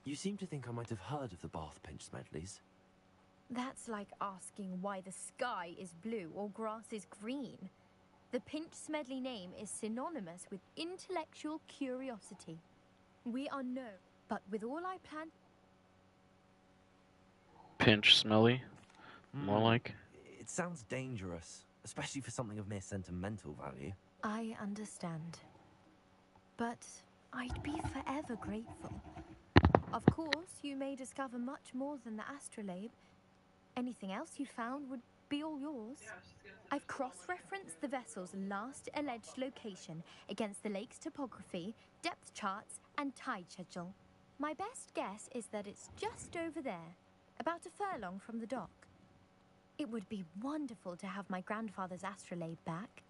You seem to think I might have heard of the Bath Pinch Smedleys. That's like asking why the sky is blue or grass is green. The Pinch Smedley name is synonymous with intellectual curiosity. We are no, but with all I plan... Pinch smelly? More like? It sounds dangerous, especially for something of mere sentimental value. I understand. But I'd be forever grateful. Of course, you may discover much more than the astrolabe. Anything else you found would be all yours. I've cross-referenced the vessel's last alleged location against the lake's topography, depth charts, and tide schedule. My best guess is that it's just over there, about a furlong from the dock. It would be wonderful to have my grandfather's astrolabe back.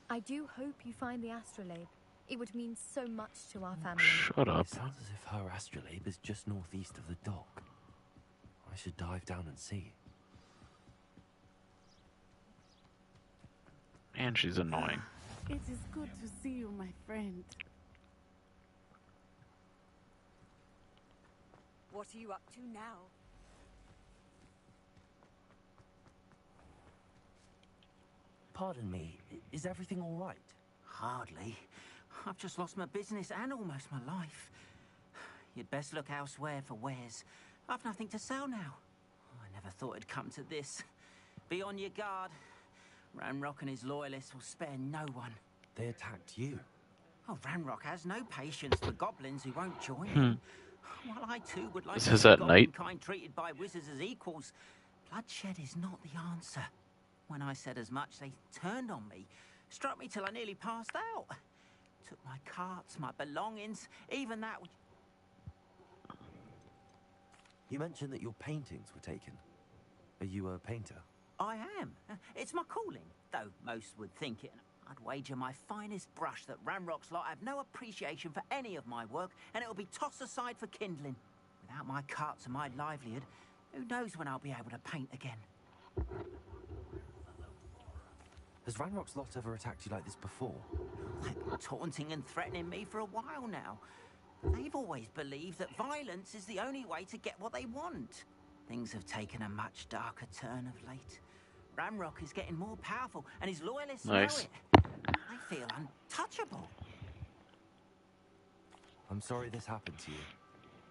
I do hope you find the astrolabe. It would mean so much to our family. Shut up. It sounds as if her astrolabe is just northeast of the dock. I should dive down and see. Man, she's annoying. It is good to see you, my friend. What are you up to now? Pardon me, is everything all right? Hardly. I've just lost my business and almost my life. You'd best look elsewhere for wares. I've nothing to sell now. I never thought it'd come to this. Be on your guard. Ranrock and his loyalists will spare no one. They attacked you. Oh, Ranrock has no patience for goblins who won't join him. While I too would like Is to this see at goblin night? kind treated by wizards as equals, bloodshed is not the answer. When I said as much, they turned on me, struck me till I nearly passed out. Took my carts, my belongings, even that which... You mentioned that your paintings were taken. Are you a painter? I am. It's my calling, though most would think it. I'd wager my finest brush that Ranrock's lot have no appreciation for any of my work, and it'll be tossed aside for kindling. Without my carts and my livelihood, who knows when I'll be able to paint again? Has Ranrock's lot ever attacked you like this before? They've been taunting and threatening me for a while now. They've always believed that violence is the only way to get what they want. Things have taken a much darker turn of late. Ranrock is getting more powerful, and his loyalists know Nice. it. They feel untouchable. I'm sorry this happened to you.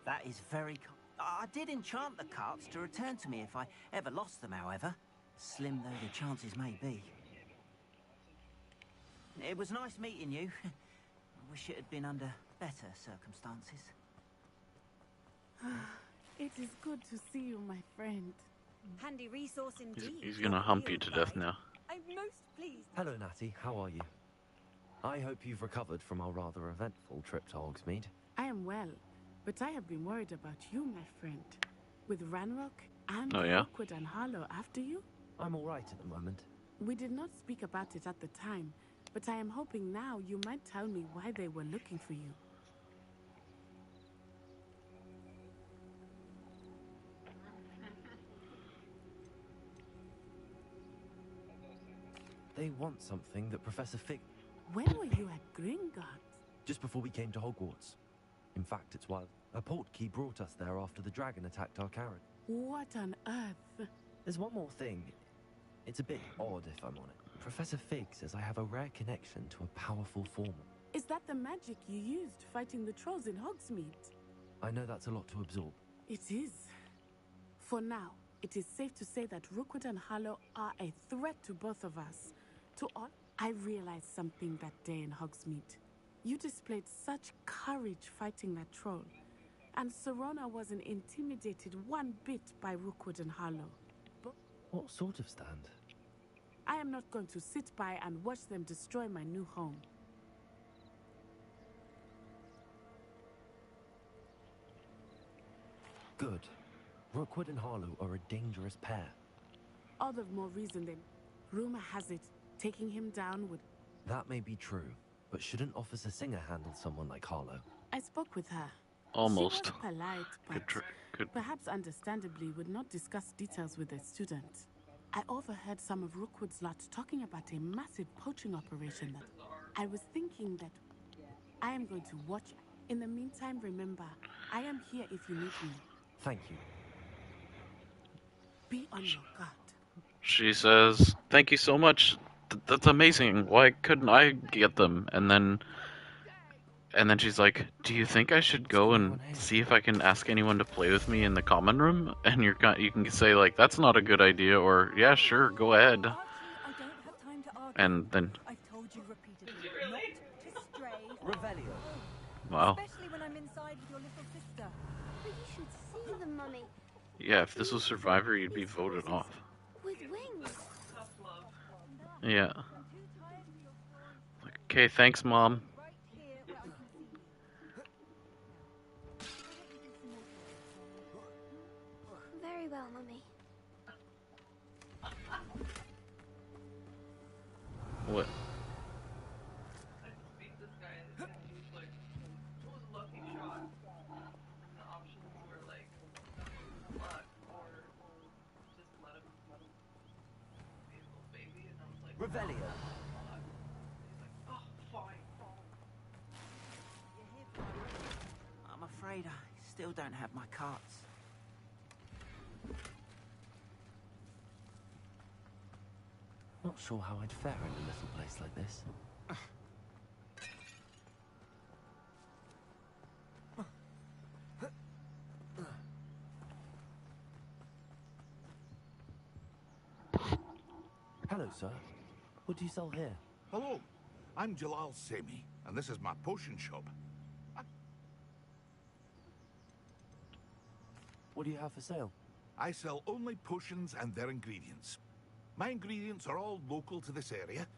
That is very... I did enchant the carts to return to me if I ever lost them, however. Slim though the chances may be. It was nice meeting you. I wish it had been under better circumstances. It is good to see you, my friend. Handy resource indeed. He's gonna hump you to death now. I'm most pleased. Hello, Natty. How are you? I hope you've recovered from our rather eventful trip to Hogsmeade. I am well, but I have been worried about you, my friend. With Ranrock and Oh, yeah? Rookwood and Harlow after you? I'm all right at the moment. We did not speak about it at the time, but I am hoping now you might tell me why they were looking for you. They want something that Professor Fig... When were you at Gringotts? Just before we came to Hogwarts. In fact, it's why a portkey brought us there after the dragon attacked our carriage. What on earth? There's one more thing. It's a bit odd, if I'm honest. Professor Fig says I have a rare connection to a powerful form. Is that the magic you used fighting the trolls in Hogsmeade? I know that's a lot to absorb. It is. For now, it is safe to say that Rookwood and Harlow are a threat to both of us. To all, I realized something that day in Hogsmeade. You displayed such courage fighting that troll, and Serona wasn't intimidated one bit by Rookwood and Harlow. But What sort of stand? I am not going to sit by and watch them destroy my new home. Good. Rookwood and Harlow are a dangerous pair. All the more reason then. Rumor has it, taking him down would... That may be true, but shouldn't Officer Singer handle someone like Harlow? I spoke with her. Almost. She was polite, but Good. perhaps understandably would not discuss details with a student. I overheard some of Rookwood's lot talking about a massive poaching operation that... I was thinking that I am going to watch In the meantime, remember, I am here if you need me. Thank you. Be on your guard. She says, "Thank you so much. That's amazing. Why couldn't I get them?" And then she's like, "Do you think I should go and see if I can ask anyone to play with me in the common room?" And you can say like, "That's not a good idea," or "Yeah, sure, go ahead." Archie, I don't have time to argue. And then, I've told you repeatedly not to stray. Revelio. wow, Especially when I'm inside with your little sister. But you should see them, Mummy. yeah, if this was Survivor, you'd be voted off. With wings. Yeah. I'm too tired for your stories. Like, okay, thanks, Mom. Right here where I can see you. Very well, Mummy. What? Revelio. I'm afraid I still don't have my carts. Not sure how I'd fare in a little place like this. Hello, sir. What do you sell here? Hello, I'm Jalal Semi, and this is my potion shop. What do you have for sale? I sell only potions and their ingredients. My ingredients are all local to this area.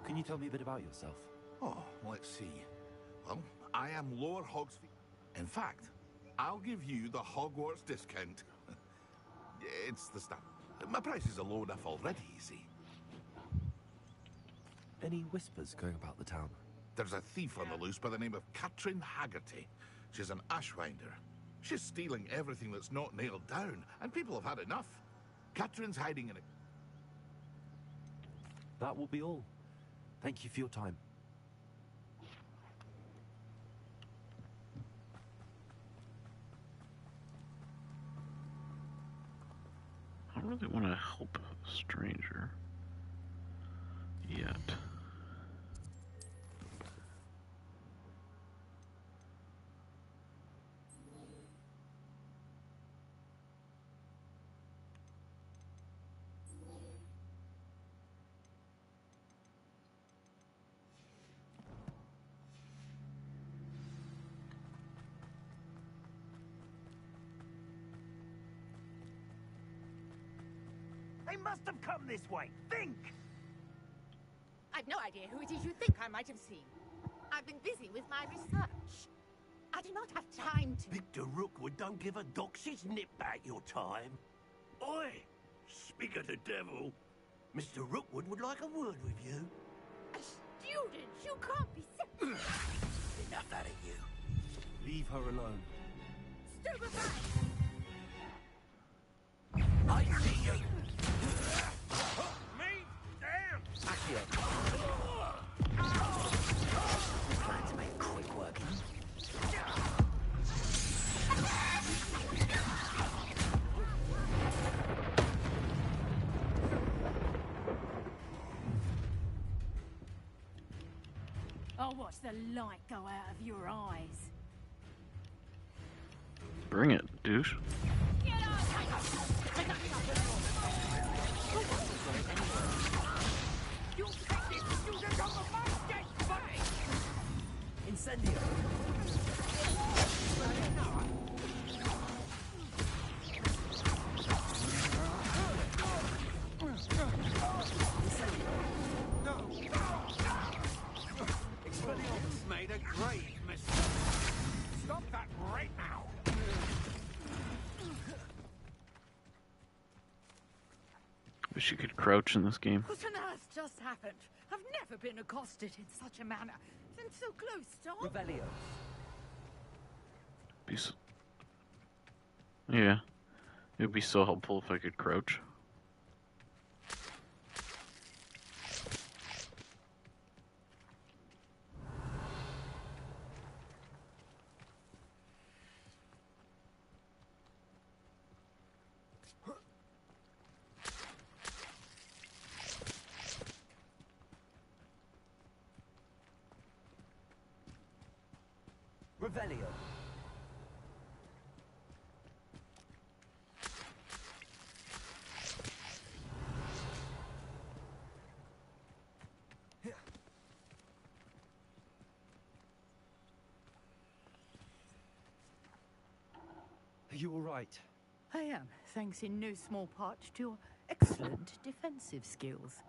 Can you tell me a bit about yourself? Oh, let's see. Well, I am Lower Hogsfield. In fact, I'll give you the Hogwash discount. It's the stuff. My prices are low enough already, you see. Any whispers going about the town? There's a thief on the loose by the name of Katrin Haggerty. She's an ashwinder. She's stealing everything that's not nailed down, and people have had enough. Katrin's hiding in a... That will be all. Thank you for your time. I don't really want to help a stranger yet. They must have come this way. Think! I've no idea who it is you think I might have seen. I've been busy with my research. I do not have time to... Victor Rookwood don't give a doxy's nip back your time. Oi! Speak of the devil. Mr. Rookwood would like a word with you. A student! You can't be serious! Enough out of you. Leave her alone. Stupefy! I see you. Me? Damn! Accio. Glad to make quick work. I'll watch the light go out of your eyes. Bring it, douche. Incendio. Expelliarmus made a grave mistake. Stop that right now. Wish you could crouch in this game. What on earth just happened? I've never been accosted in such a manner. And so close, Tom. Revelio. Yeah. It would be so helpful if I could crouch. Revelio. Are you all right? I am, thanks in no small part to your excellent defensive skills.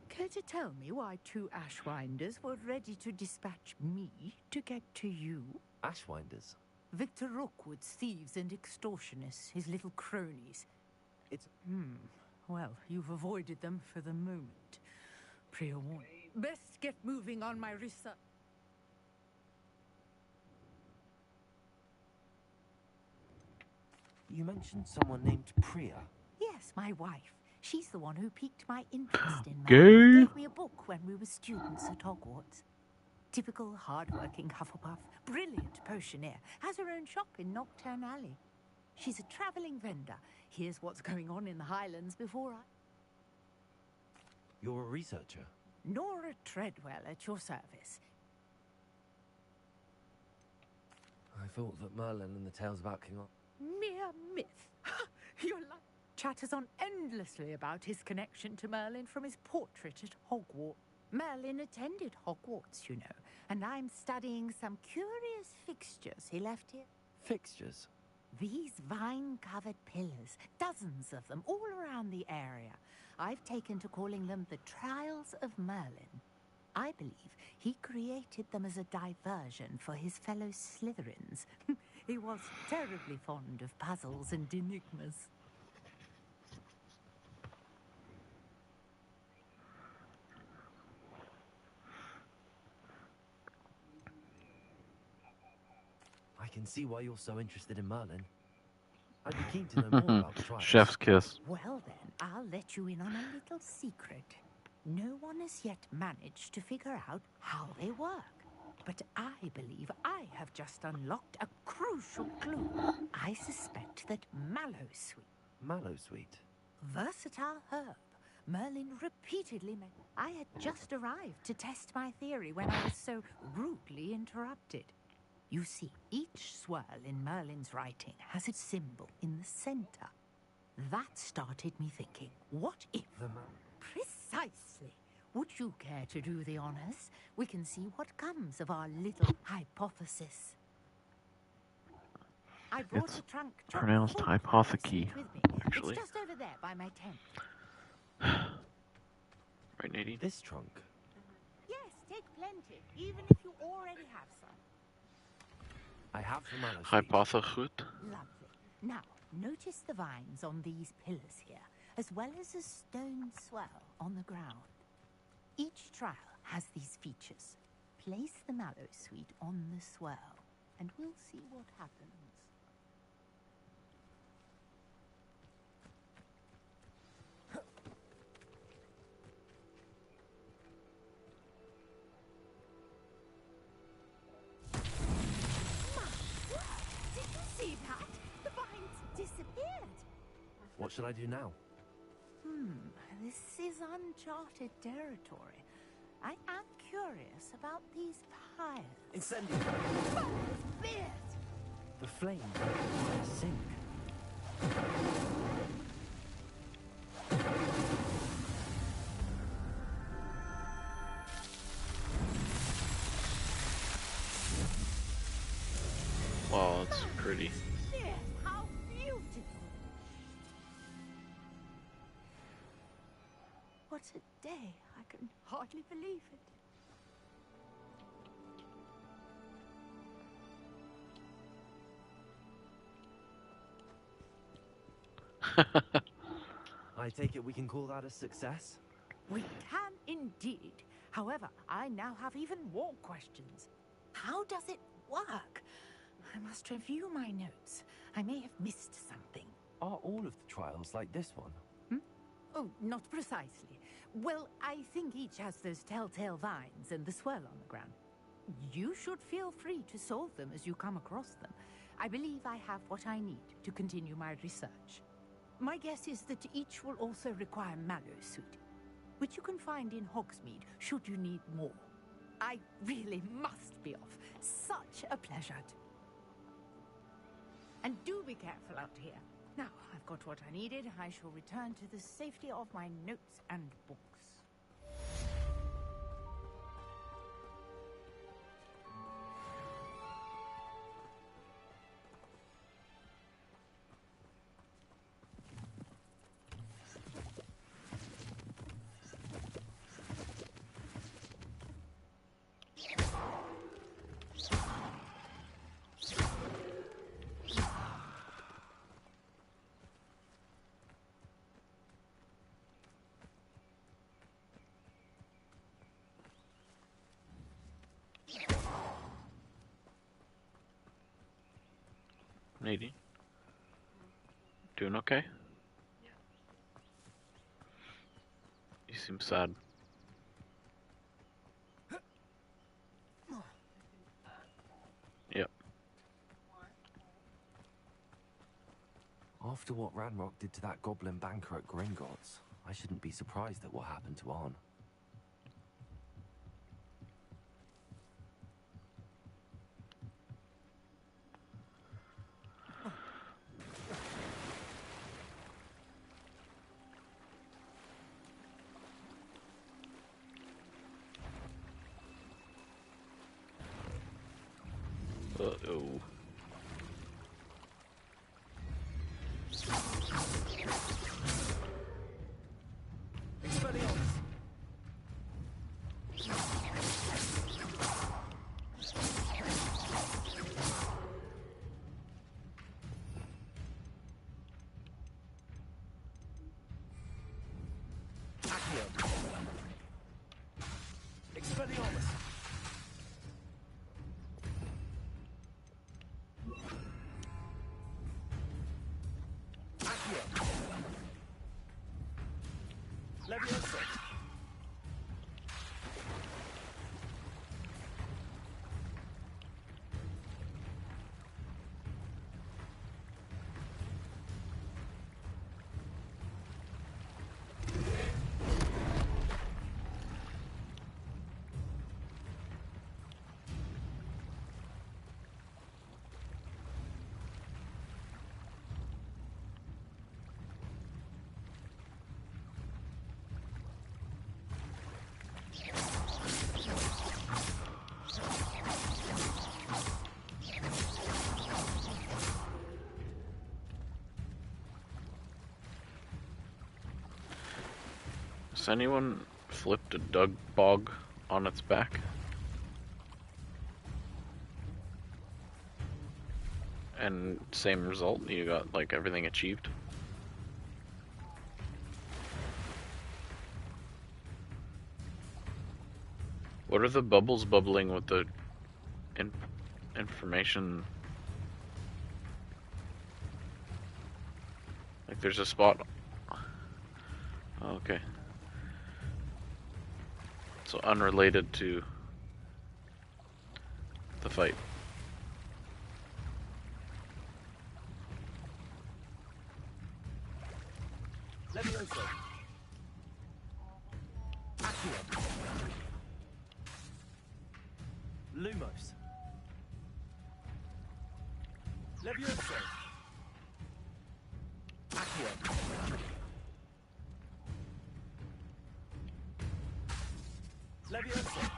Care to tell me why 2 Ashwinders were ready to dispatch me to get to you? Ashwinders? Victor Rookwood's thieves and extortionists, his little cronies. It's... Well, you've avoided them for the moment. Priya warned. Best get moving on my research. You mentioned someone named Priya. Yes, my wife. She's the one who piqued my interest in Gay? Gave me a book when we were students at Hogwarts. Typical hard-working Hufflepuff, brilliant potioneer, has her own shop in Nocturne Alley. She's a travelling vendor. Here's what's going on in the Highlands before I... You're a researcher? Nora Treadwell at your service. I thought that Merlin and the tales about King Ar... Mere myth. Your life chatters on endlessly about his connection to Merlin from his portrait at Hogwarts. Merlin attended Hogwarts, you know, and I'm studying some curious fixtures he left here. Fixtures? These vine-covered pillars, dozens of them, all around the area. I've taken to calling them the Trials of Merlin. I believe he created them as a diversion for his fellow Slytherins. He was terribly fond of puzzles and enigmas. I can see why you're so interested in Merlin. I'd be keen to know more about the trials. Chef's kiss. Well then, I'll let you in on a little secret. No one has yet managed to figure out how they work. But I believe I have just unlocked a crucial clue. I suspect that Mallowsweet... Mallowsweet? Versatile herb. Merlin repeatedly meant... I had just arrived to test my theory when I was so rudely interrupted. You see, each swirl in Merlin's writing has a symbol in the center. That started me thinking, what if... Precisely. Would you care to do the honors? We can see what comes of our little hypothesis. I brought It's a trunk pronounced hypotheke, actually. It's just over there by my tent. Right, Nadine? This trunk? Yes, take plenty, even if you already have some. I have the Mallowsweet. Hypothechut? Lovely. Now, notice the vines on these pillars here, as well as a stone swell on the ground. Each trial has these features. Place the Mallowsweet on the swirl, and we'll see what happens. Did you see that? The vines disappeared. What should I do now? This is uncharted territory. I am curious about these piles. Incendio! Beard! The flame sink. Wow, that's pretty. How beautiful! What a day. I can hardly believe it. I take it we can call that a success? We can indeed. However, I now have even more questions. How does it work? I must review my notes. I may have missed something. Are all of the trials like this one? Oh, not precisely. Well, I think each has those telltale vines and the swirl on the ground. You should feel free to solve them as you come across them. I believe I have what I need to continue my research. My guess is that each will also require Mallowsweet, which you can find in Hogsmeade should you need more. I really must be off. Such a pleasure. And do be careful out here. Now, I've got what I needed. I shall return to the safety of my notes and books. Nadine? Doing okay? You seem sad. Yep. After what Ranrock did to that goblin banker at Gringotts, I shouldn't be surprised at what happened to Arn. Uh-oh. Has anyone flipped a Dug Bog on its back? And same result, you got like everything achieved? What are the bubbles bubbling with the information? Like there's a spot. Oh, okay. So unrelated to the fight. Levioso. Accio. Lumos. Levioso. Accio. Levioso.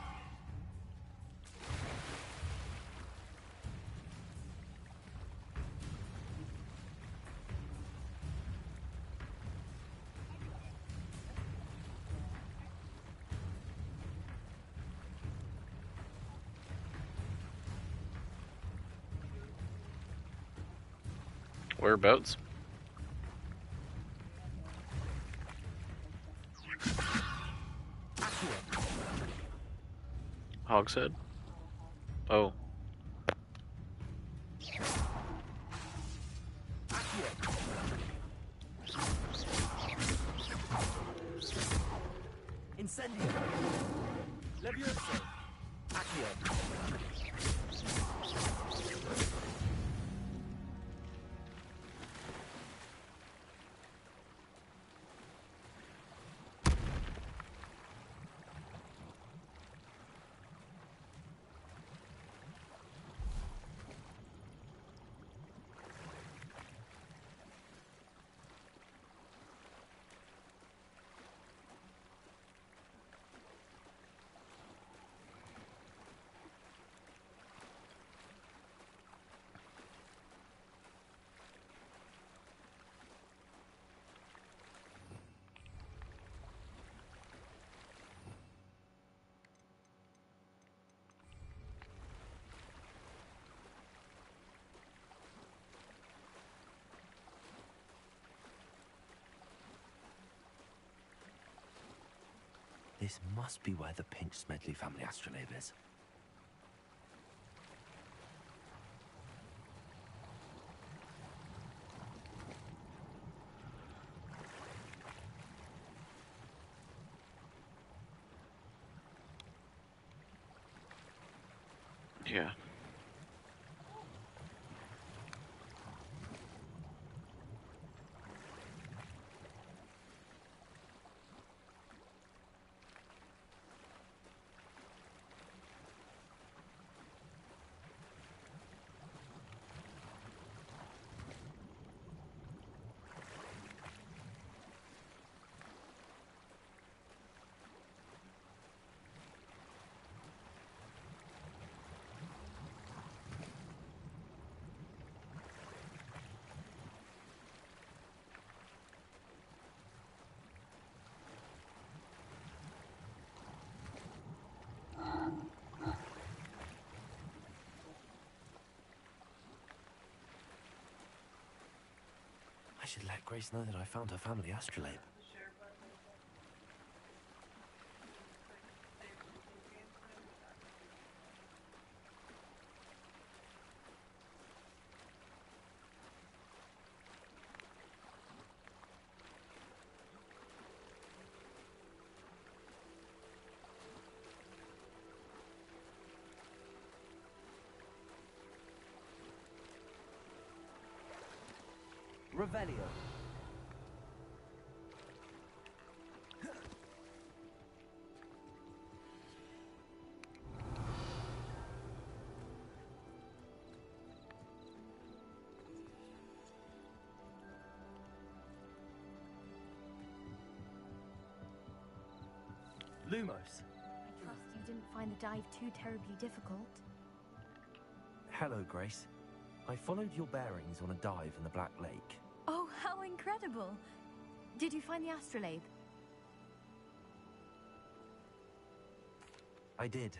Whereabouts? Hogshead? Oh. Incendio. Levioso. Accio. This must be where the Pinch Smedley family astrolabe is. Yeah. I should let Grace know that I found her family astrolabe. Revelio. Lumos. I trust you didn't find the dive too terribly difficult. Hello, Grace. I followed your bearings on a dive in the Black Lake. Oh, how incredible! Did you find the astrolabe? I did.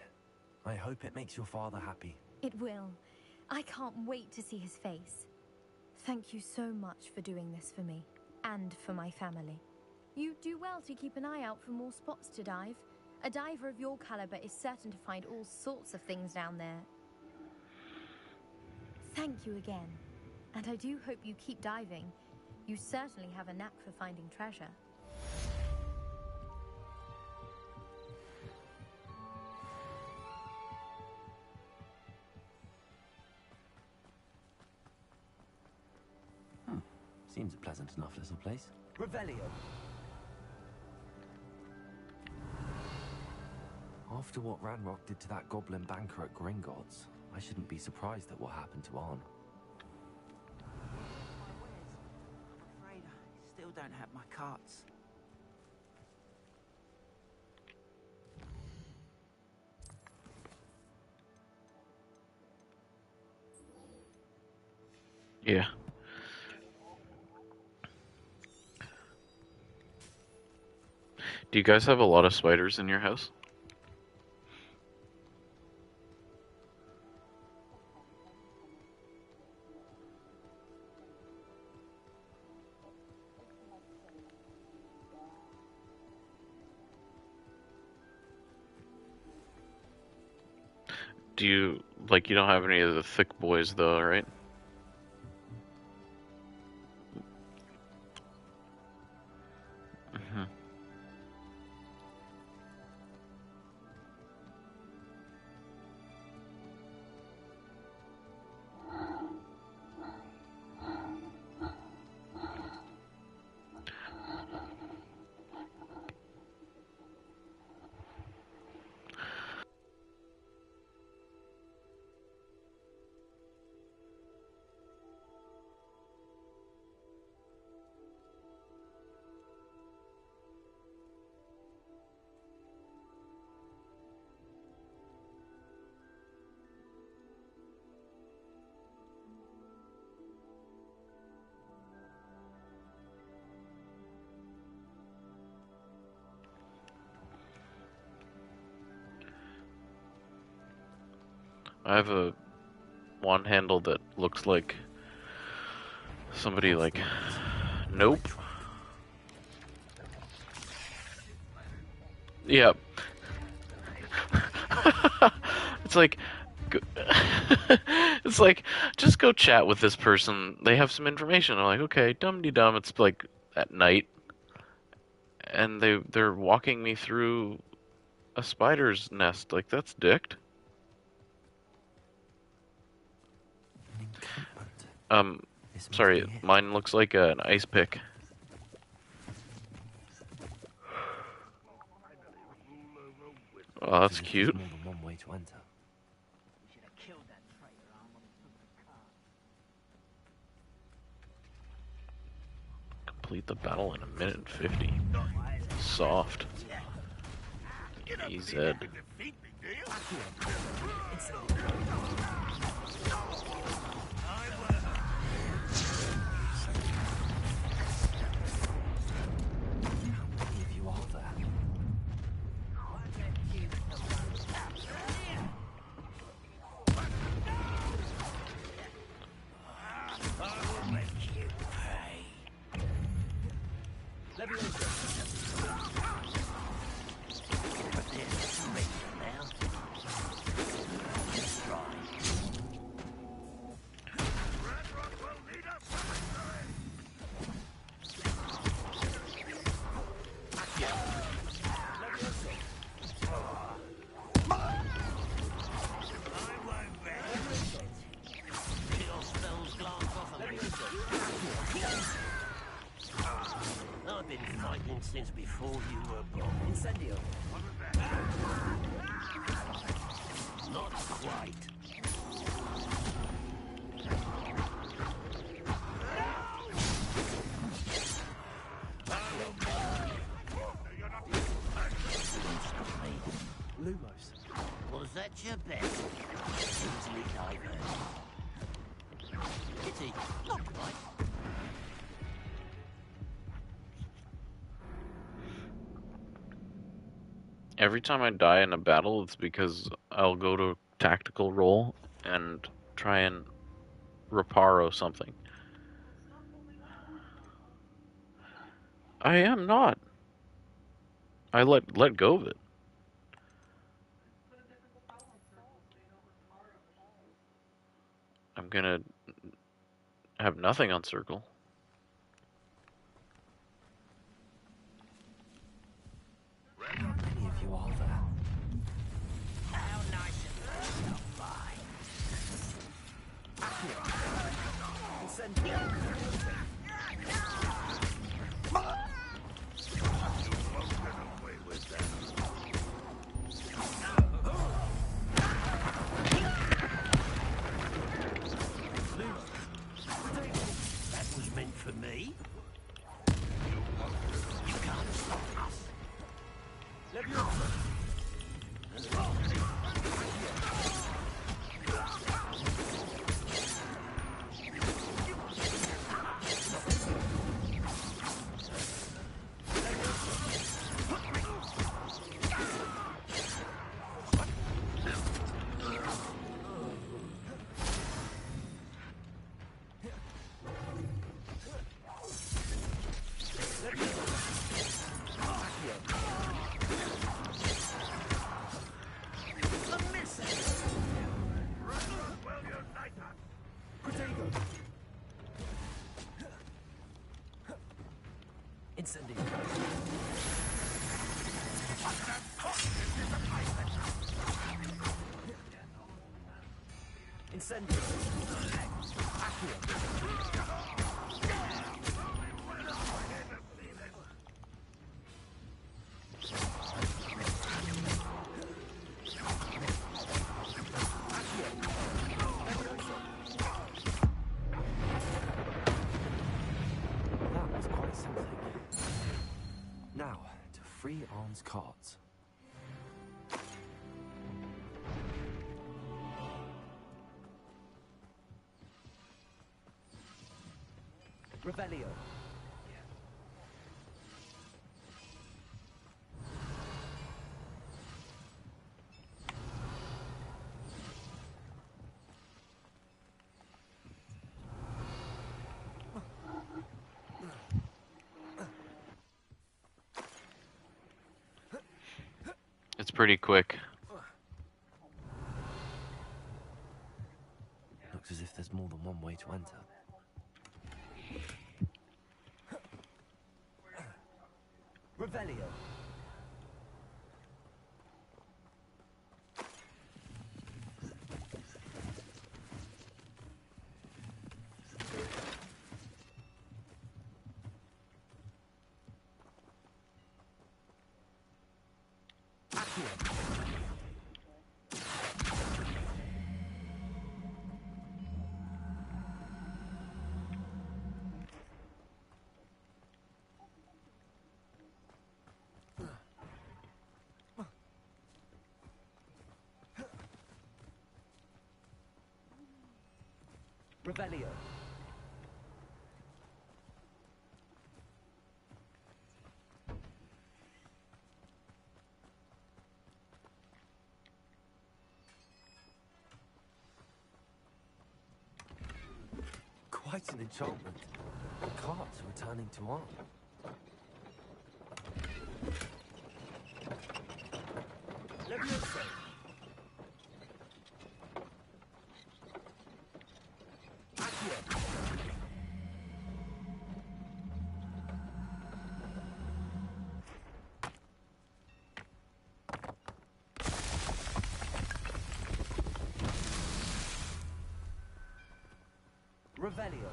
I hope it makes your father happy. It will. I can't wait to see his face. Thank you so much for doing this for me, and for my family. You do well to keep an eye out for more spots to dive. A diver of your caliber is certain to find all sorts of things down there. Thank you again. And I do hope you keep diving. You certainly have a knack for finding treasure. Seems a pleasant enough little place. Revelio. After what Ranrock did to that goblin banker at Gringotts, I shouldn't be surprised at what happened to Arn. I'm afraid I still don't have my carts. Yeah. Do you guys have a lot of spiders in your house? Do you, like, you don't have any of the thick boys though, right? Mm-hmm. I have a wand handle that looks like somebody like... Nope. Yeah. It's like, it's like, just go chat with this person. They have some information. I'm like, okay, dum-de-dum. It's like at night, and they're walking me through a spider's nest. Like, that's dicked. An encampment. This must Sorry, be it. mine looks like an ice pick. Oh, that's As if there's cute. more than one way to enter. Complete the battle in 1:50. Soft. EZ. How many of you are there? I've been fighting since before you were born. Incendio. Not quite. Lumos. Was that your best? Easily diverted. Pity. Not quite. Every time I die in a battle, it's because I'll go to tactical roll and try and reparo something. I am not. I let go of it. I'm gonna have nothing on circle. How many of you are there? How nice of you to stop by. Incendio. That was meant for me. You can't stop us. Incendio. Incendio. That was quite something. Now, to free Arn's cards. Revelio. pretty quick. Looks as if there's more than one way to enter. Revelio. Revelio. Quite an enchantment. The carts are returning to art. Levioso. Revelio.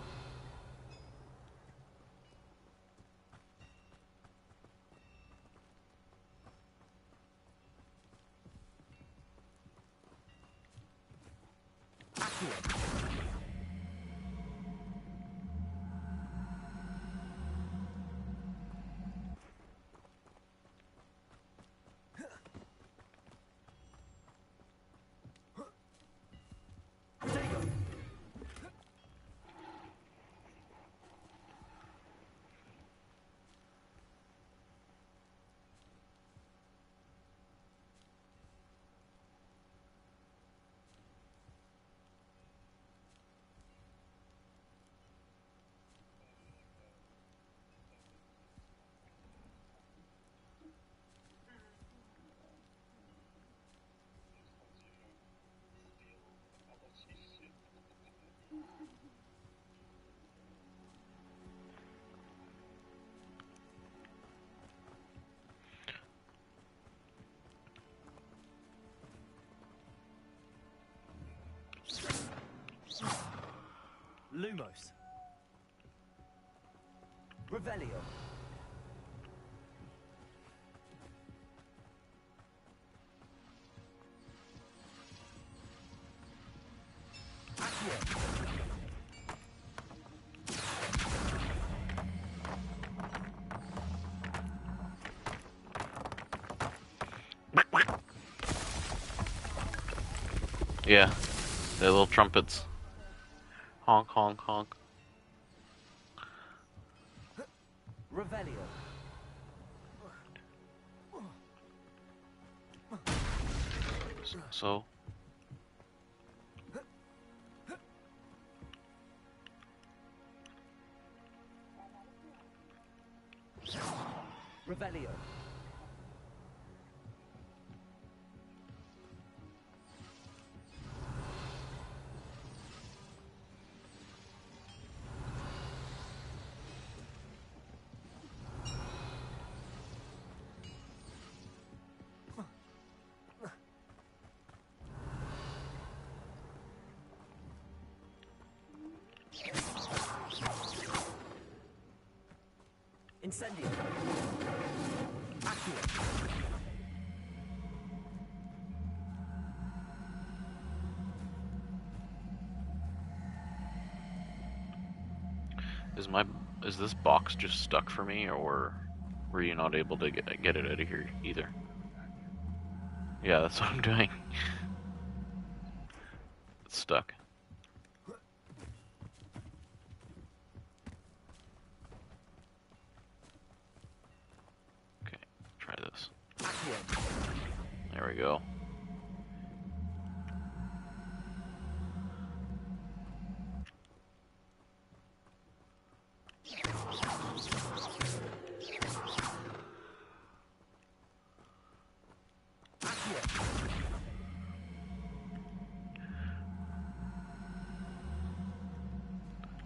Lumos. Revelio. Yeah, they're little trumpets. Honk, honk, honk. Revelio. So. Revelio. Incendio. Accio. Is this box just stuck for me, or were you not able to get it out of here either? Yeah, that's what I'm doing. It's stuck. Okay, try this. There we go.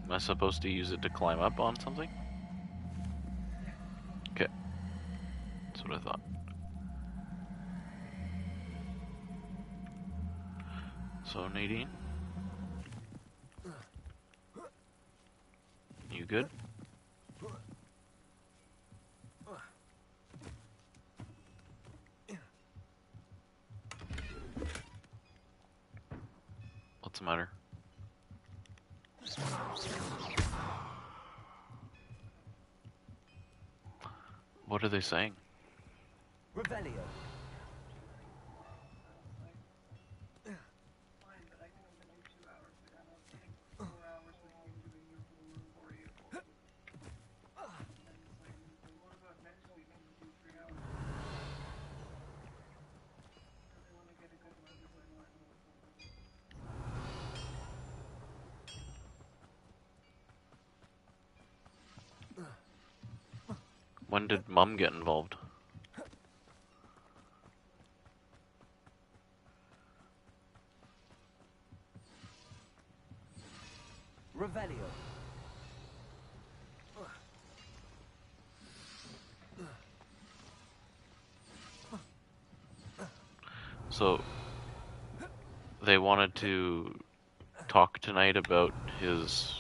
Am I supposed to use it to climb up on something? Okay. That's what I thought. So, Nadine? You good? What's the matter? What are they saying? Revelio. When did Mum get involved? Revelio. So, they wanted to talk tonight about his...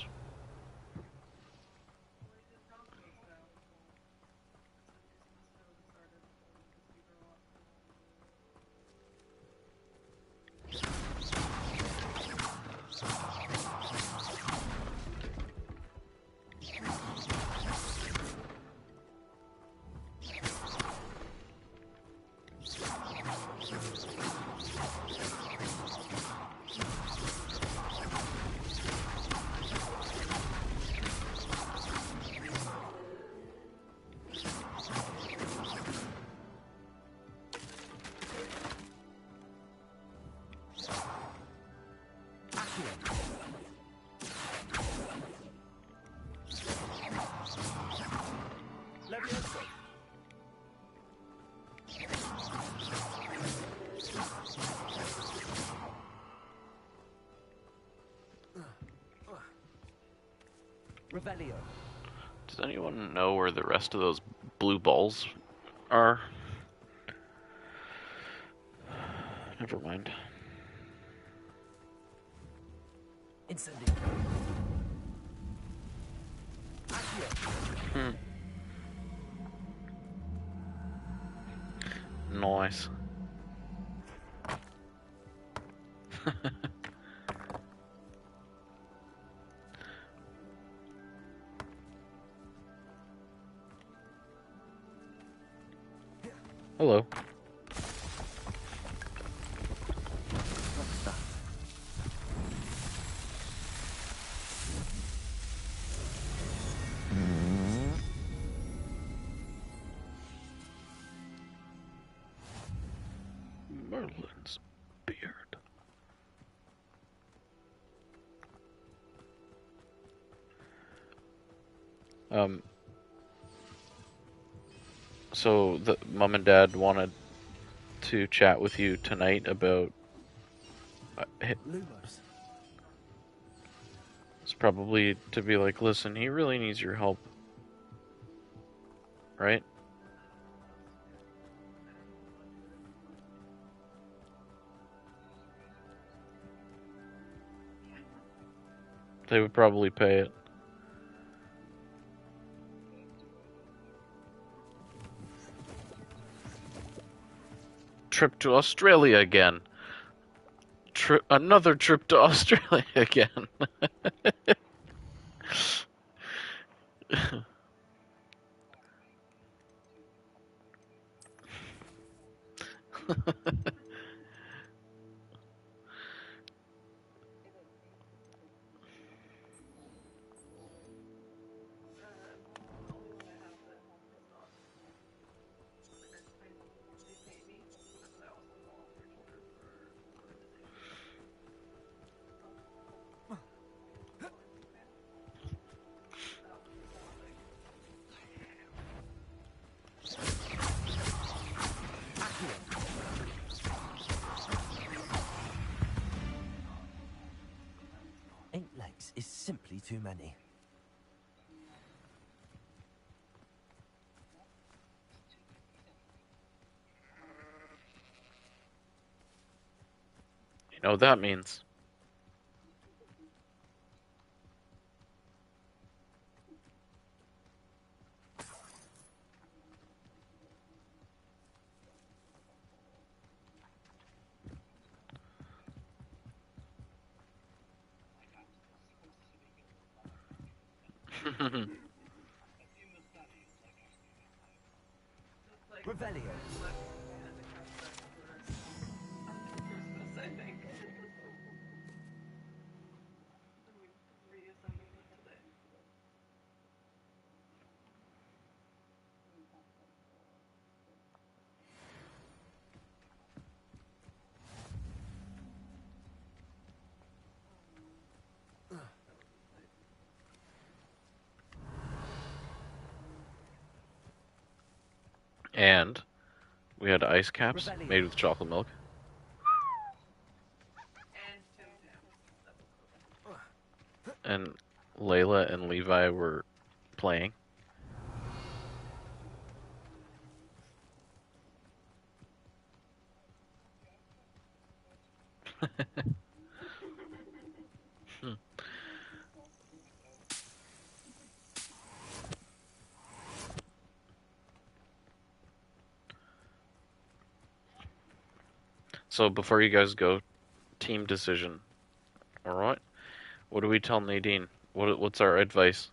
Levioso. Revelio. Does anyone know where the rest of those blue balls are? Never mind. Incendio. Hmm. Nice. Hello. Merlin's beard. So the mom and dad wanted to chat with you tonight about Lumos. it's probably to be like, listen, he really needs your help. Right? They would probably pay it. Trip to Australia again. Another trip to Australia again. too many. You know what that means. Revelio. And we had ice caps made with chocolate milk. And Layla and Levi were playing. So before you guys go, team decision. All right. What do we tell Nadine? What's our advice?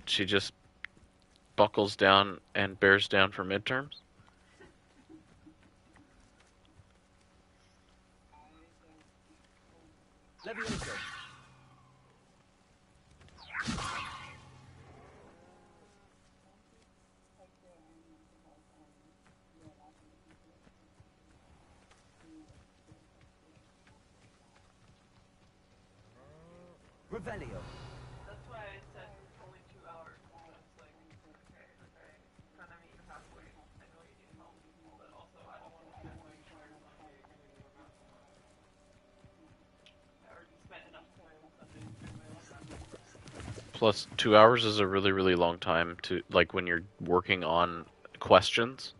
She just buckles down and bears down for midterms? Levioso. Revelio. That's why I said only 2 hours. It's like, okay, kind of meet you halfway. I know you need help, but also I don't want to spend my entire Sunday doing your math. I already spent enough time on Sunday doing my math. Plus, 2 hours is a really, really long time to, like, when you're working on questions.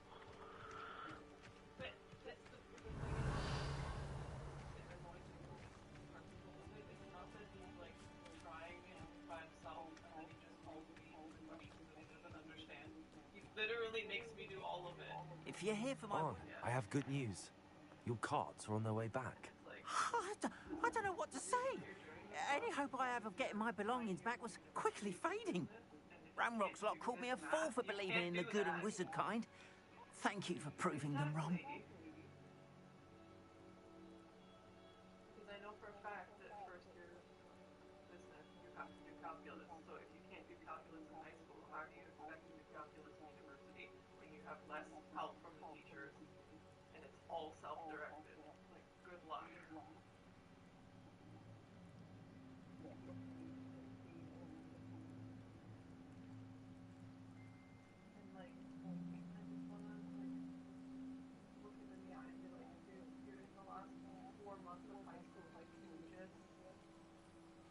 Literally makes me do all of it. If you're here for my... I have good news. Your carts are on their way back. I don't know what to say. Any hope I have of getting my belongings back was quickly fading. Ramrock's lot called me a fool for believing in the good and wizard kind. Thank you for proving them wrong. Because I know for a fact that first year business, you have to do calculus. So if you can't do calculus in high school, how do you expect to do calculus in university when you have less help from the teachers and it's all self-directed? Like, good luck. And like, I just wanna like look them in the eye and be like, dude, you're in the last 4 months of high school. Like,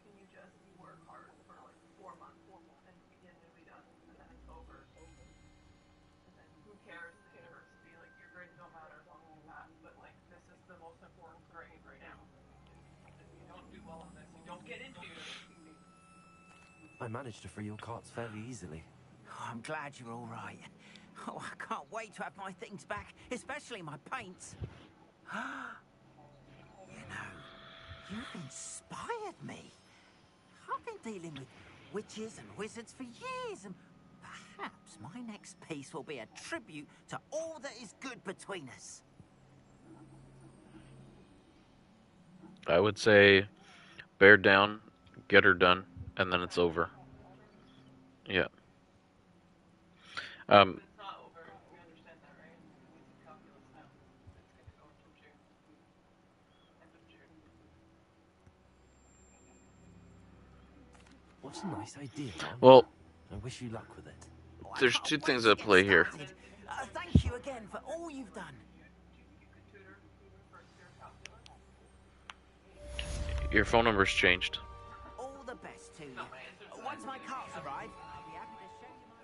can you just work hard for like 4 months and be genuinely done, and then it's over. And then who cares the university? Like, your grades don't matter as long as you pass. But like, this is the most important grade right now. If you don't do well on this, you don't get into university. I managed to free your carts fairly easily. Oh, I'm glad you're all right. Oh, I can't wait to have my things back, especially my paints. You know, you've inspired me. I've been dealing with witches and wizards for years, and perhaps my next piece will be a tribute to all that is good between us. I would say bear down, get her done, and then it's over. Yeah. It's not over. We understand that, right? It's calculus now. It's going to go until June. End of June. What's a nice idea, Don? Well, I wish you luck with it. there's two things at play here. Thank you again for all you've done. Your phone number's changed. All the best to you. Once my carts arrive, I'll be happy to show you my...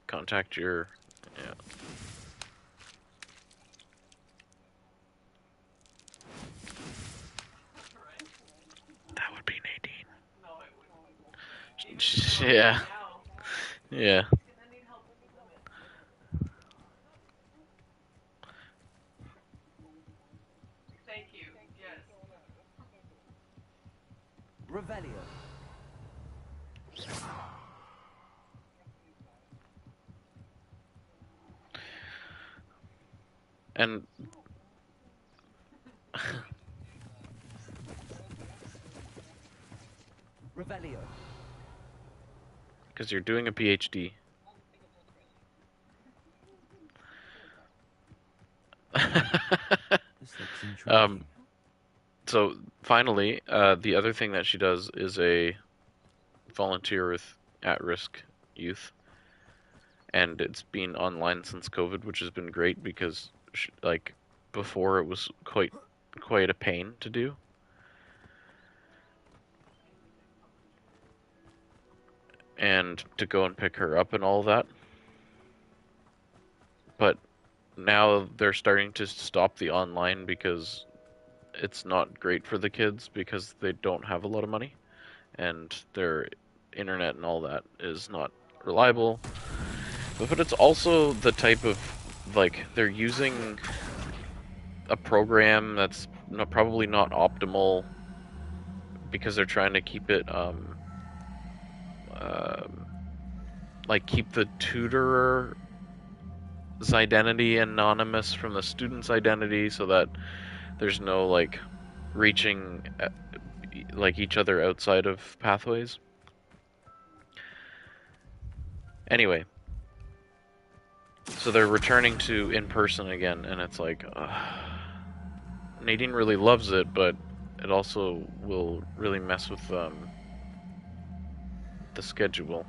Contact your... Yeah. That would be Nadine. Yeah. Yeah. Thank you. Yes. Revelio. And Revelio. because you're doing a PhD. This looks intriguing. So finally, the other thing that she does is a volunteer with at-risk youth, and it's been online since COVID, which has been great because like before it was quite a pain to do. And to go and pick her up and all that. But now they're starting to stop the online because it's not great for the kids because they don't have a lot of money and their internet and all that is not reliable. But it's also the type of, like, they're using a program that's probably not optimal because they're trying to keep it like keep the tutor's identity anonymous from the student's identity so that there's no like reaching like each other outside of pathways. Anyway, so they're returning to in person again, and it's like Nadine really loves it, but it also will really mess with the schedule.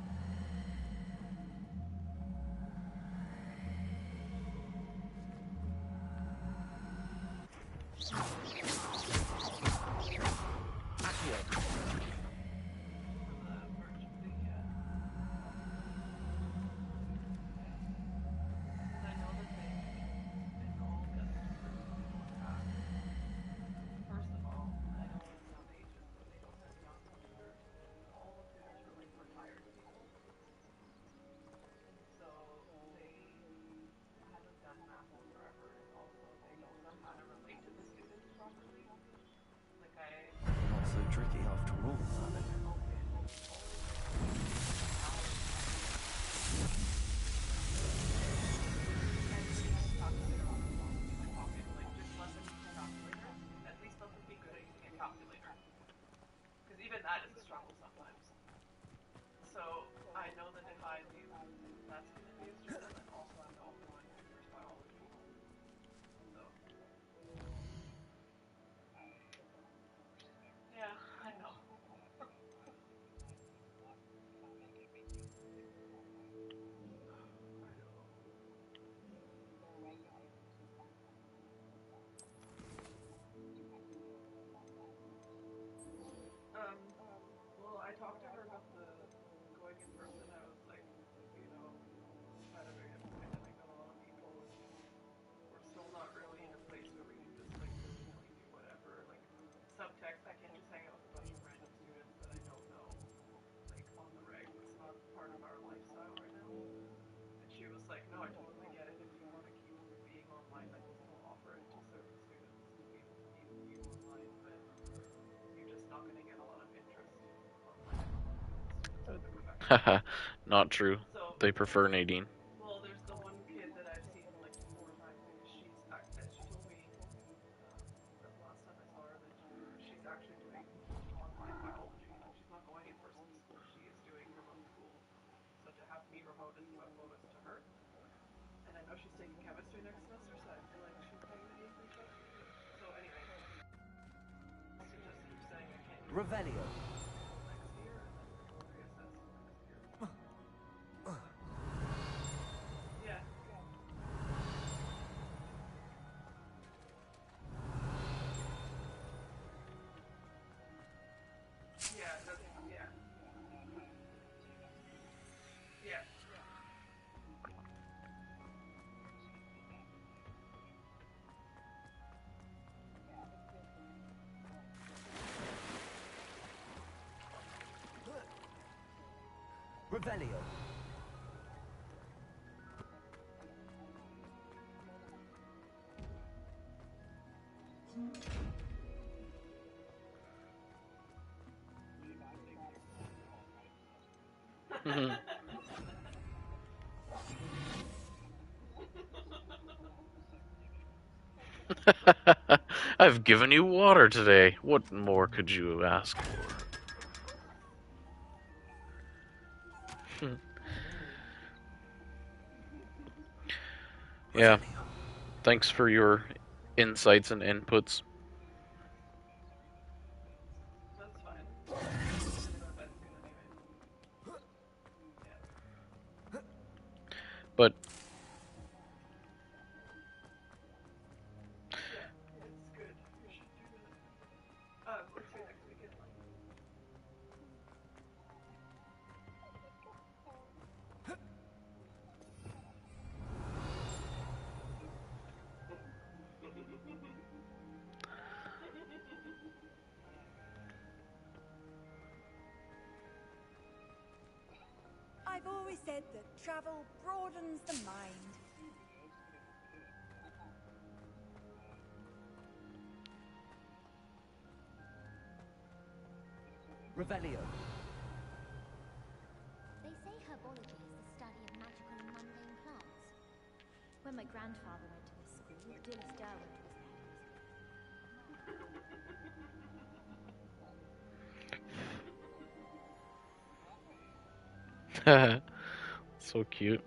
Not so tricky after all, are they? At least let them be good at using a calculator. Because even that is a struggle sometimes. So I know that if I do, that's going to be a struggle, and also I'm the only one who prefers biology. So. Yeah, I know. Well, I talked to her about the going in person. I was like, you know, had a very pandemic of a lot of people, and we're still not really in a place where we can just like willy-nilly do whatever. Like subtext, I can't just hang out with a bunch of random students that I don't know, like on the reg. It's not part of our lifestyle right now. And she was like, no, I totally get it. If you want to keep being online, I will still offer it to certain students to be you online, but you're just not going to get a lot of interest online. Haha, not true. So, They prefer Nadine. well, there's the one kid that I've seen like 4 times because she told me the last time I saw her that she's actually doing online biology. Like she's not going in person to school. She is doing remote school. So to have me remote is a bonus to her. And I know she's taking chemistry next semester, so I feel like she's probably be a good fit. So anyway, to just keep saying I can't do Revelio. next year and then reassess next year. Yeah. Revelio. I've given you water today. What more could you ask for? Yeah. Thanks for your insights and inputs. That's fine. But Yeah, it's good. We should do that. What's your next weekend like? I've always said that travel broadens the mind. Revelio. They say herbology is the study of magical and mundane plants. When my grandfather went to this school, Dillis Derwent was there. So cute.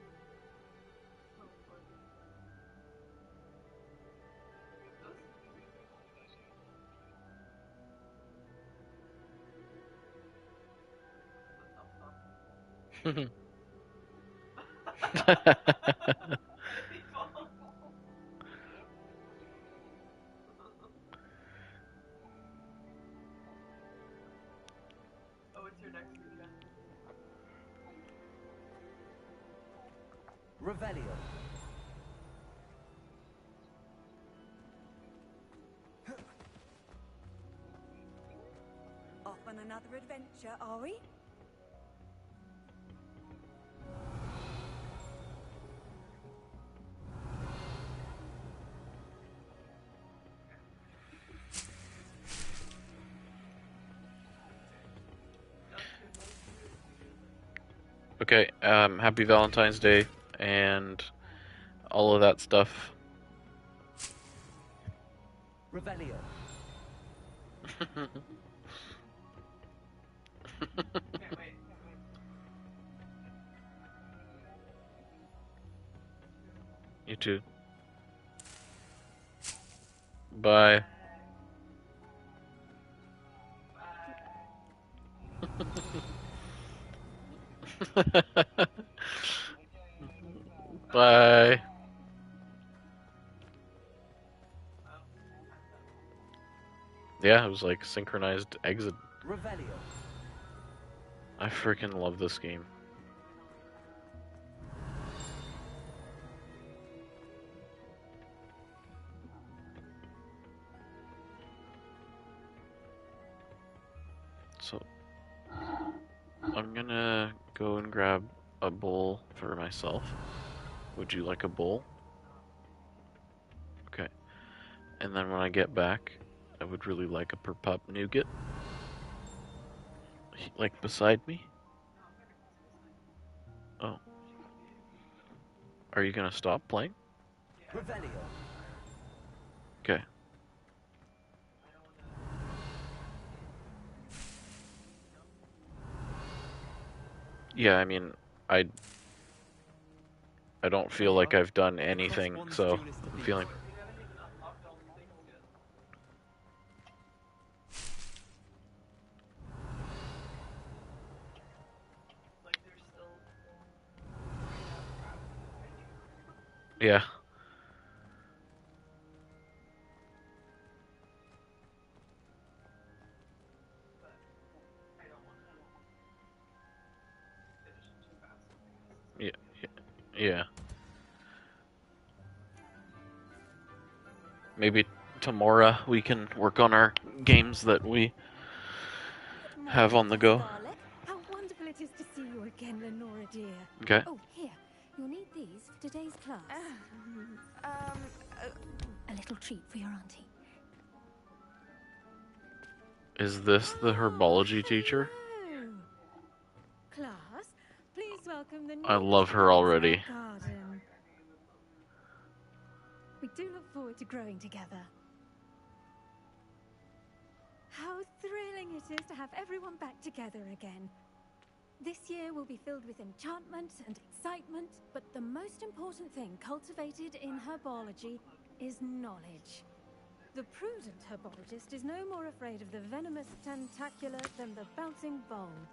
Oh, it's your next weekend. Revelio. Off on another adventure, are we? Okay, happy Valentine's Day and all of that stuff. Revelio. Can't wait. You too. Bye. Bye. Yeah, it was like synchronized exit. Revelio. I freaking love this game. So, I'm gonna go and grab a bowl for myself. Would you like a bowl? Okay. And then when I get back, I would really like a per pup nougat. Like beside me? Oh. Are you gonna stop playing? Revelio. Okay. Yeah, I mean, I don't feel like I've done anything, so I'm feeling. Yeah. Yeah. Yeah. Maybe tomorrow we can work on our games that we have on the go. How wonderful it is to see you again, Lenore. Okay. Oh, here. You'll need these for today's class. A little treat for your auntie. Is this the herbology teacher? Hello. Class, please welcome the I newest love her friends already. of our garden. We do look forward to growing together. How thrilling it is to have everyone back together again. This year will be filled with enchantment and excitement, but the most important thing cultivated in herbology is knowledge. The prudent herbologist is no more afraid of the venomous tentacular than the bouncing bulb.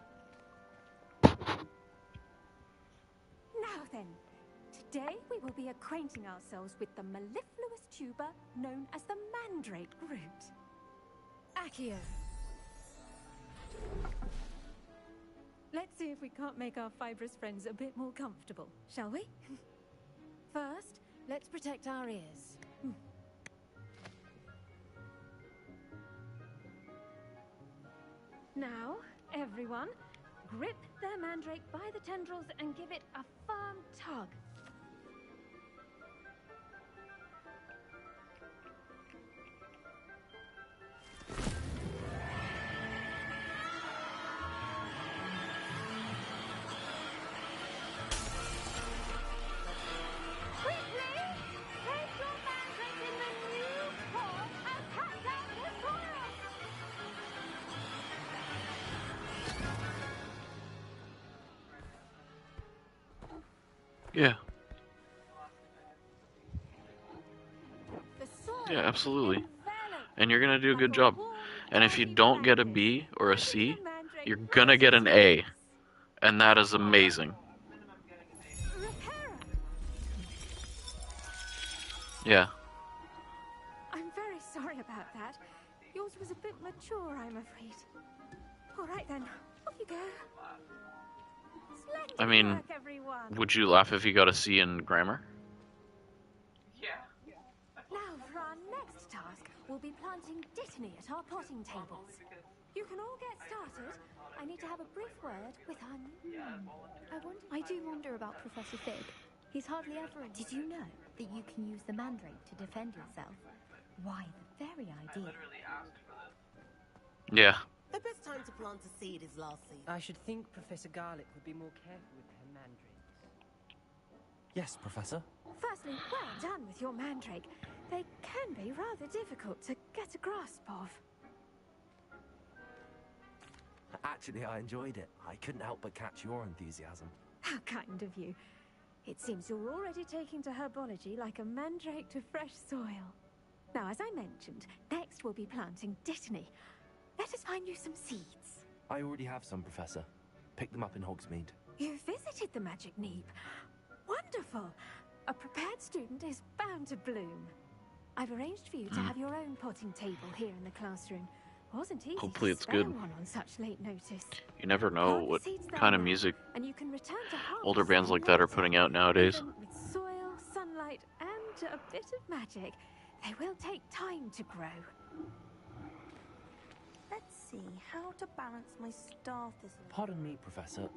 Now then, today we will be acquainting ourselves with the mellifluous tuber known as the mandrake root. Accio. Let's see if we can't make our fibrous friends a bit more comfortable, shall we? First, let's protect our ears. Now, everyone, grip their mandrake by the tendrils and give it a firm tug. Yeah. Yeah, absolutely. And you're gonna do a good job. And if you don't get a B or a C, you're gonna get an A. And that is amazing. Yeah. I'm very sorry about that. Yours was a bit mature, I'm afraid. All right then, off you go. Splendid I mean, work, everyone. would you laugh if you got a C in grammar? Now for our next task, we'll be planting dittany at our potting tables. You can all get started. I need to have a brief word with our new... I do wonder about Professor Fig. He's hardly ever... Did you know that you can use the mandrake to defend yourself? Why, the very idea. Yeah. The best time to plant a seed is last season. I should think Professor Garlick would be more careful with her mandrakes. Yes, Professor. Firstly, well done with your mandrake. They can be rather difficult to get a grasp of. Actually, I enjoyed it. I couldn't help but catch your enthusiasm. How kind of you. It seems you're already taking to herbology like a mandrake to fresh soil. Now, as I mentioned, next we'll be planting dittany. Let us find you some seeds. I already have some, Professor. Picked them up in Hogsmeade. You visited the Magic Neep. Wonderful. A prepared student is bound to bloom. I've arranged for you to have your own potting table here in the classroom. Wasn't easy Hopefully to it's spare good. one on such late notice. You never know Plant what the seeds kind of there music and you can return to older harvest bands them like that are later. putting out nowadays. Even with soil, sunlight, and a bit of magic, they will take time to grow. Let's see how to balance my star thistle. Pardon me, Professor.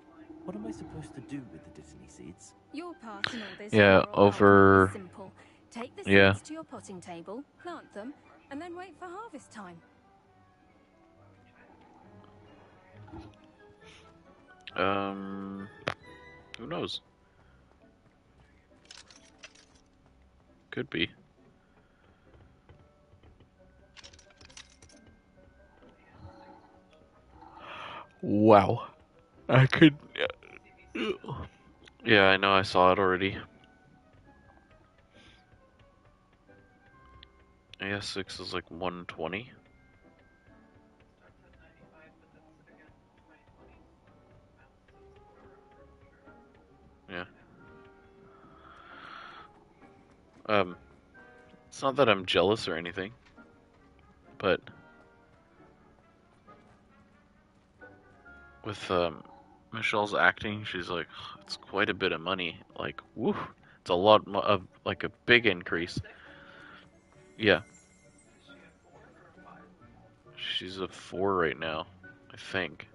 What am I supposed to do with the dittany seeds? Your part in all this Yeah, floral over- alchemy is simple. Take the seeds Yeah. to your potting table, plant them, and then wait for harvest time. Who knows? Could be. Wow. I could... Yeah, I know, I saw it already. AS6 is like 120. Yeah. It's not that I'm jealous or anything, but with Michelle's acting, she's like, it's quite a bit of money. Like, woo, it's a lot of like a big increase. Yeah. She's a 4 right now, I think.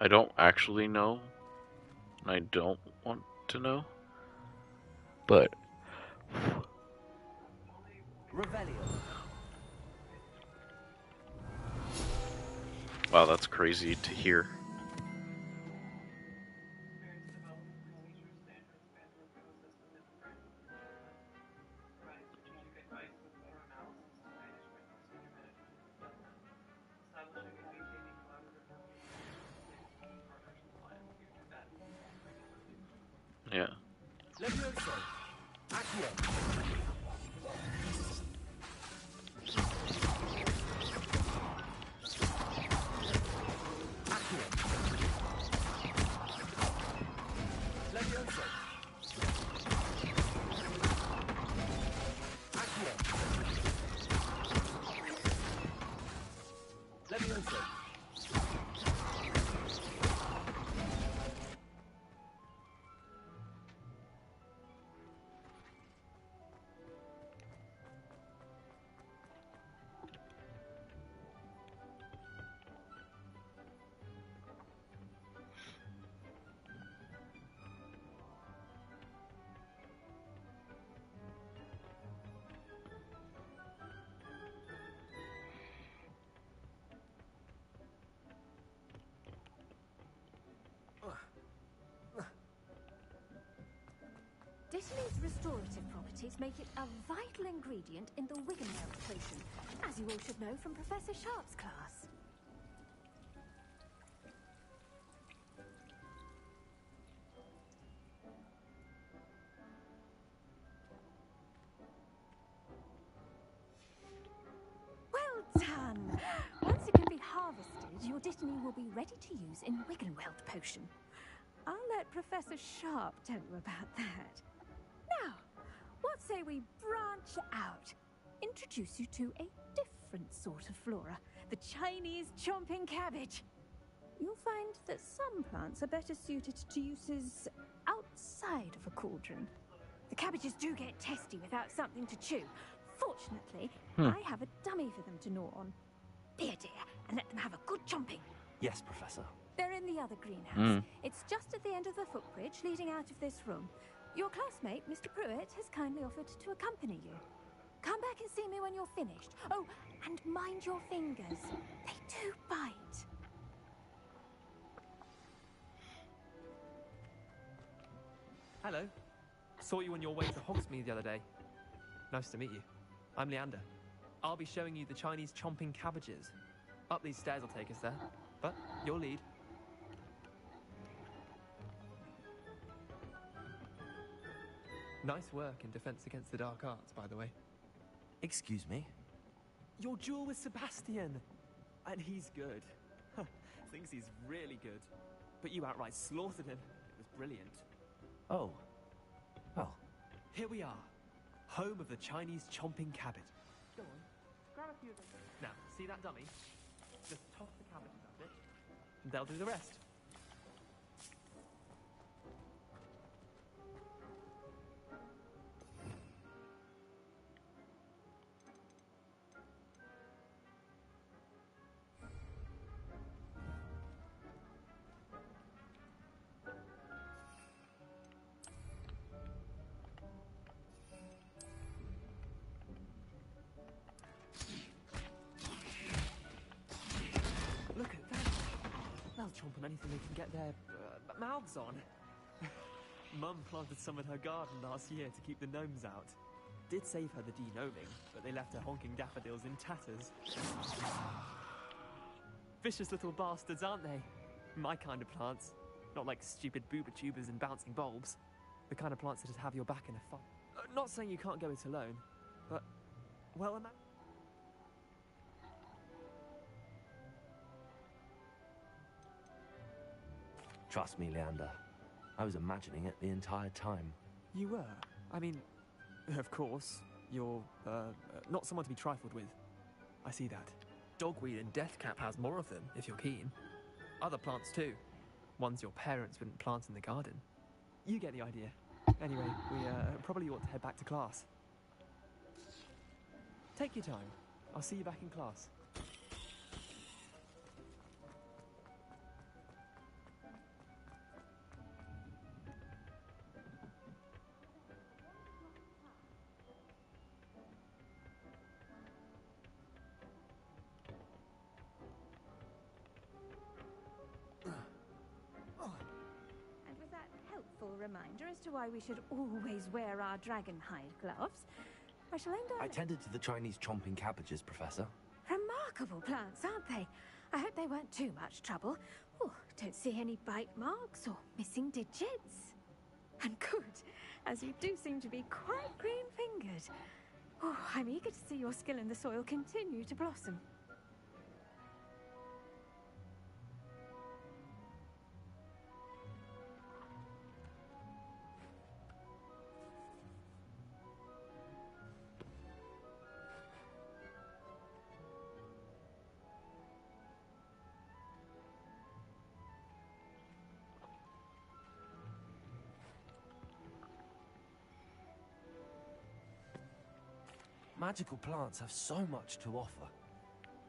I don't actually know, I don't want to know. But wow, that's crazy to hear. Yeah. Dittany's restorative properties make it a vital ingredient in the Wiggenweld potion, as you all should know from Professor Sharp's class. Well done! Once it can be harvested, your Dittany will be ready to use in Wiggenweld potion. I'll let Professor Sharp tell you about that. Now, what say we branch out? Introduce you to a different sort of flora, the Chinese chomping cabbage. You'll find that some plants are better suited to uses outside of a cauldron. The cabbages do get testy without something to chew. Fortunately, I have a dummy for them to gnaw on. Be a dear and let them have a good chomping. Yes, Professor. They're in the other greenhouse. It's just at the end of the footbridge leading out of this room. Your classmate, Mr. Pruitt, has kindly offered to accompany you. Come back and see me when you're finished. Oh, and mind your fingers. They do bite. Hello. Saw you on your way to Hogsmeade the other day. Nice to meet you. I'm Leander. I'll be showing you the Chinese chomping cabbages. Up these stairs will take us there. But your lead. Nice work in Defense Against the Dark Arts, by the way. Excuse me? Your duel with Sebastian! And he's good. Thinks he's really good. But you outright slaughtered him. It was brilliant. Oh. Well. Here we are. Home of the Chinese chomping cabbage. Go on. Grab a few of them. Now, see that dummy? Just toss the cabbages at it. And they'll do the rest. Look at that. They'll chomp on anything they can get their mouths on. Mum planted some in her garden last year to keep the gnomes out. Did save her the de-gnoming, but they left her honking daffodils in tatters. Vicious little bastards, aren't they? My kind of plants. Not like stupid booba tubers and bouncing bulbs. The kind of plants that just have your back in a fight. Not saying you can't go it alone, but, well, Trust me, Leander. I was imagining it the entire time. You were? I mean, of course, you're, not someone to be trifled with. I see that. Dogweed and deathcap has more of them, if you're keen. Other plants too. Ones your parents wouldn't plant in the garden. You get the idea. Anyway, we, probably ought to head back to class. Take your time. I'll see you back in class. reminder as to why we should always wear our dragonhide gloves. I shall end I on tended to the Chinese chomping cabbages, Professor. remarkable plants, aren't they? I hope they weren't too much trouble. Oh, don't see any bite marks or missing digits. And good, as you do seem to be quite green-fingered. Oh, I'm eager to see your skill in the soil continue to blossom. Magical plants have so much to offer.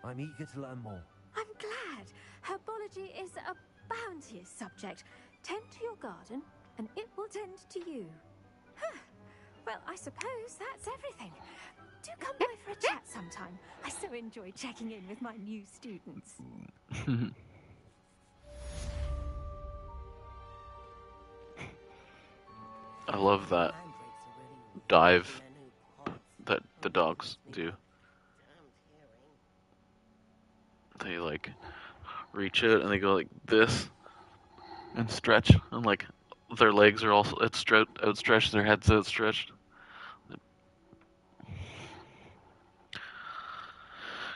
I'm eager to learn more. I'm glad. Herbology is a bounteous subject. Tend to your garden, and it will tend to you. Huh. Well, I suppose that's everything. Do come by for a chat sometime. I so enjoy checking in with my new students. I love that dive that the dogs do. They like reach it and they go like this and stretch, and like their legs are also outstretched, their heads outstretched.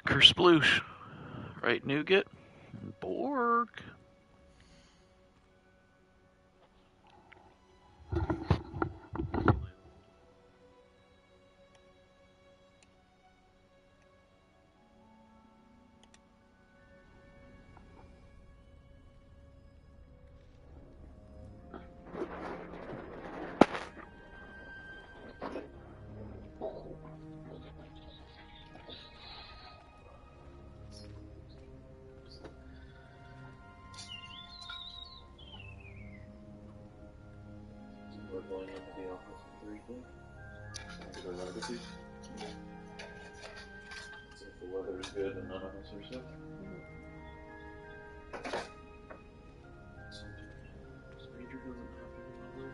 Kersploosh, right, Nougat? Borg. We're going into the office on Thursday. To the legacy. So if the weather is good and none of us are sick. Stranger doesn't have to be over.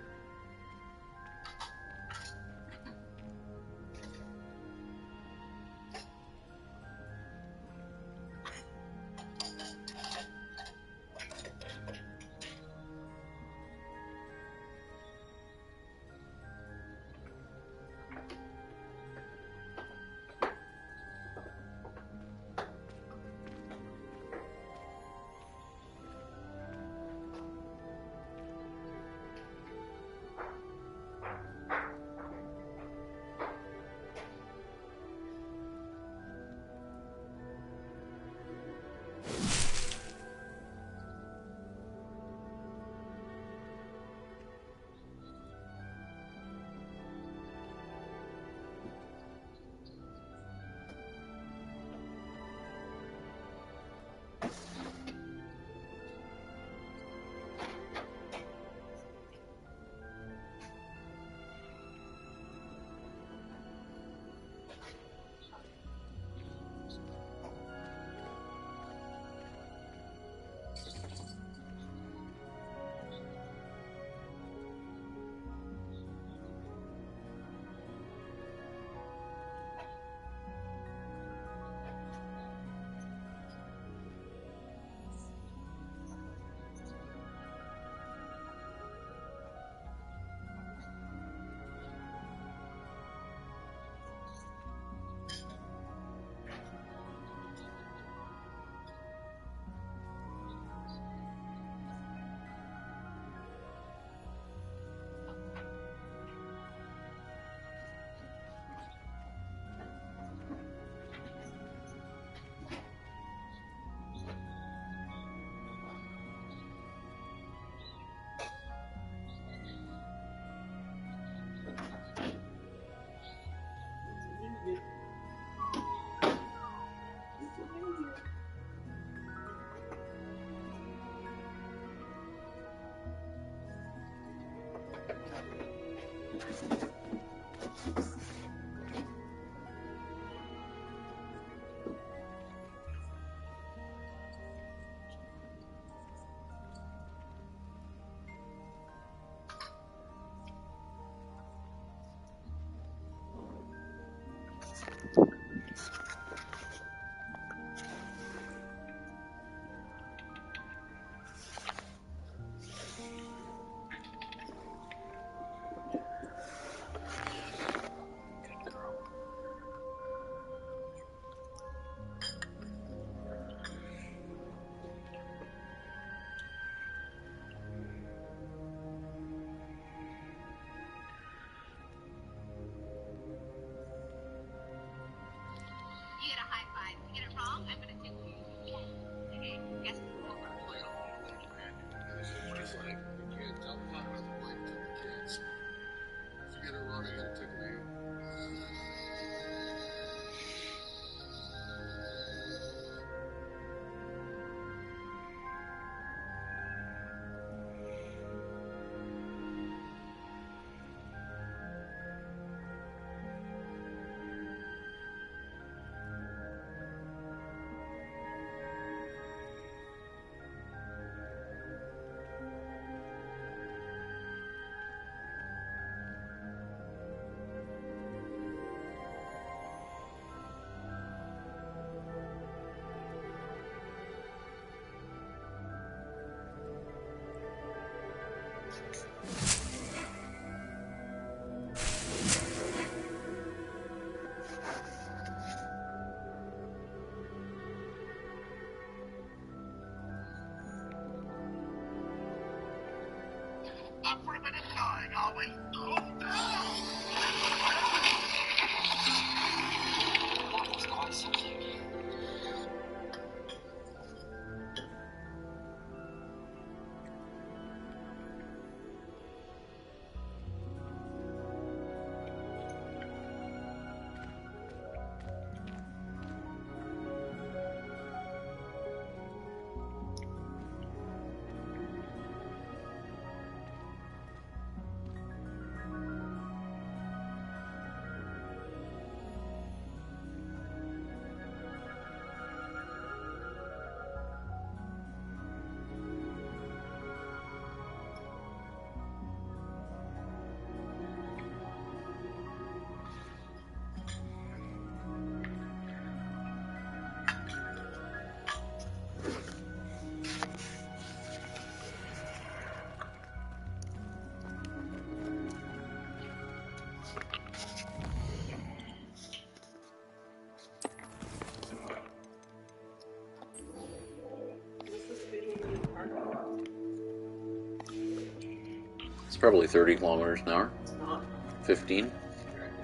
It's probably 30 kilometers an hour. It's not. 15.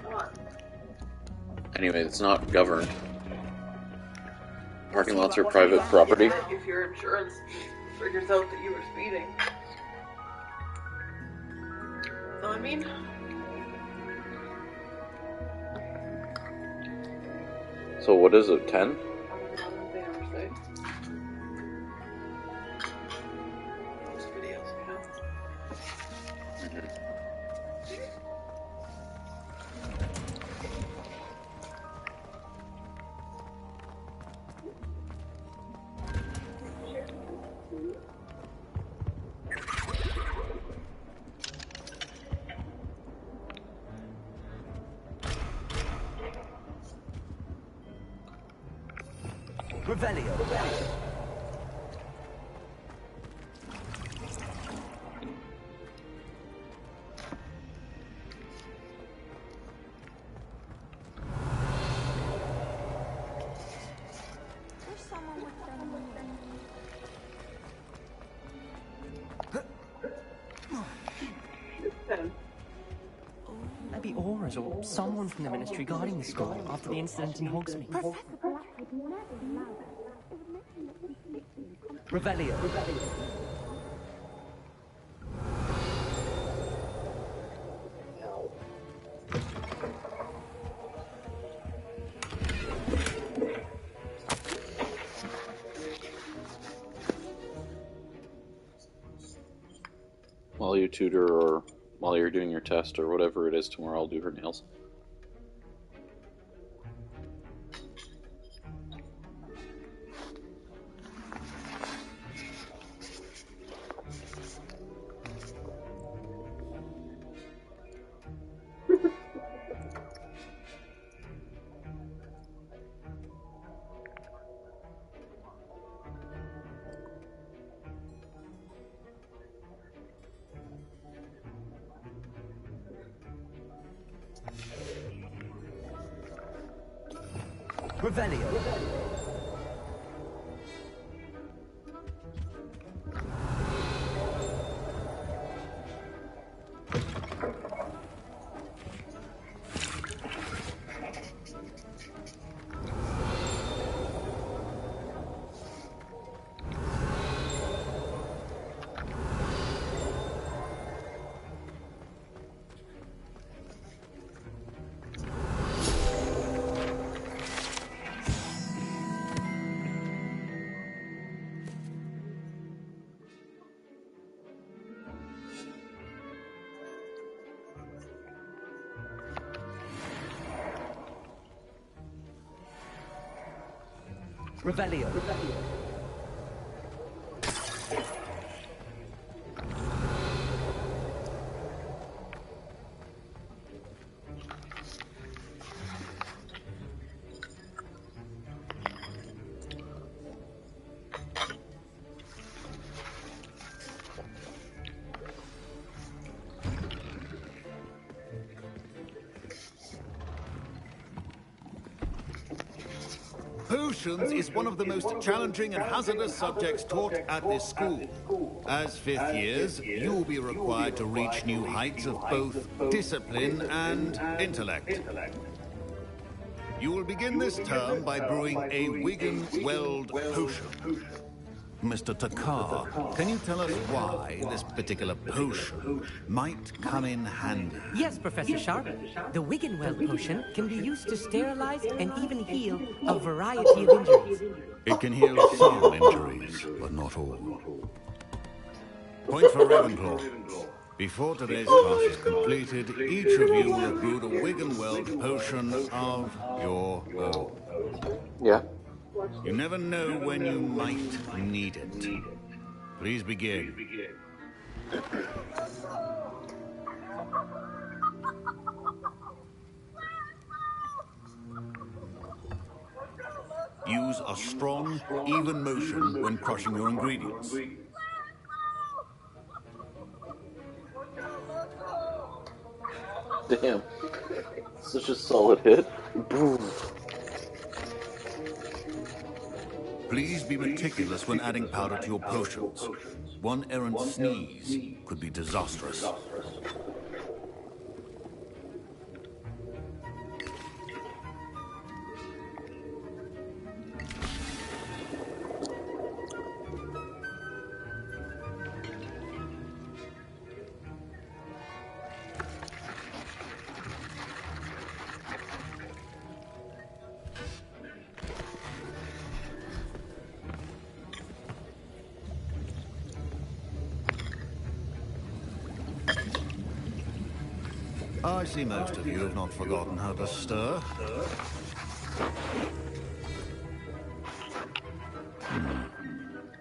Not. Anyway, it's not governed. Parking lots are Well, private property. If your insurance figures out that you were speeding. So I mean, So what is it, 10? they ever say. Most videos count. Revelio. There's someone with them. Maybe Auras or someone from the Ministry guarding the school after the incident in Hogsmeade. Revelio. While you tutor or while you're doing your test or whatever it is tomorrow, I'll do her nails. Revelio. Revelio. Potions is one of the most challenging and hazardous subjects taught at this school. As fifth years, you will be required to reach new heights of both discipline and intellect. You will begin this term by brewing a Wigan Weld potion. Mr. Takar, can you tell us why this particular potion might come in handy? Yes, Professor Sharp. The Wiggenweld potion can be used to sterilize and even heal a variety of injuries. It can heal some injuries, but not all. Point for Ravenclaw. Before today's class is completed, each of you will have brewed a Wiggenweld potion of your own. Yeah. You never know when you might need it. Please begin. Use a strong, even motion when crushing your ingredients. Damn. Such a solid hit. Boom. Please be meticulous when adding powder to your potions. One errant sneeze could be disastrous. I see most of you have not forgotten how to stir.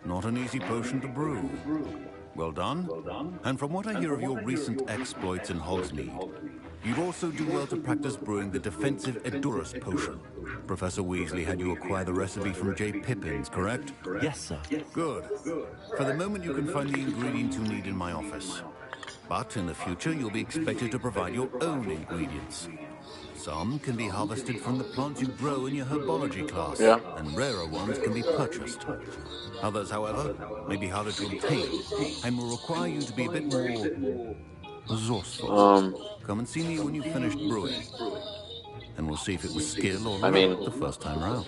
Not an easy potion to brew. Well done. And from what I hear of your recent exploits in Hogsmeade, you'd also do well to practice brewing the defensive Edurus potion. Professor Weasley had you acquire the recipe from J. Pippin's, correct? Yes, sir. Good. For the moment, you can find the ingredients you need in my office. But in the future, you'll be expected to provide your own ingredients. Some can be harvested from the plants you grow in your herbology class, and rarer ones can be purchased. Others, however, may be harder to obtain, and will require you to be a bit more resourceful. Come and see me when you've finished brewing, and we'll see if it was skill or luck the first time round.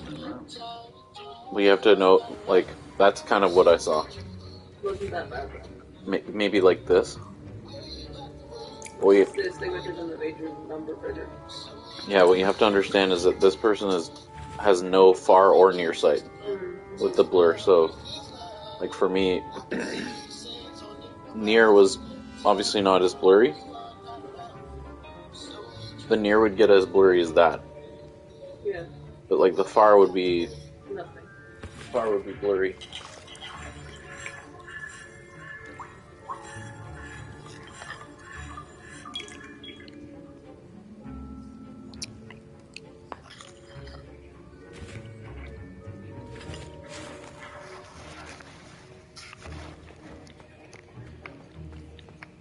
We have to know, like, that's kind of what I saw. Wasn't that bad. Maybe like this. This thing with the major number printer. Yeah, what you have to understand is that this person has no far or near sight with the blur. So, like for me, near was obviously not as blurry. The near would get as blurry as that. Yeah. But like the far would be nothing. Far would be blurry.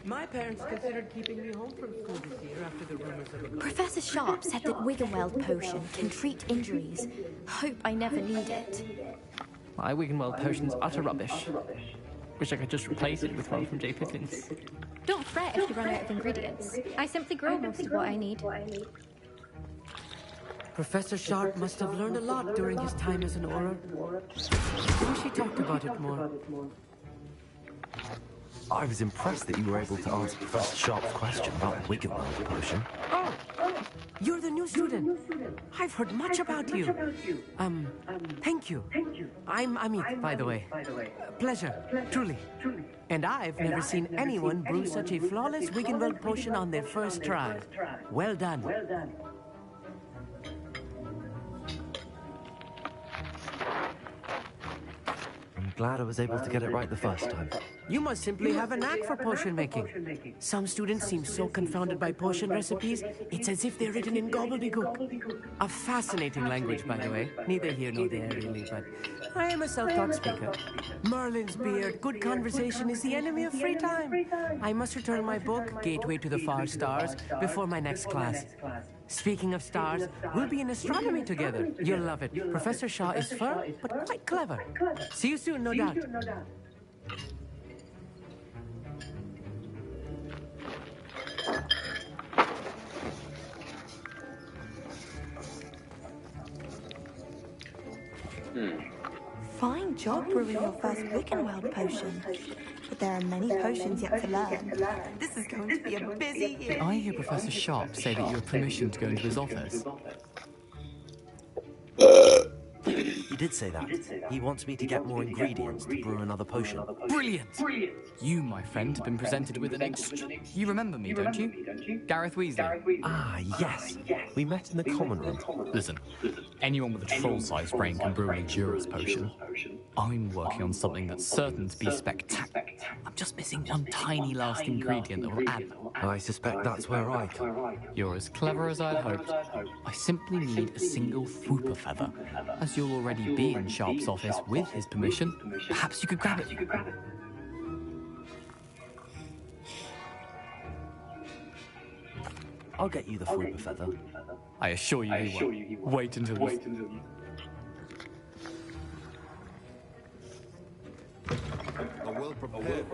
My parents considered keeping me home from school this year after the rumors of a... Professor Sharp said that Wiggenweld potion can treat injuries. Hope I never need it. My Wiggenweld potion's utter rubbish. Wish I could just replace it with one from J. Pippin's. Don't fret if you run out of ingredients. I simply grow most of what I need. Professor Sharp must have learned a lot during his time as an Auror. I wish he talked about it more. I was impressed that you were able to answer Professor Sharp's question about the Wiggenweld potion. Oh, you're the new student. I've heard much about you. Thank you. I'm Amit, by the way. Pleasure, truly. And I've never seen anyone brew such a flawless Wiggenweld potion on their first try. Well done. I'm glad I was able to get it right the first time. You must simply have a knack for potion making. Some students seem so confounded by potion recipes, it's as if they're written in gobbledygook. A fascinating language, by the way. Neither here nor there, really, but I am a self-taught speaker. Merlin's beard, good conversation is the enemy of free time. I must return my book, Gateway to the Far Stars, before my next class. Speaking of stars, we'll be in astronomy together. You'll love it. Professor Shaw is firm, but quite clever. See you soon, no doubt. Fine job brewing your first Wiccanweld potion. But there are many potions yet to learn. This is going to be a busy year. I hear Professor Sharp say that you have permission to go into his office. He did say that. He wants me to get more ingredients to brew another potion. Brilliant! You, my friend, have been presented with an You remember me, don't you? Gareth Weasley. Ah, yes. We met in the common room. Listen, anyone with a troll-sized brain can brew an Endurance potion. I'm working on something that's certain to be spectacular. I'm just missing one tiny last ingredient that will add... I suspect that's where I come. You're as clever as I'd hoped. I simply need a single Whooper feather. As you'll already be in Sharp's office with his permission, perhaps you could grab it. I'll get you the Whooper feather. I assure you he won't. Wait until you... A well-prepared...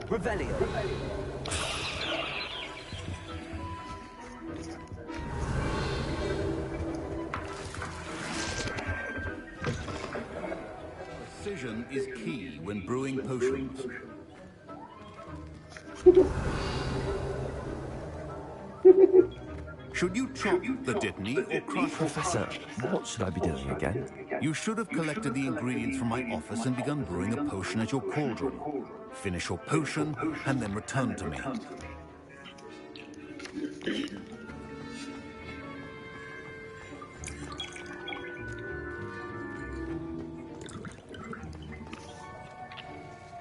Revelio. Precision is key when brewing potions. Should you chop the dittany or crush... Professor, what should I be doing again? You should have collected the ingredients from my office and begun brewing a potion at your cauldron. Finish your potion and then return to me.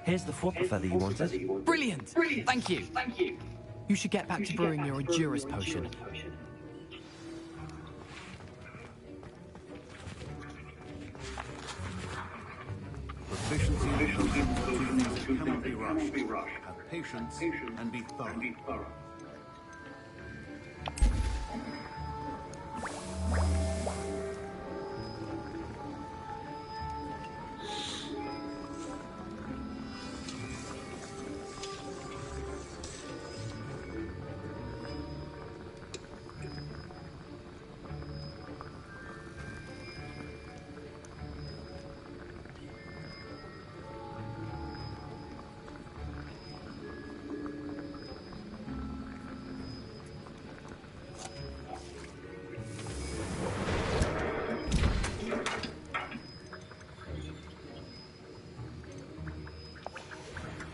Here's the Whooper feather you wanted. Brilliant! Thank you. You should get back to brewing your Endurance potion. Proficiency in potions are two things that cannot be rushed. Have patience and be thorough.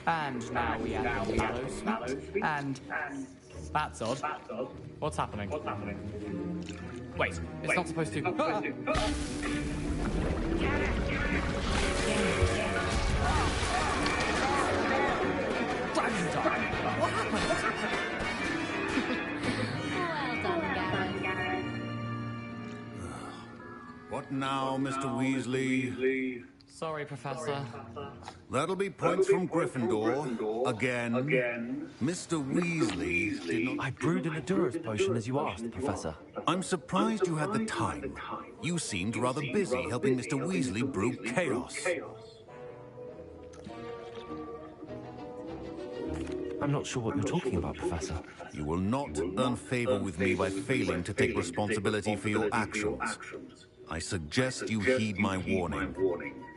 And now we have the mallow sweet. And that's odd. What's happening? Wait, it's not supposed to. What happened? Well done, Gareth. What now, Mr. Weasley? Sorry, Professor. That'll be points from Gryffindor. Again. Mr. Weasley did not... I brewed an Endurance potion as you asked, Professor. I'm surprised you had the time. You seemed rather busy helping Mr. Weasley brew chaos. I'm not sure what you're talking about, Professor. You will not earn favor with me by failing to take responsibility for your actions. I suggest you heed my warning.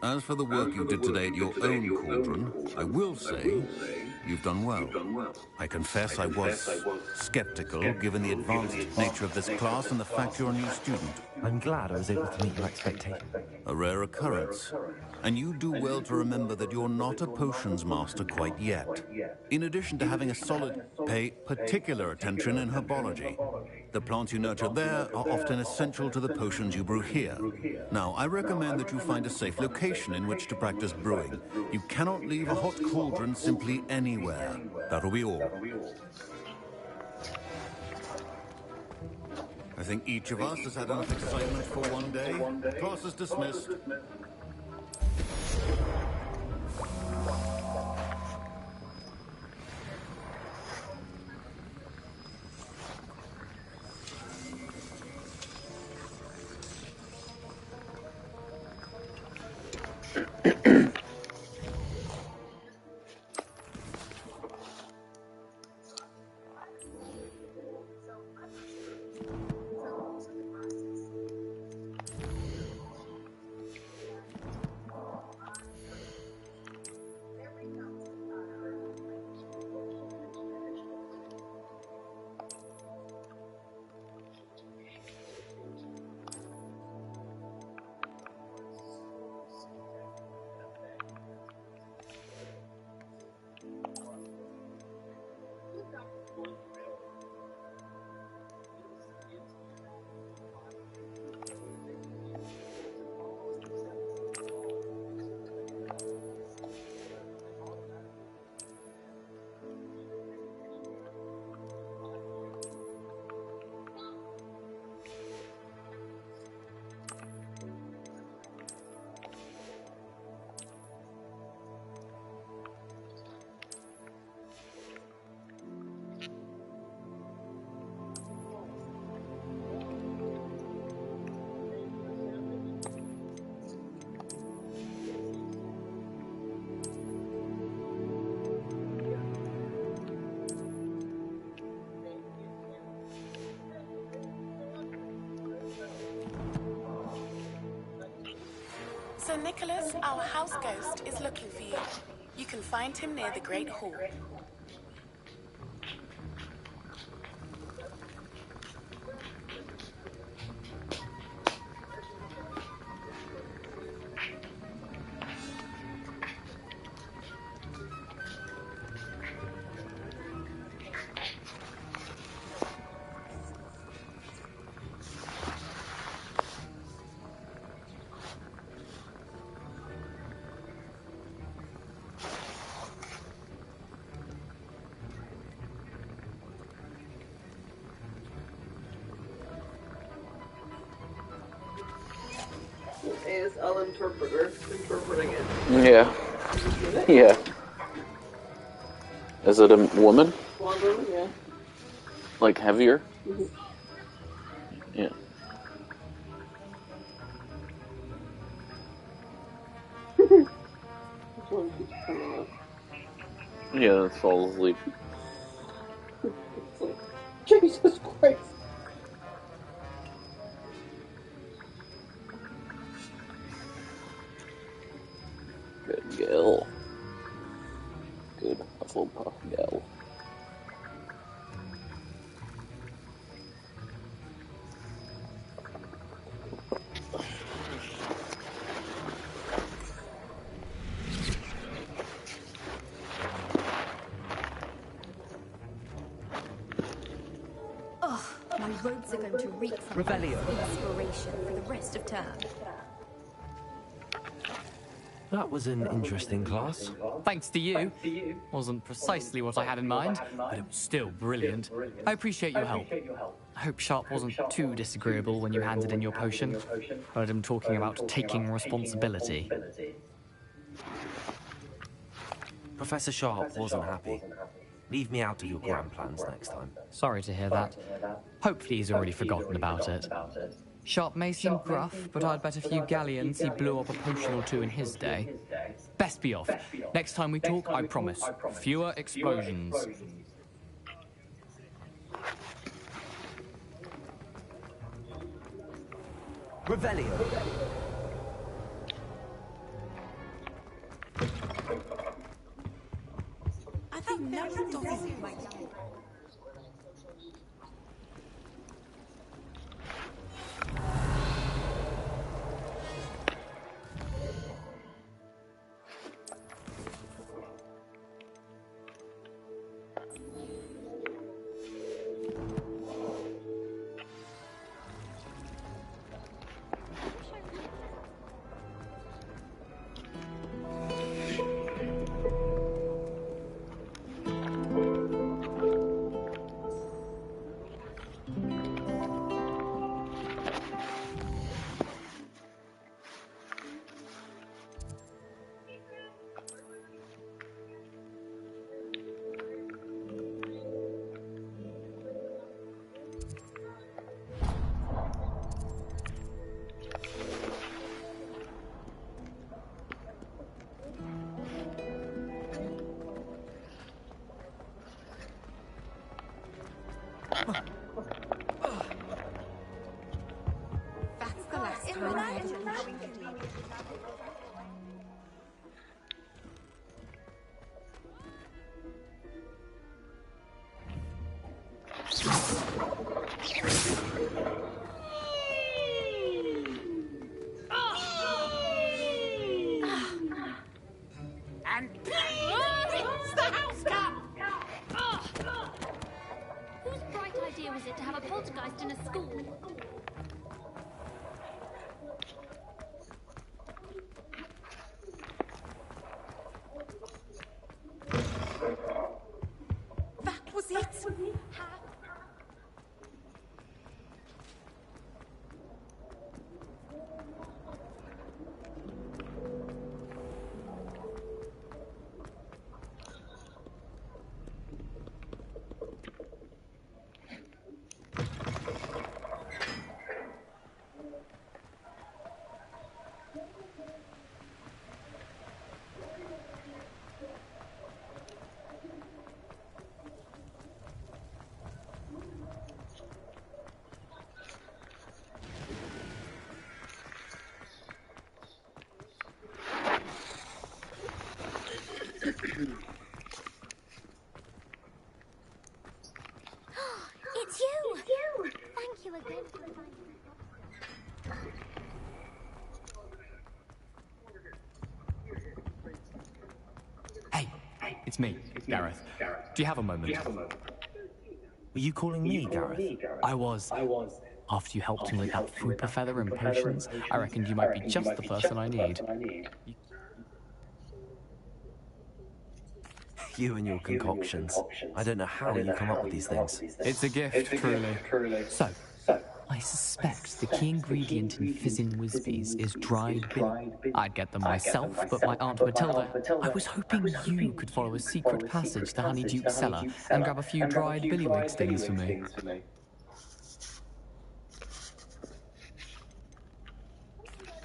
As for the work you did today at your own cauldron, I will say you've done well. I confess I was skeptical, given the advanced nature of this class and the fact you're a new student. I'm glad I was able to meet your expectations. A rare occurrence. And you do well to remember that you're not a potions master quite yet. In addition to having a solid, pay particular attention in herbology. The plants you nurture there are often essential to the potions you brew here. Now, I recommend that you find a safe location in which to practice brewing. You cannot leave a hot cauldron simply anywhere. That'll be all. I think each of us has had enough excitement for one day. Class is dismissed. Sir Nicholas, our house ghost, is looking for you. You can find him near the Great Hall. ASL interpreter interpreting it. Yeah. Yeah. Is it a woman? Blonde woman, yeah. Like heavier? Yeah. This one keeps coming up. Yeah, it falls asleep. It's like, Jesus Christ. Good girl. Good Hufflepuff gal. Ugh, my robes are going to reek from inspiration for the rest of term. That was an interesting class. Thanks to you. Wasn't precisely what I had in mind, but it was still brilliant. I appreciate your help. I hope Sharp wasn't too disagreeable when you handed in your potion. Heard him talking about taking responsibility. Professor Sharp wasn't happy. Leave me out of your grand plans next time. Sorry to hear that. Hopefully he's already forgotten about it. Sharp may seem gruff, but I'd bet a few galleons he blew up a potion or two in his day. Best be off. Next time we talk, I promise, fewer explosions. Revelio. I think now the dog is in my That's the last time I had a And it's the house cat! Whose bright idea was it to have a poltergeist in a school? That was it. It's you! Thank you again for finding Hey, it's me, Gareth. Do you have a moment? Were you calling me, Gareth? I was. After you helped me with that Fupa feather and potions, I reckoned you might be just the person I need. You and your concoctions. I don't know how you come up with these things. It's a gift, truly. So, I suspect the key ingredient in Fizzin' Whizbees is dried billy. I'd get them myself, but my Aunt Matilda... I was hoping you could follow a secret passage to Honeyduke's cellar and grab a few dried billywig stings for me.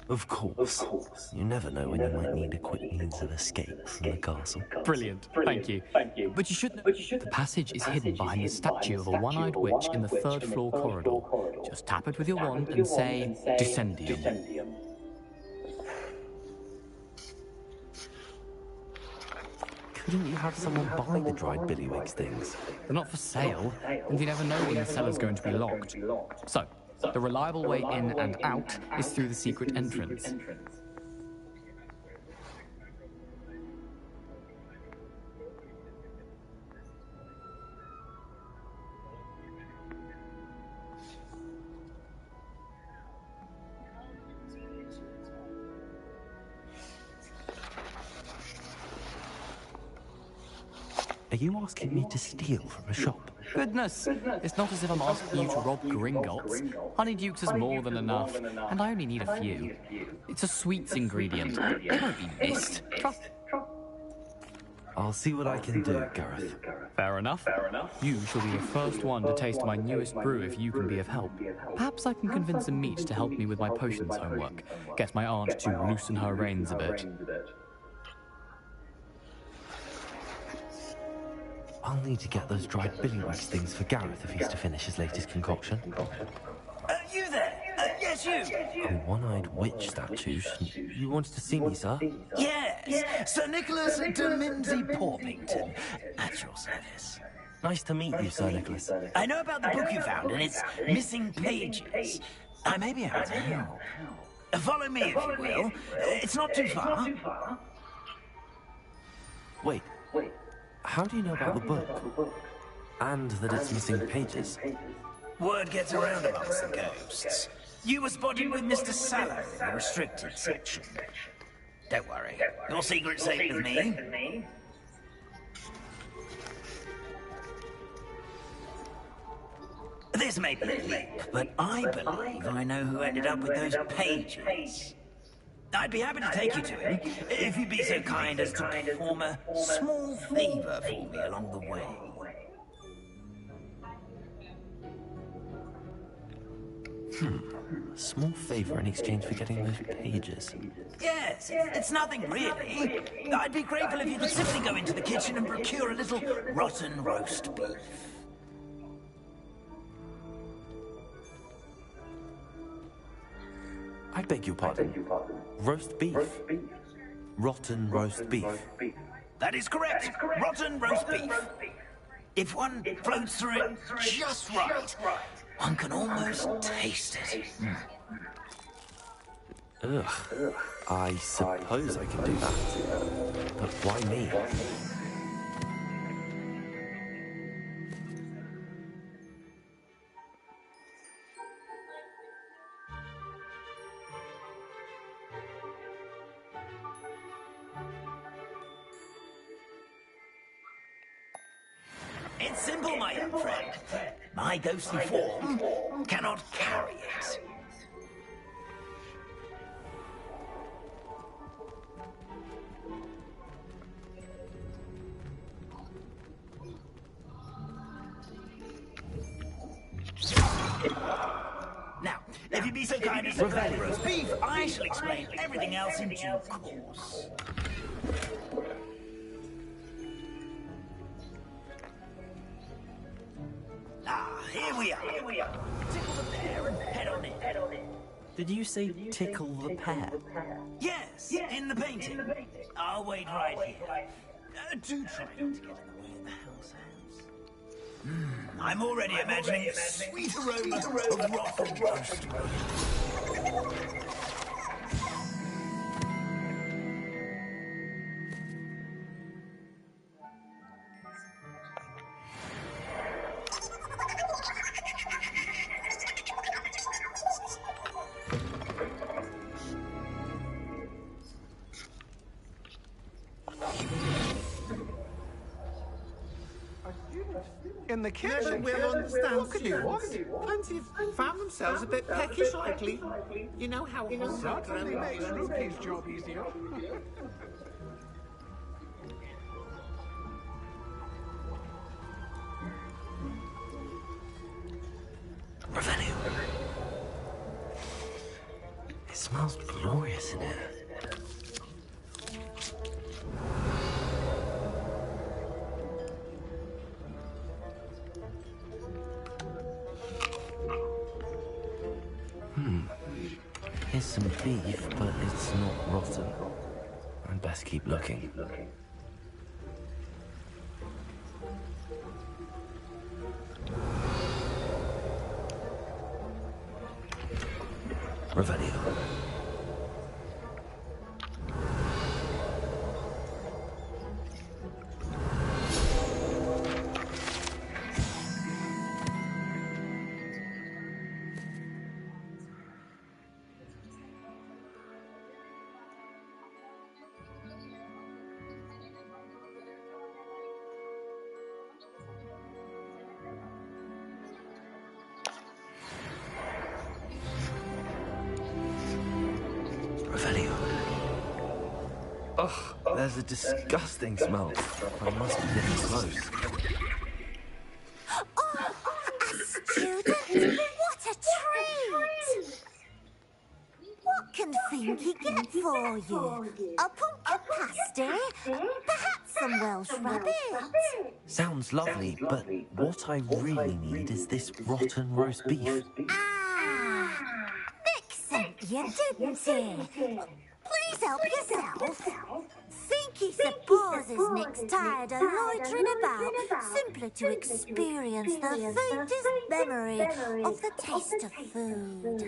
Of course. You never know when you might need a quick means of escape from the castle. Brilliant, thank you. But you should know, the passage is hidden behind the statue of a one-eyed witch in the third-floor corridor. Just tap it with your wand and say, Descendium. Couldn't you have someone buy the dried billywig stings? They're not for sale, and you never know when the cellar's going to be locked. So, the reliable way in and out is through the secret entrance. Are you asking me to steal from a shop? Goodness! It's not as if I'm asking you to rob Gringotts. Honeyduke's is more than enough, and I only need a few. It's a sweets ingredient. It won't be missed. Trust. I'll see what I can do, Gareth. Fair enough. You shall be the first one to taste my newest brew if you can be of help. Perhaps I can convince a meat to help me with my potions homework. Get my aunt to loosen her reins a bit. I'll need to get those dried billywig things for Gareth if he's to finish his latest concoction. You there? Yes, you. A one-eyed witch statue. You wanted to see me, sir? Yes, Sir Nicholas de Mimsey Porpington, at your service. Nice to meet you, Sir Nicholas. I know about the book you found and its missing pages. I may be able to help. Follow me, if you will. It's not too far. Wait. How do you know about the book? And that it's missing pages? Word gets around amongst the ghosts. You were spotted with Mr. Sallow in the restricted section. Don't worry. Your secret's safe with me. This may be a leap, but I believe I know who ended up with those pages. I'd be happy to take you to him, if you'd be so kind as to perform a small favor for me along the way. A small favor in exchange for getting those pages. Yes, it's nothing really. I'd be grateful if you could simply go into the kitchen and procure a little rotten roast beef. I beg your pardon. Roast beef? Rotten roast beef. That is correct. Rotten roast beef. If one floats through it just right, one can almost taste it. Ugh. I suppose I can do that. But why me? It's simple, my young friend. My ghostly form cannot carry it. Now, if you'd be so kind as to prepare roast beef, I shall explain everything else in due course. Here we are. Tickle the pear and head on in. Did you say tickle the pear? Yes, in the painting. I'll wait right here. Do try not to get in the way of the house hands. I'm already imagining the sweet aroma of rotten roast. In the kitchen? Never will understand students. Plenty have found themselves a bit peckish lately. You know how hot Certainly makes Ruki's job easier. Revelio. It smells glorious in here. Here's some beef, but it's not rotten. I'd best keep looking. Revelio. Revelio. Ugh, there's a disgusting smell. I must be getting close. Oh, a student! What a treat! What can Finky get for you? A pumpkin pasty? Perhaps some Welsh rabbit? Sounds lovely, but what I really need is this rotten roast beef. Ah! Nick sent you, didn't he? Please help yourself. Finky supposes Nick's tired of loitering about simply to experience the faintest memory of the taste of food.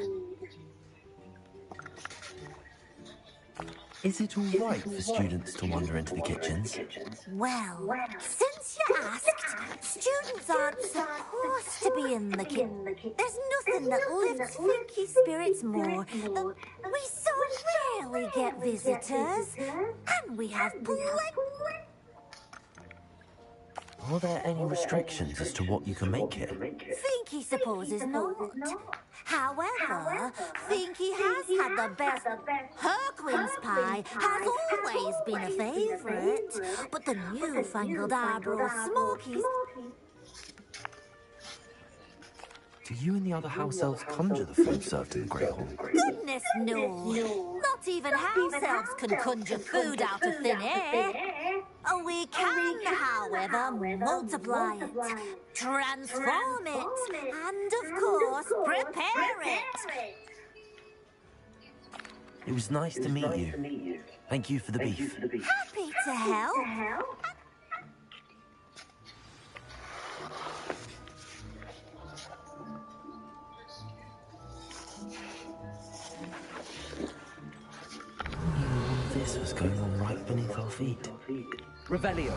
Is it all right for students to wander into the kitchens? Well, since you asked, students aren't supposed to be in the kitchen. There's nothing that lifts Finky's spirits more than we so rarely get visitors, and we have plenty. Are there any restrictions as to what you can make here? Finky supposes not. However, Finky has had the best. Herquin's pie has always been a favourite, but the newfangled Arborough Smokies. Do you and the other house elves conjure the food served in the Great Hall? Goodness no! Not even house elves can conjure food out of thin air. We can, however, multiply it, transform it, and of course, prepare it. It was nice to meet you. Thank you for the beef. Happy to help. This was going on right beneath our feet. Revelio.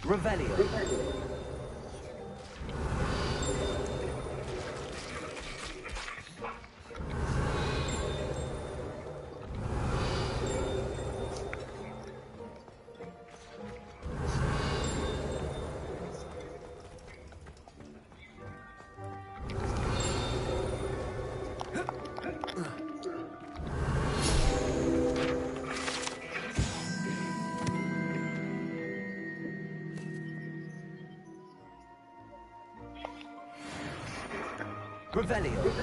Revelio. Revelio.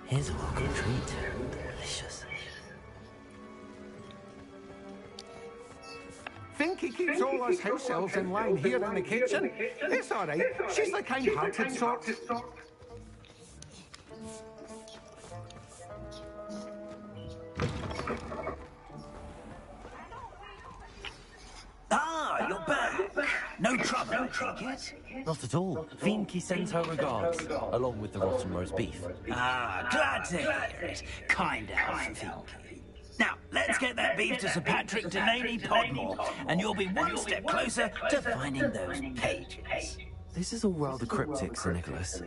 Here's a welcome treat. Delicious. Think he keeps all us house elves in line here in the kitchen? It's all right. She's the kind-hearted sort. Ah, you're back. No trouble, I take it? Not at all. Finky sends her regards, along with the rotten roast beef. Ah, glad to hear it. Kind elf of Finky. Now, let's get that beef to Sir Patrick Delaney Podmore, and you'll be one step closer to finding those pages. This is all rather cryptic, Sir Nicholas.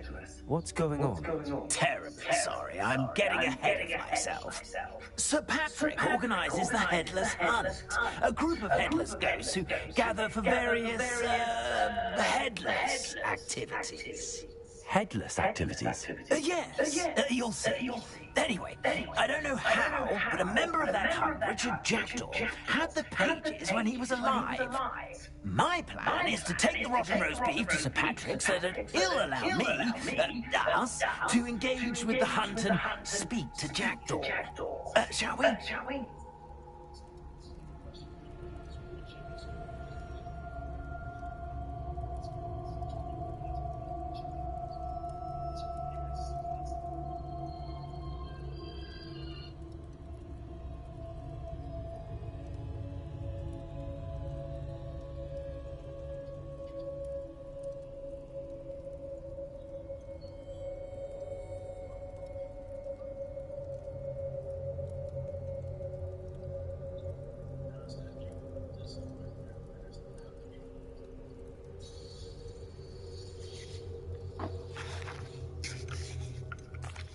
What's going on? Terribly sorry, I'm getting ahead of myself. Sir Patrick organises the Headless Hunt, a group of headless ghosts who gather for various, headless activities. Headless activities? Yes, you'll see. Anyway, I don't know how, but a member of that hunt, Richard Jackdaw, had the pages when he was alive. My plan is to take the rotten roast beef to Sir Patrick so that he'll allow me, us, to engage with the hunt and speak to Jackdaw. Shall we?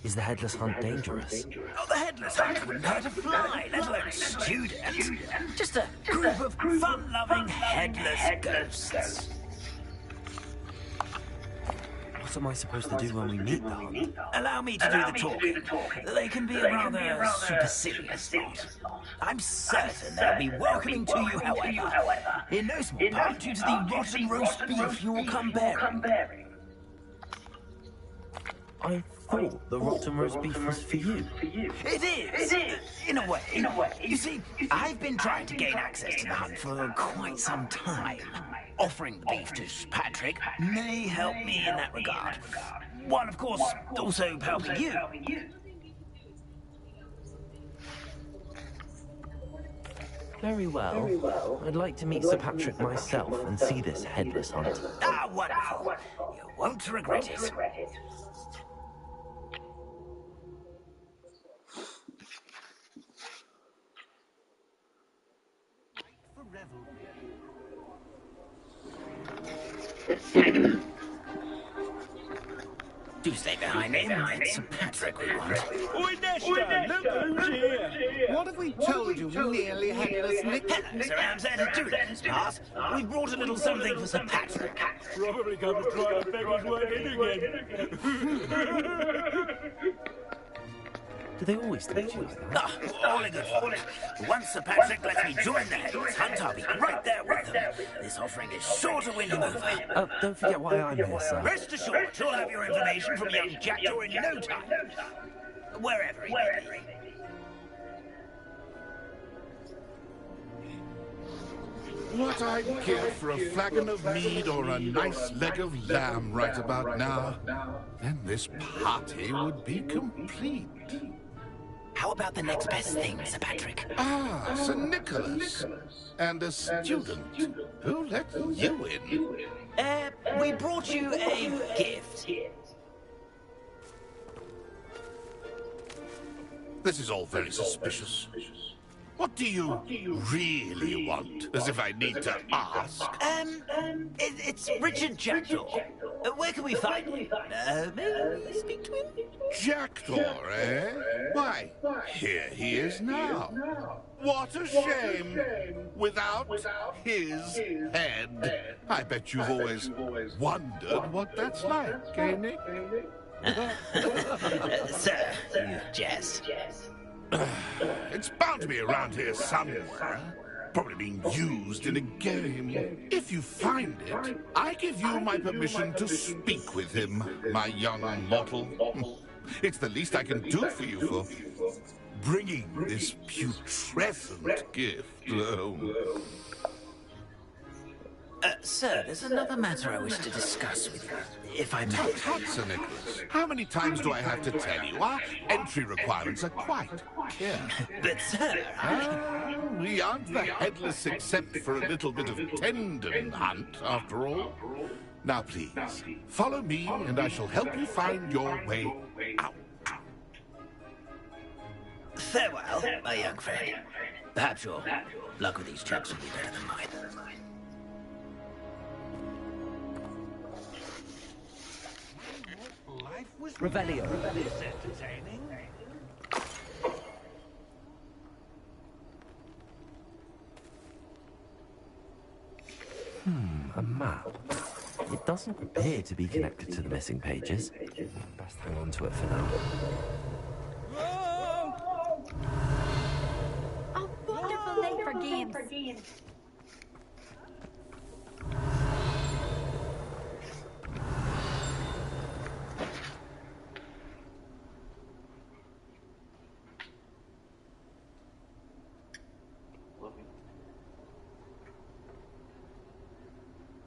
Is the Headless Hunt dangerous? Oh, the Headless Hunt wouldn't hurt a fly, let alone a student. Just a group of fun-loving headless ghosts. What am I supposed to do when we meet the hunt? Allow me to do the talking. They can be a rather supercilious lot. I'm certain they'll be welcoming to you, however, in no small part due to the rotten roast beef you'll come bearing. I thought the rotten roast beef was for you. It is, in a way. You see, I've been trying to gain access to the hunt for quite some time. Offering the beef to Patrick may help me in that regard. While, of course, also helping you. Very well. I'd like to meet Sir Patrick myself and see this Headless Hunt. Ah, wonderful. You won't regret it. Do stay behind him. It's Sir Patrick we want. Oi, Nesta, look who's here. What have we told you, nearly headless Nick? Hello, Sir Ramsay. Do let us pass. We brought a little something for Sir Patrick. Probably come to try and beg his way in again. Do they always treat you like that? Ah, all in good fun. Once Sir Patrick lets me join the Headless Hunt, I'll be right there with them. This offering is sure to win him over. Don't forget why I'm here, sir. Rest assured, you'll have your information from young Jackdaw in no time. Wherever he may be. What I'd give for a flagon of mead or a nice leg of lamb right about now, then this party would be complete. How about the next best thing, Sir Patrick? Ah, Sir Nicholas. And a student. Who let you in? We brought you a gift. This is all very suspicious. What do you really want? As if I need to ask. It's Richard Jackdaw. Where can we find him? Maybe speak to him? Jackdaw, eh? Why, here he is now. What a shame! Without his head. I bet you've always wondered what that's like, eh, Nick? Sir, you jest. It's bound to be around here somewhere. Probably being used in a game. If you find it, I give you my permission to speak with him, my young mortal. It's the least I can do for you for bringing this putrescent gift home. Sir, there's another matter I wish to discuss with you, if I may. Tut, Sir Nicholas. How many times do I have to tell you? Our entry requirements are quite clear. But, sir, we aren't the headless except for a little bit of tendon hunt, after all. Now, please, follow me, and I shall help you find your way out. Farewell, my young friend. Perhaps your luck with these chaps will be better than mine. Revelio. A map. It doesn't appear to be connected to the missing pages. Best hang on to it for now. A wonderful day for games. Lovely.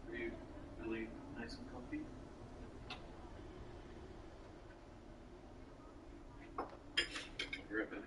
Are you really nice and comfy? I'll be right back.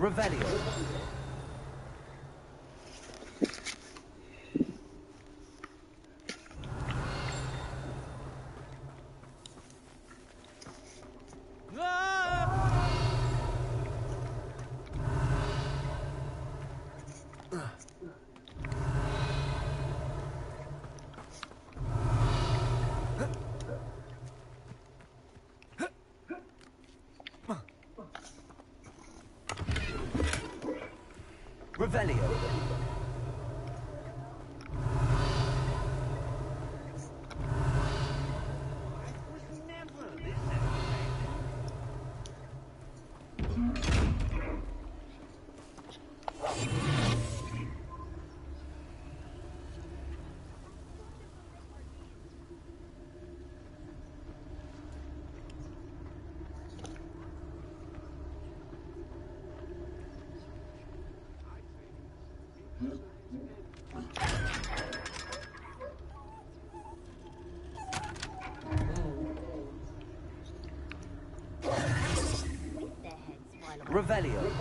Revelio. Revelio. Revelio.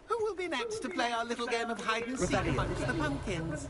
Who will be next to play our little game of hide and seek amongst the pumpkins?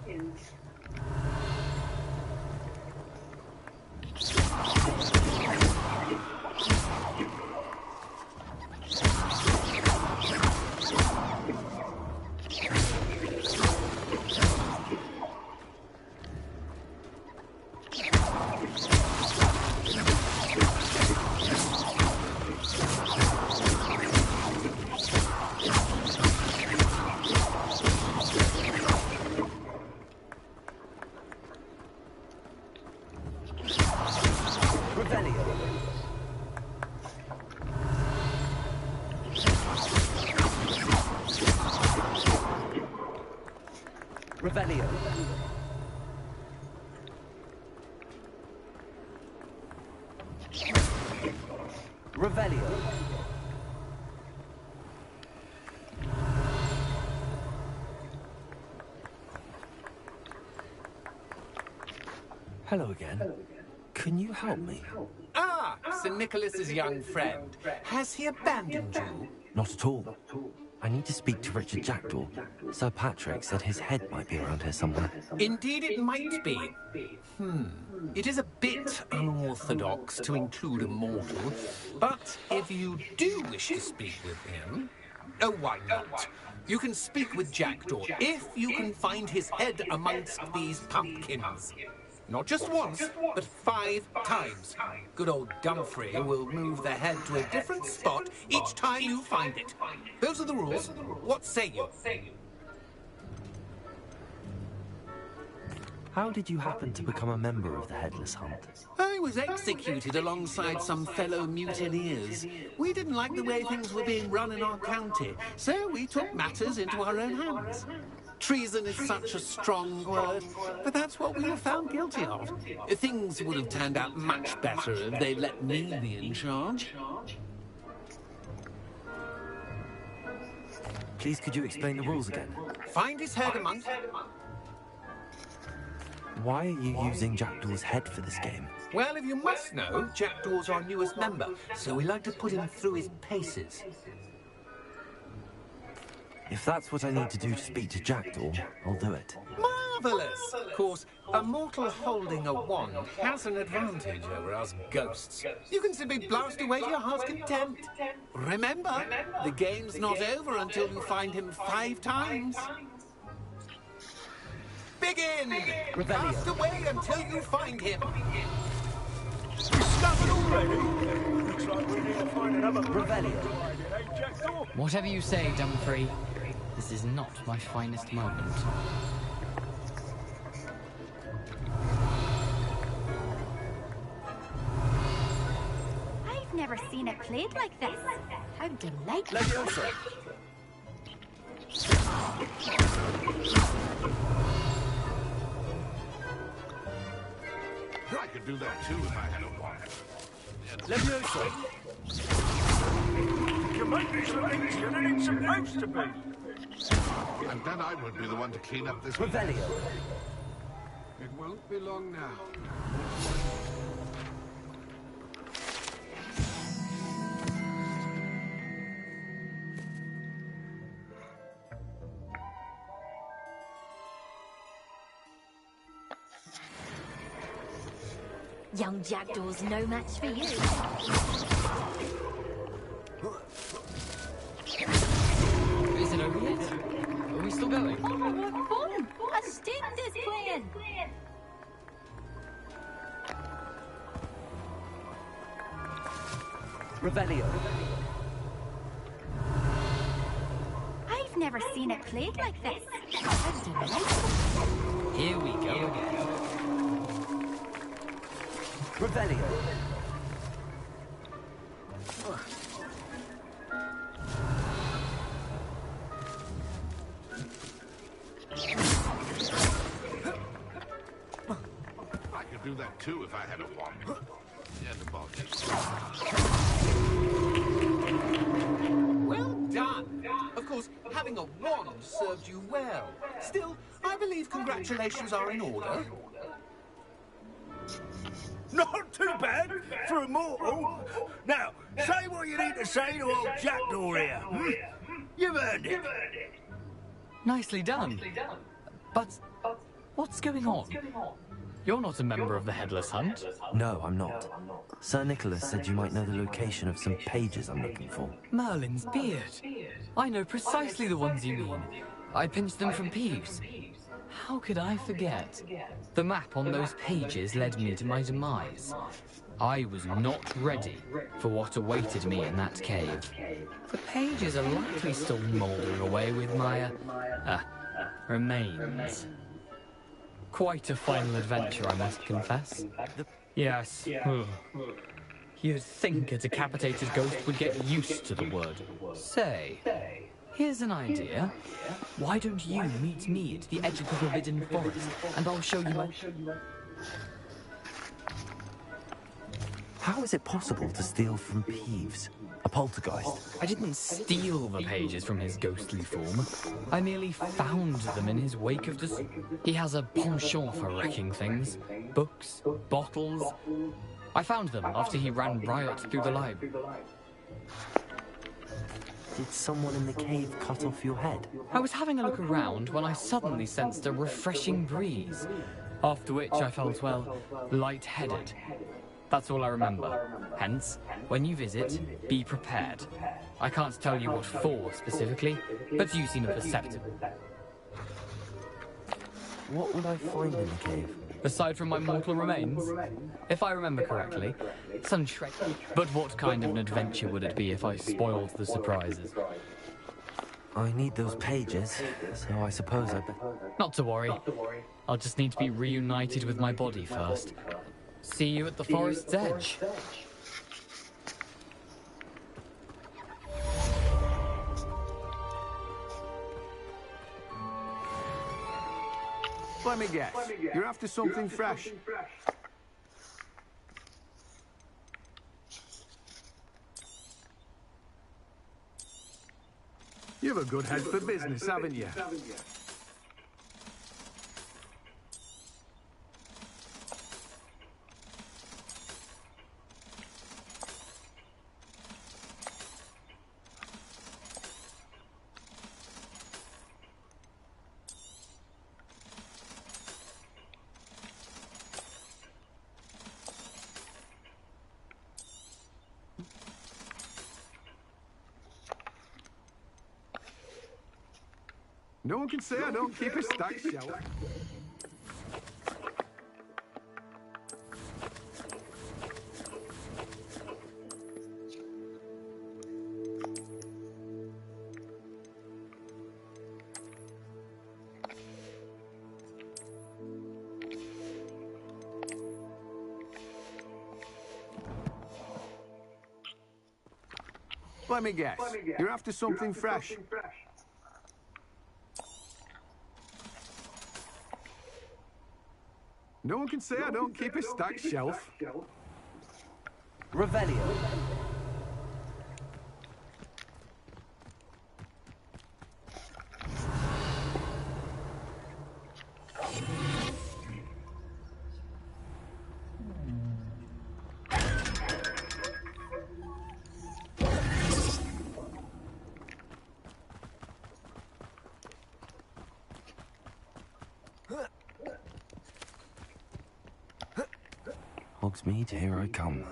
Revelio. Revelio. Hello again. Can you help me? Ah, St. Nicholas's young friend. Has he abandoned you? Not at all. I need to speak to Richard Jackdaw. Sir Patrick said his head might be around here somewhere. Indeed it might be. It is a bit unorthodox to include a mortal, but if you do wish to speak with him... Oh, why not? You can speak with Jackdaw if you can find his head amongst these pumpkins. Not just once, but 5 times. Good old Dumfrey will move the head to a different spot each time you find it. Those are the rules. What say you? How did you happen to become a member of the Headless Hunt? I was executed alongside some fellow mutineers. We didn't like the way things were being run in our county, so we took matters into our own hands. Treason is such a strong word, but that's what we were found guilty of. Things would have turned out much better if they'd let me be in charge. Please, could you explain the rules again? Find his head amongst... Why are you using Jackdaw's head for this game? Well, if you must know, Jackdaw's our newest member, so we like to put him through his paces. If that's what I need to do to speak to Jackdaw, I'll do it. Marvellous! Of course, a mortal holding a wand has an advantage over us ghosts. You can simply blast away to your heart's content. Remember, the game's not over until you find him 5 times. Begin! Blast away until you find him. Discovered already? Looks like we need to find another Revelio. Jackdaw? Whatever you say, Dumfrey. This is not my finest moment. I've never seen it played like this. How delightful. Leviosa. I could do that too if I had a wand. Leviosa. You make this look easier than it's supposed to be. And then I won't be the one to clean up this Revelio. It won't be long now. Young Jackdaw's no match for you. Is it over yet? Are we still going? Oh, what fun! A stint is playing. Revelio. I've never seen it played like this. Here we go again. Revelio. I could do that too if I had a wand. And a body. Well done. Of course, having a wand served you well. Still, I believe congratulations are in order. Not too bad for a mortal. Now, say what you need to say to old Jackdaw here. Hmm? You've earned it. Nicely done. But what's going on? You're not a member of the Headless Hunt. No, I'm not. Sir Nicholas said you might know the location of some pages I'm looking for. Merlin's beard. I know precisely the ones you mean. I pinched them from Peeves. How could I forget? The map on those pages led me to my demise. I was not ready for what awaited me in that cave. The pages are likely still mouldering away with my, remains. Quite a final adventure, I must confess. Yes. You'd think a decapitated ghost would get used to the word. Say, here's an idea. Why don't you meet me at the edge of the Forbidden Forest, and I'll show you my... How is it possible to steal from Peeves? A poltergeist? I didn't steal the pages from his ghostly form. I merely found them in his wake of dis... He has a penchant for wrecking things. Books, bottles... I found them after he ran riot through the library. Did someone in the cave cut off your head? I was having a look around when I suddenly sensed a refreshing breeze. After which I felt, well, lightheaded. That's all I remember. Hence, when you visit, be prepared. I can't tell you what for specifically, but you seem perceptive. What would I find in the cave? Aside from my mortal remains? If I remember correctly, some treasure. But what kind of an adventure would it be if I spoiled the surprises? I need those pages, so I suppose I better... Not to worry. I'll just need to be reunited with my body first. See you at the forest's edge. Let me guess. You're after something fresh. You've a good head for business, haven't you? No one can say I don't keep a stacked shelf. Let me guess. You're after something fresh. No one can say I don't keep a stacked shelf. Revelio. Hogsmeade, here I come.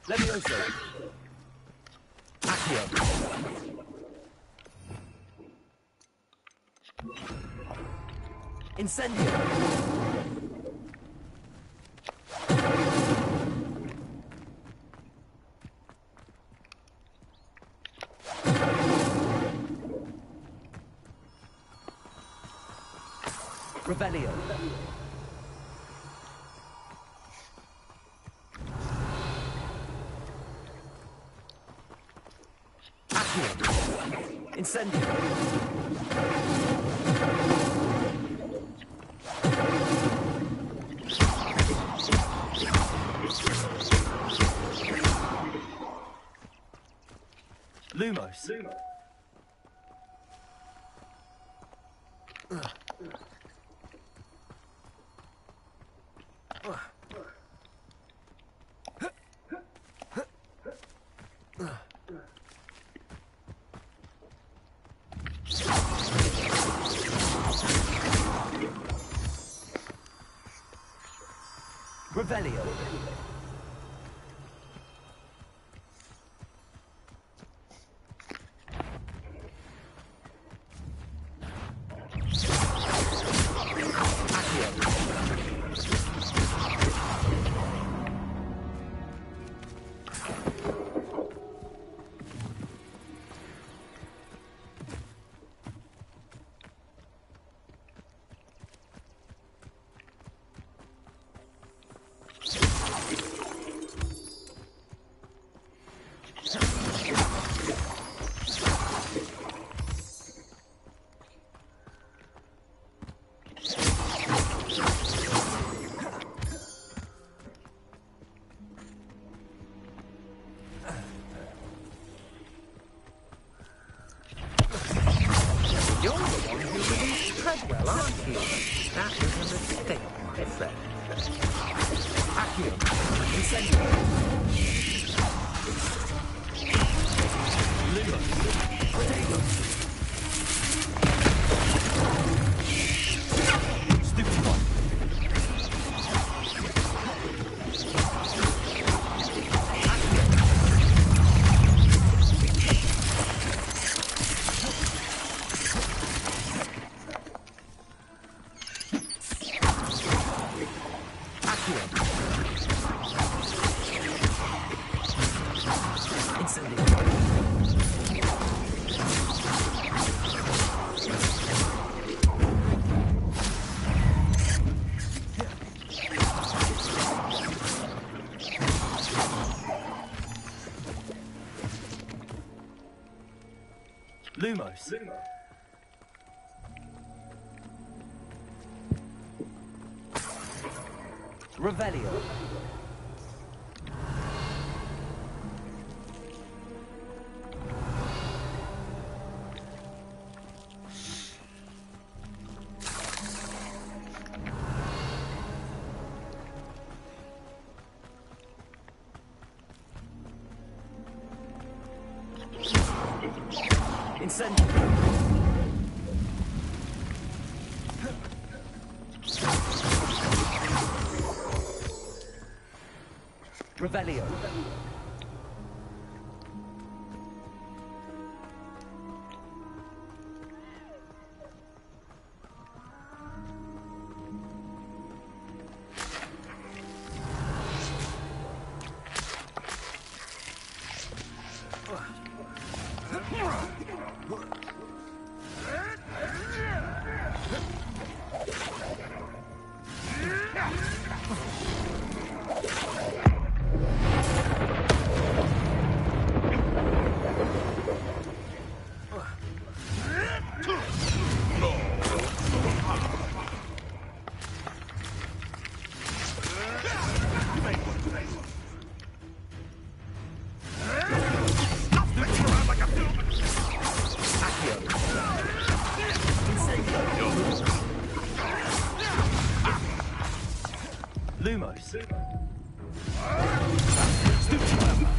Levioso. Accio. Incendio. Revelio. Incendio. Lumos. Revelio. Well, aren't you? That was a mistake, my friend. Accio. Incendio. Luma. Potato. Stupid one. Lumos. Revelio. Incendio. Revelio. Lumos.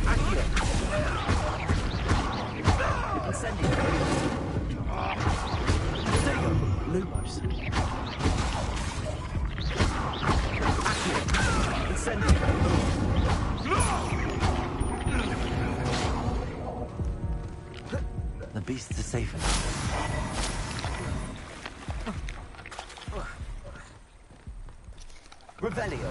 Accio. Incendio. Stego. Lumos. Accio. Incendio. The beasts are safe enough. Revelio.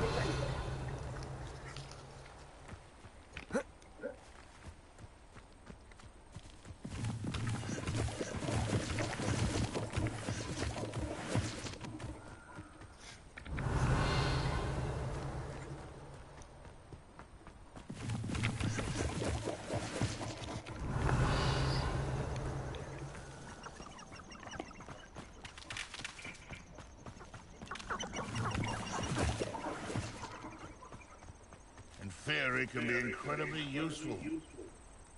Theory can be incredibly useful,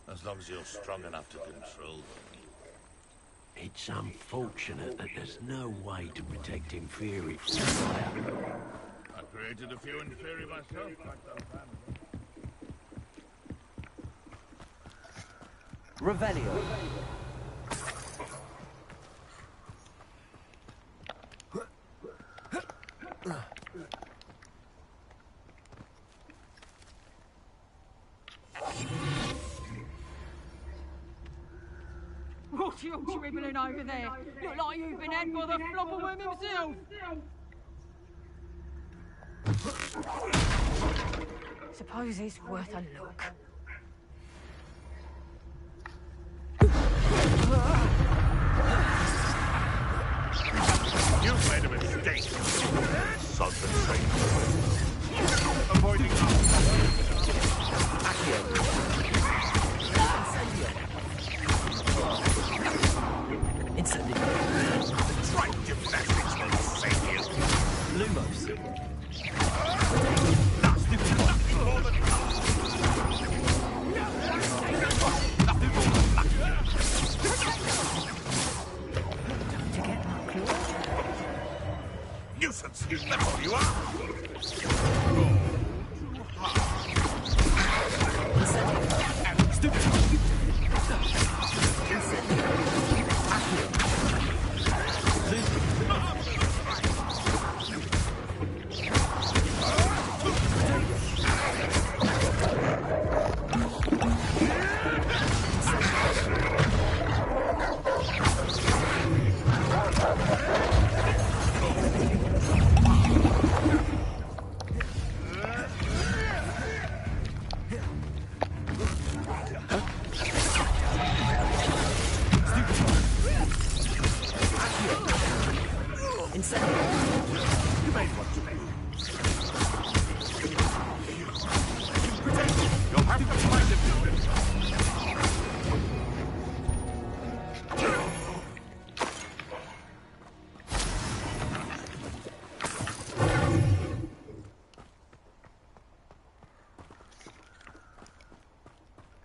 as long as you're strong enough to control them. It's unfortunate that there's no way to protect Inferi from fire. I created a few Inferi myself. Revelio. What you dribbling over there? Look like you've been had by the flopperworm himself. Suppose it's worth a look. You've made a mistake. Concentrate. Avoiding Accio. Incendio. Try gymnastics will save you. Lumos. Nuisance! That's all you are!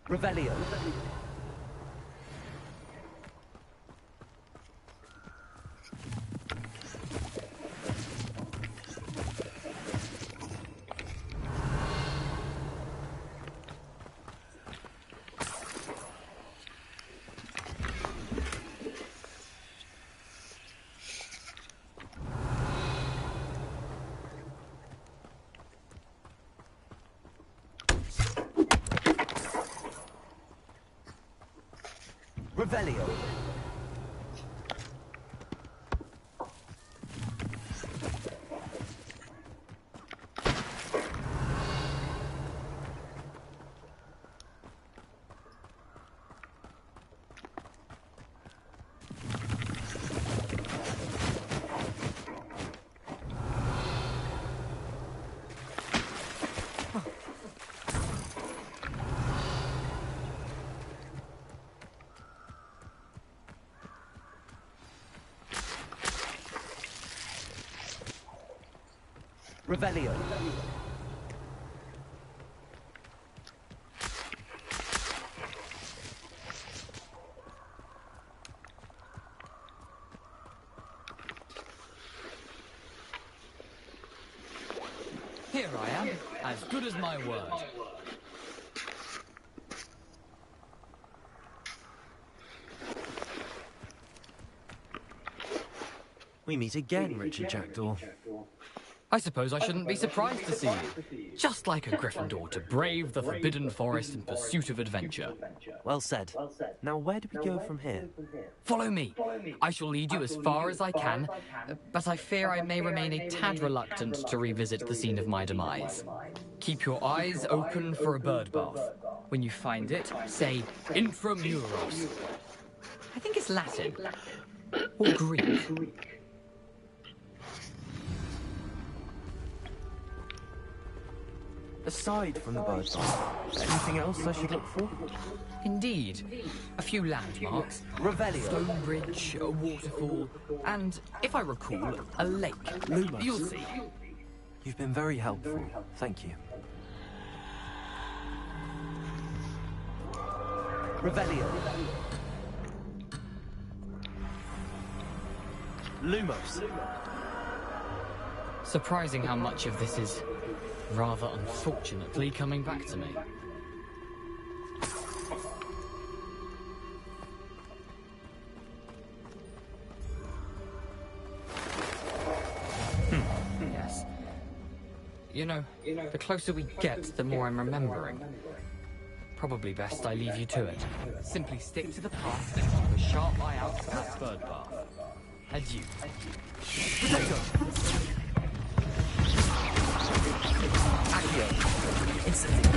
Revelio. Revelio. Revelio. Here I am, as good as my word. We meet again, Richard Jackdaw. I suppose I shouldn't be surprised to see you. Just like a Gryffindor to brave the Forbidden Forest in pursuit of adventure. Well said. Now where do we go from here? Follow me. I shall lead you as far as I can, but I fear I may remain a tad reluctant to revisit the scene of my demise. Keep your eyes open for a bird bath. When you find it, say Intramuros. I think it's Latin. Or Greek. Aside from the bird bath, anything else I should look for? Indeed. A few landmarks. Revelio. Stone bridge, a waterfall, and, if I recall, a lake. Lumos. You'll see. You've been very helpful. Thank you. Revelio. Lumos. Surprising how much of this is, rather unfortunately, coming back to me. Yes. You know, the closer we get, the more I'm remembering. Probably best I leave you to it. Simply stick to the path and keep a sharp eye out for that bird bath. Adieu. Potato! Accio. Instantly.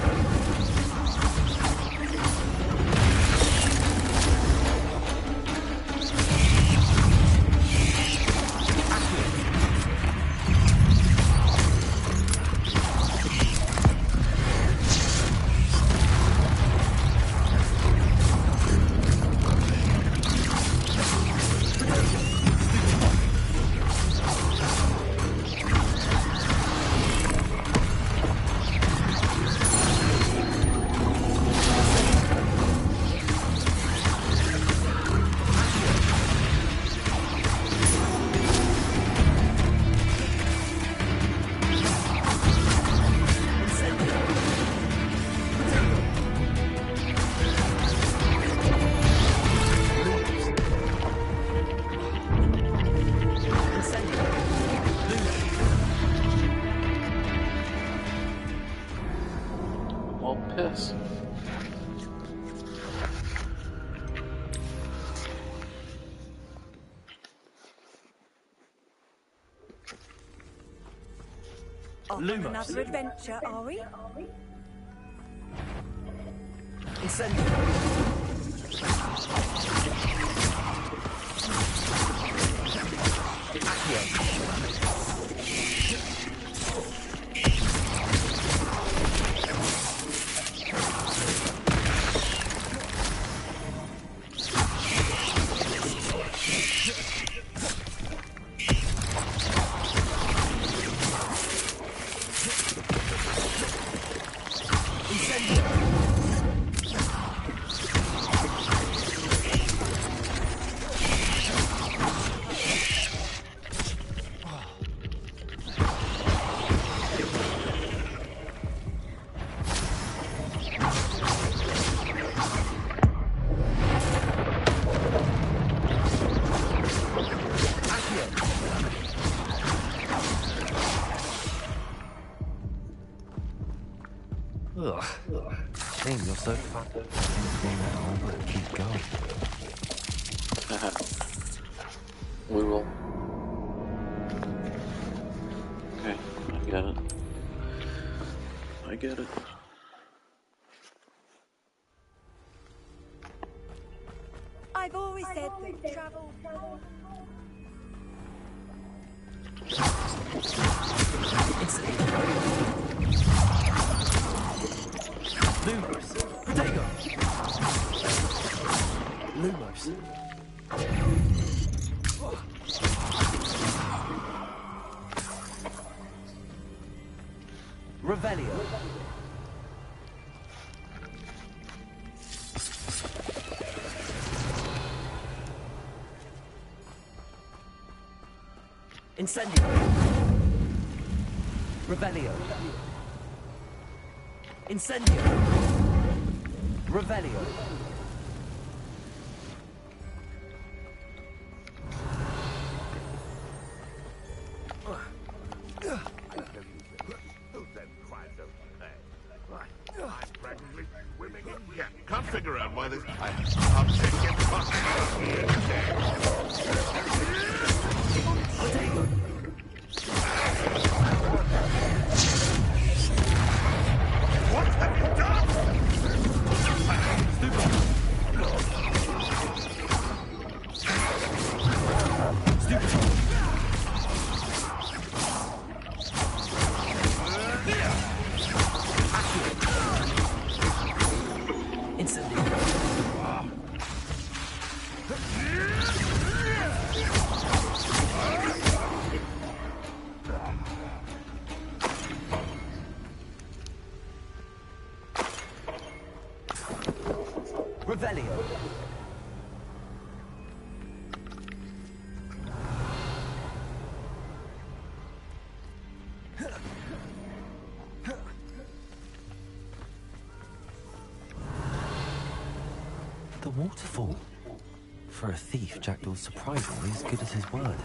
Piss. Off on another adventure, are we? Ugh. Shame you're so fat. Now, but keep going. We will. Okay, I get it. I get it. I've always said that travel. Lumos! Protego! Lumos. Revelio. Incendio. Revelio. Incendio. Revelio. I'm practically swimming in gas. Can't figure out why this. I'm taking What have you done? Revelio. The waterfall. For a thief, Jackdaw's surprisingly as good as his word.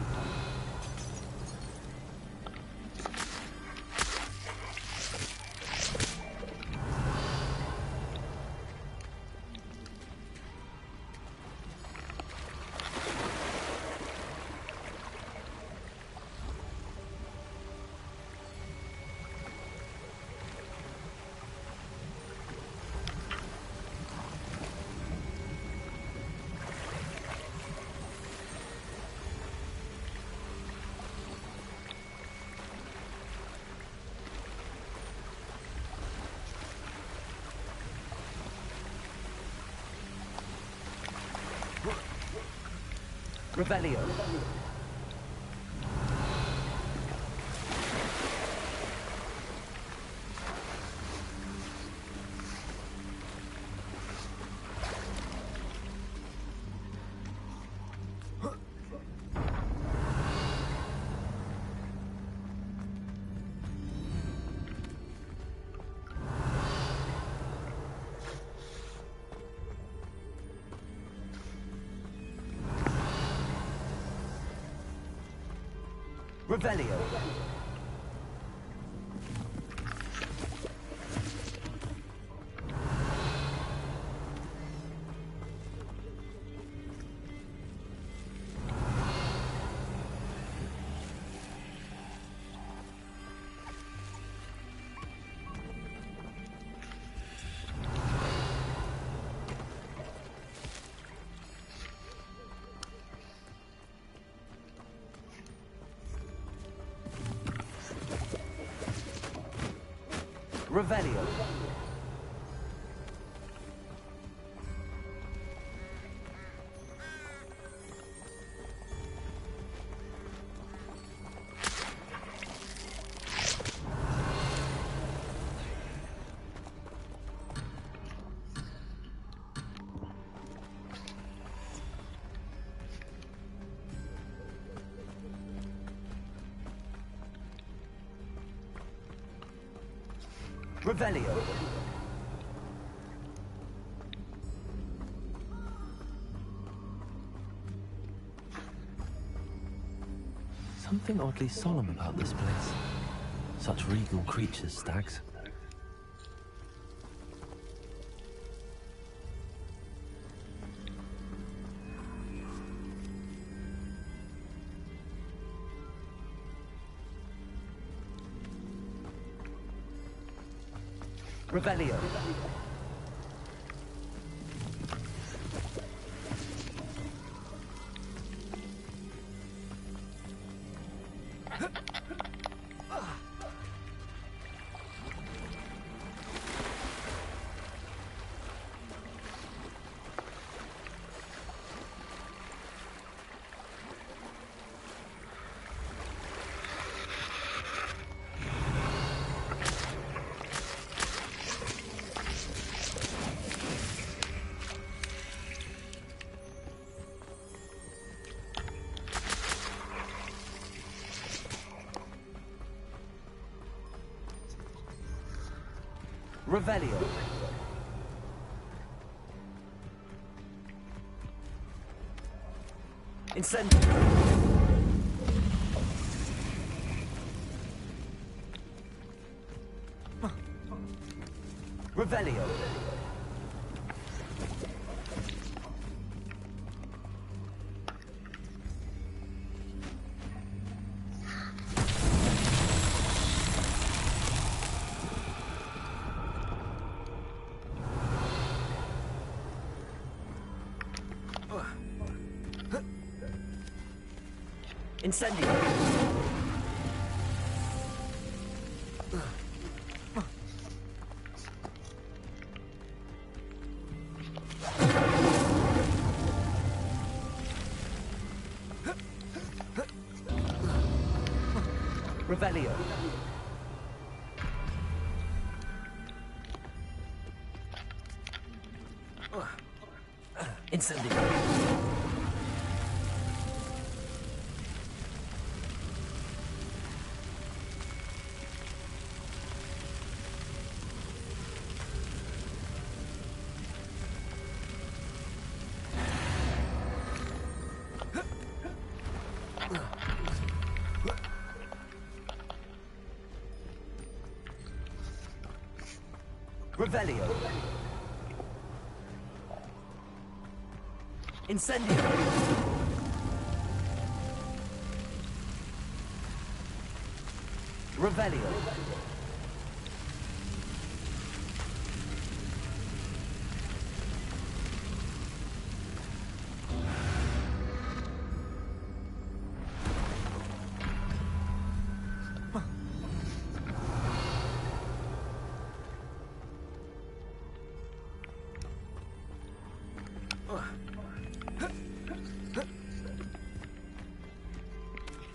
Revelio. Revelio. Revelio. Revelio. Something oddly solemn about this place. Such regal creatures, stags. Revelio. Revelio. Incendio. Revelio. Incendio. Revelio. Incendio. Revelio. Incendio. Revelio.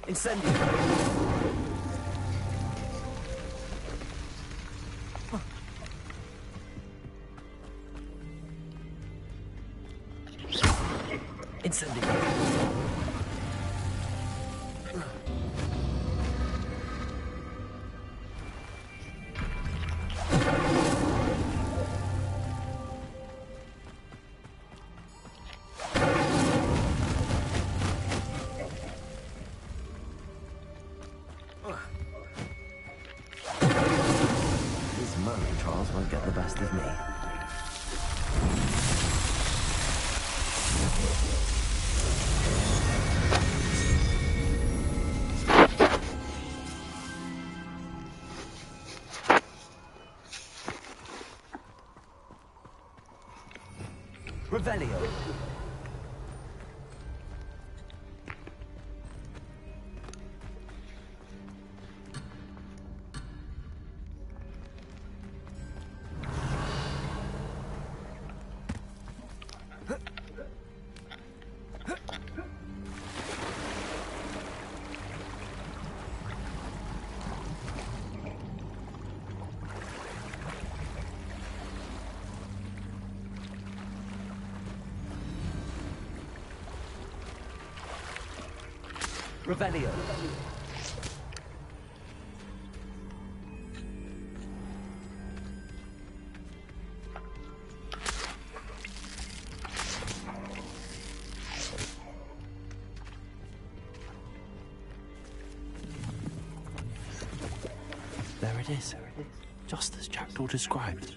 Incendio. Incendio. Charles won't get the best of me. Revelio. Revelio. There it is. Just as Jackdaw described.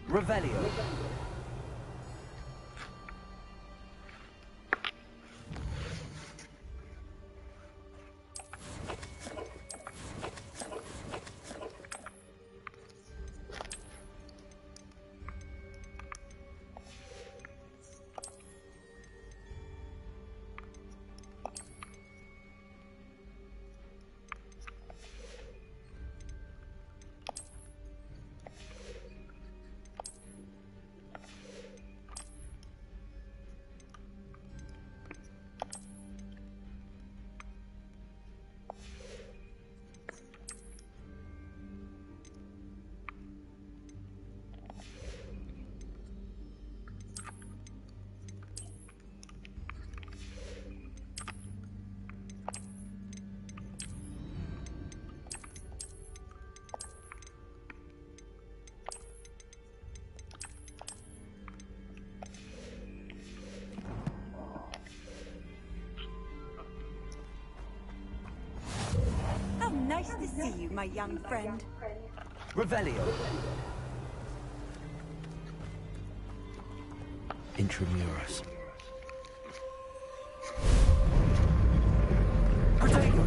Revelio. my young friend. Revelio. Intramuros. Protego.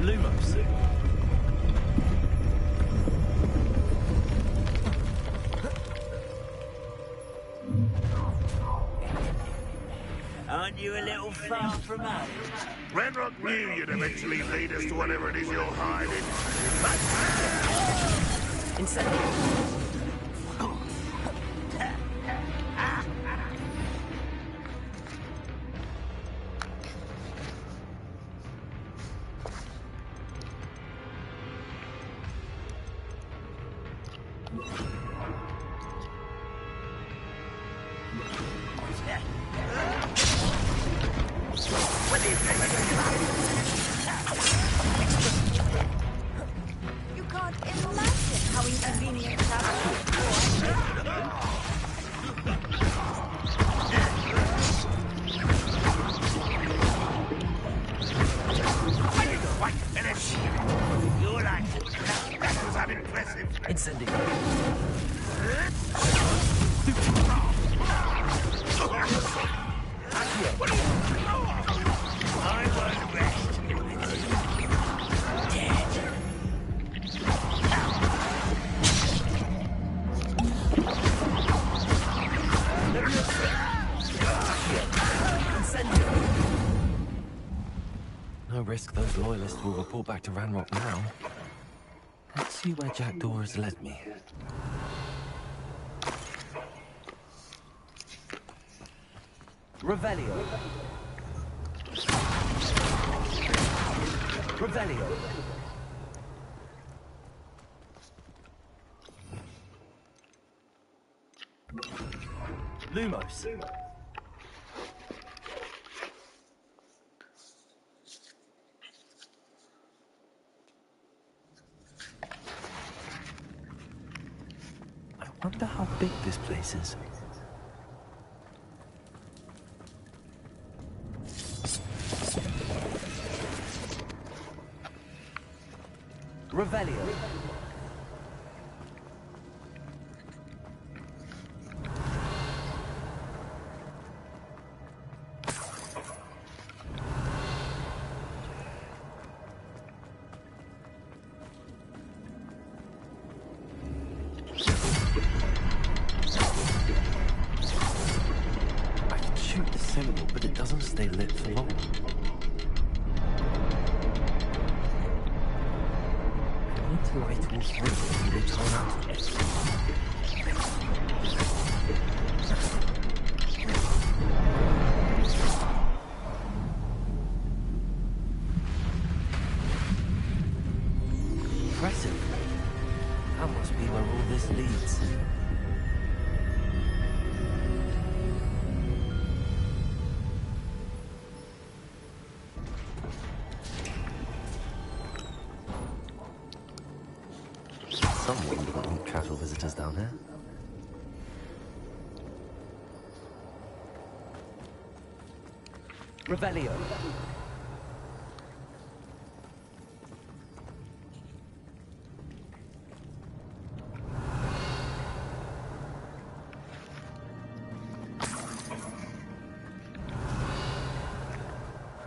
Lumos. Aren't you a little far from home? Renrock knew you'd eventually lead us to whatever it is you're hiding. Incendio. You can't imagine how inconvenient that White finish! You're like, that was unimpressive. Incendio. I won't rest. No risk those loyalists will report back to Ranrock now. Let's see where Jackdaw has led me. Revelio. Revelio. Lumos. I wonder how big this place is. Revelio. I can shoot the symbol, but it doesn't stay lit for long. I need to light all three before they turn out. Impressive. That must be where all this leads. Someone wouldn't want casual visitors down here. Revelio.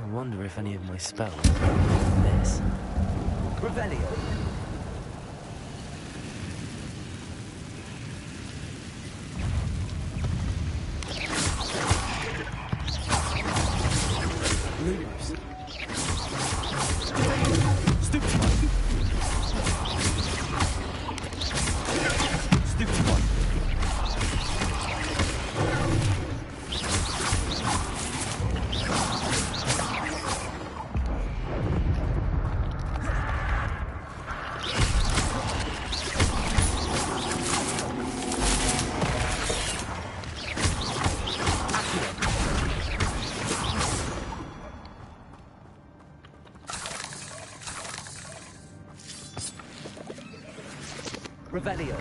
I wonder if any of my spells miss. Revelio. Lumos. Stupid one. Stupid one. Revelio.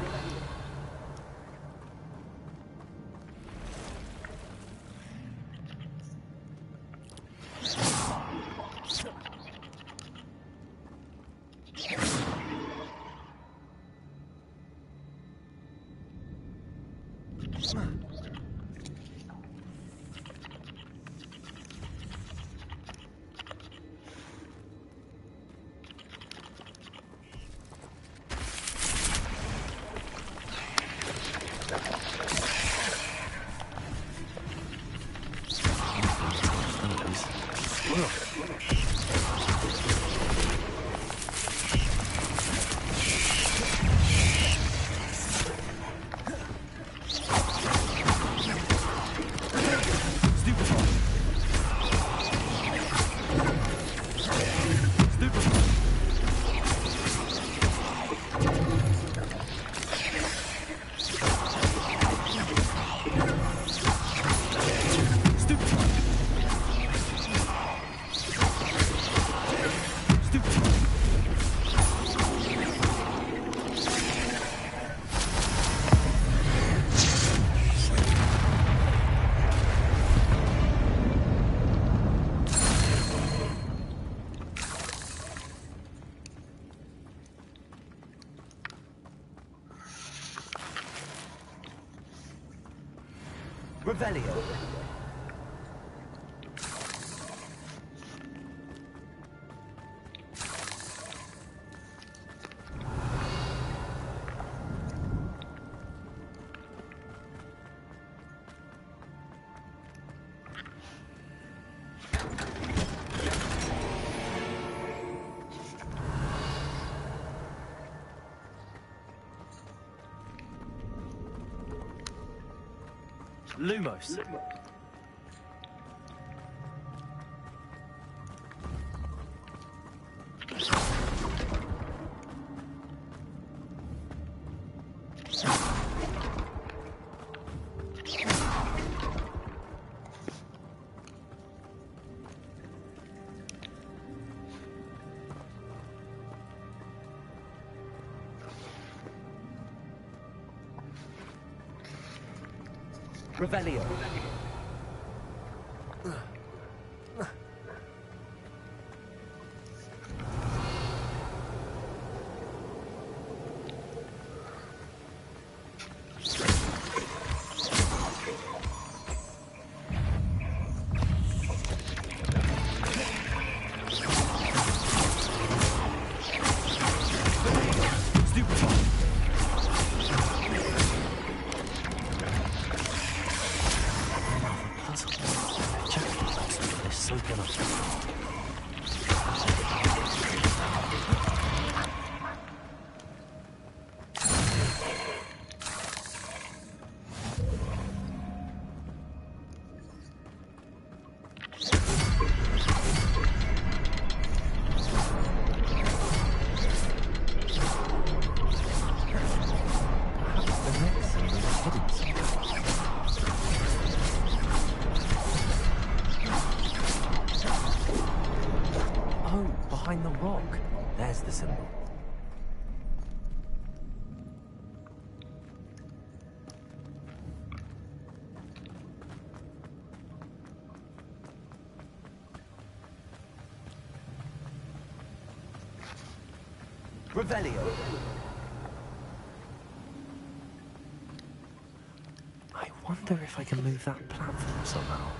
Revelio. Lumos. Revelio. Behind the rock. There's the symbol. Revelio. I wonder if I can move that platform somehow.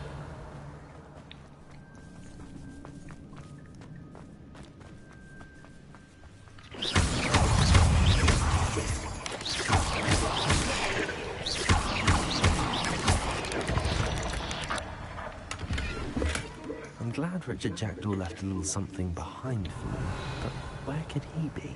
I'm glad Richard Jackdaw left a little something behind for me, but where could he be?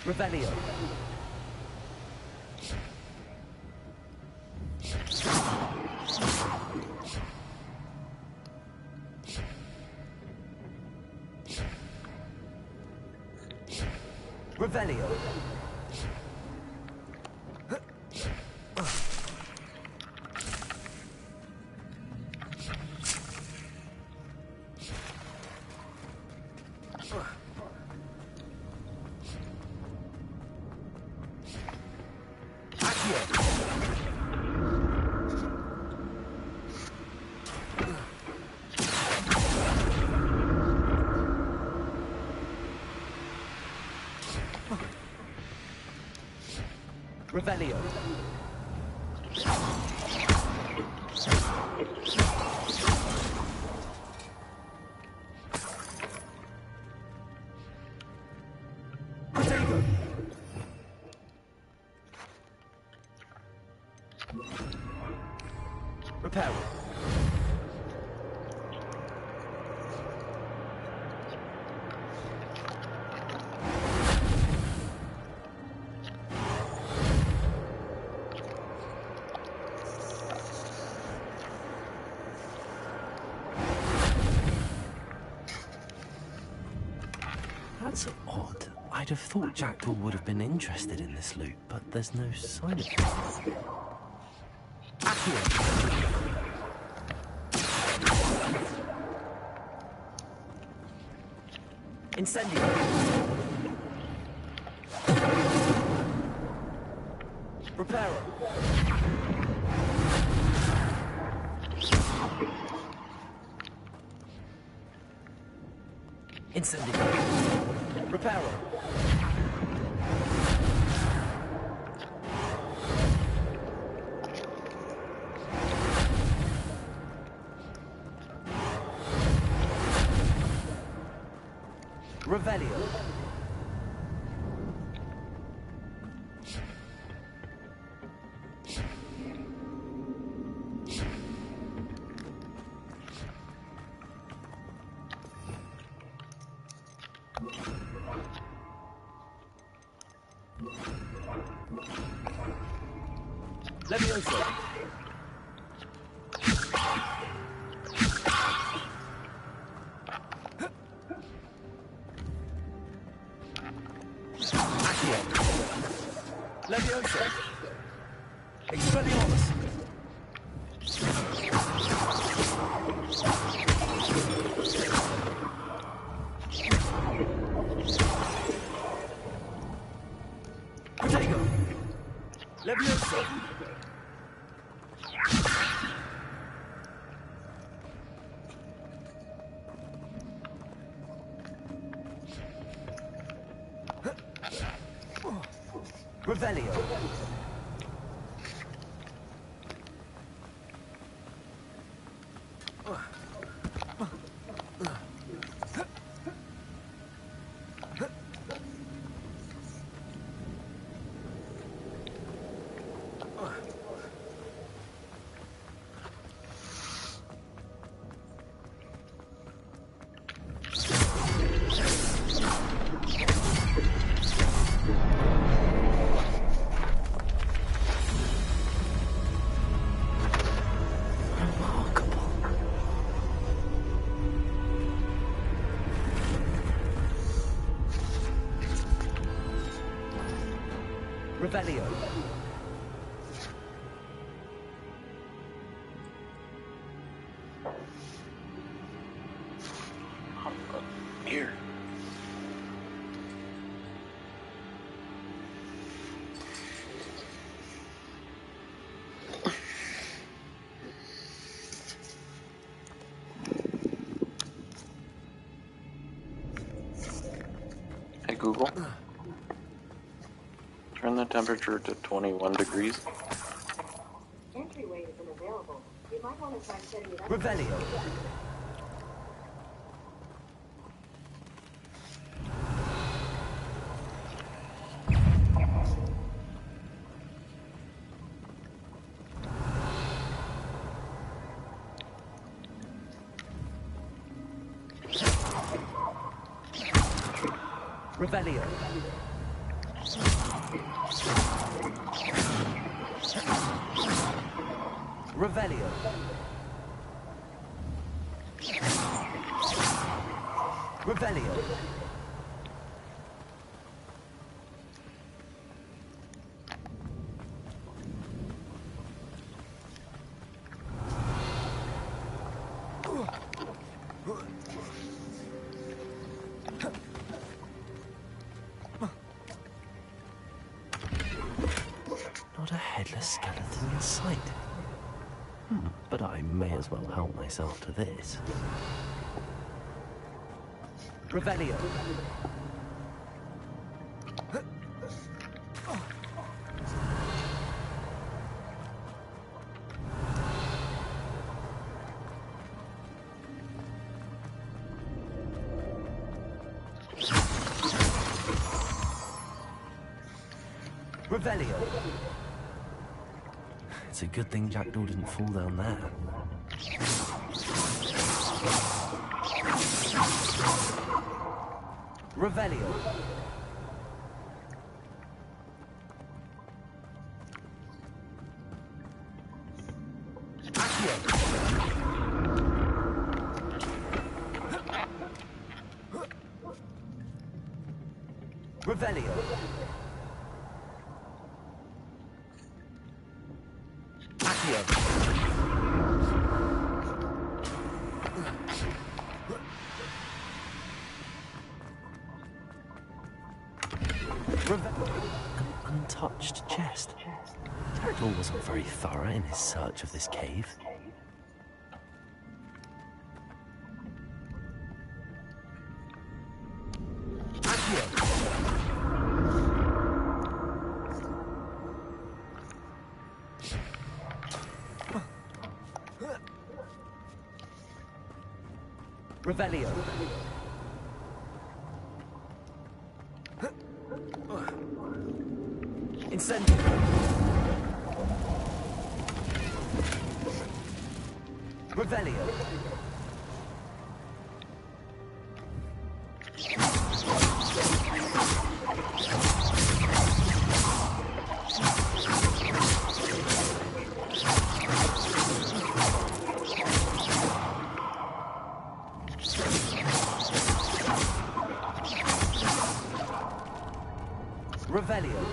Revelio. Revelio. Revelio. Potato. Repair. That's odd. I'd have thought Jackdaw would have been interested in this loot, but there's no sign of it. Accio. Incendio. Reparo. Incendio. Reparo. Revelio. Levioso. Accio. Levioso. Expelliarmus. Protego. Levioso. Revelio. Revelio. Here. Hey Google. Turn the temperature to 21 degrees. Entryway isn't available. You might want to try setting it up. Revelio. Revelio. Revelio. Revelio. Not a headless skeleton in sight. But I may as well help myself to this. Revelio. Revelio. It's a good thing Jackdaw didn't fall down there. Revelio. Accio. Revelio. Accio. untouched chest. Pterodor wasn't very thorough in his search of this cave. Revelio. Incendio. Revelio. Revelio.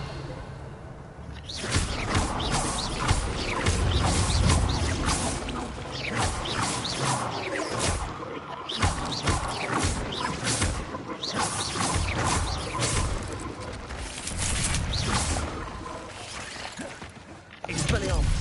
Expelliarmus.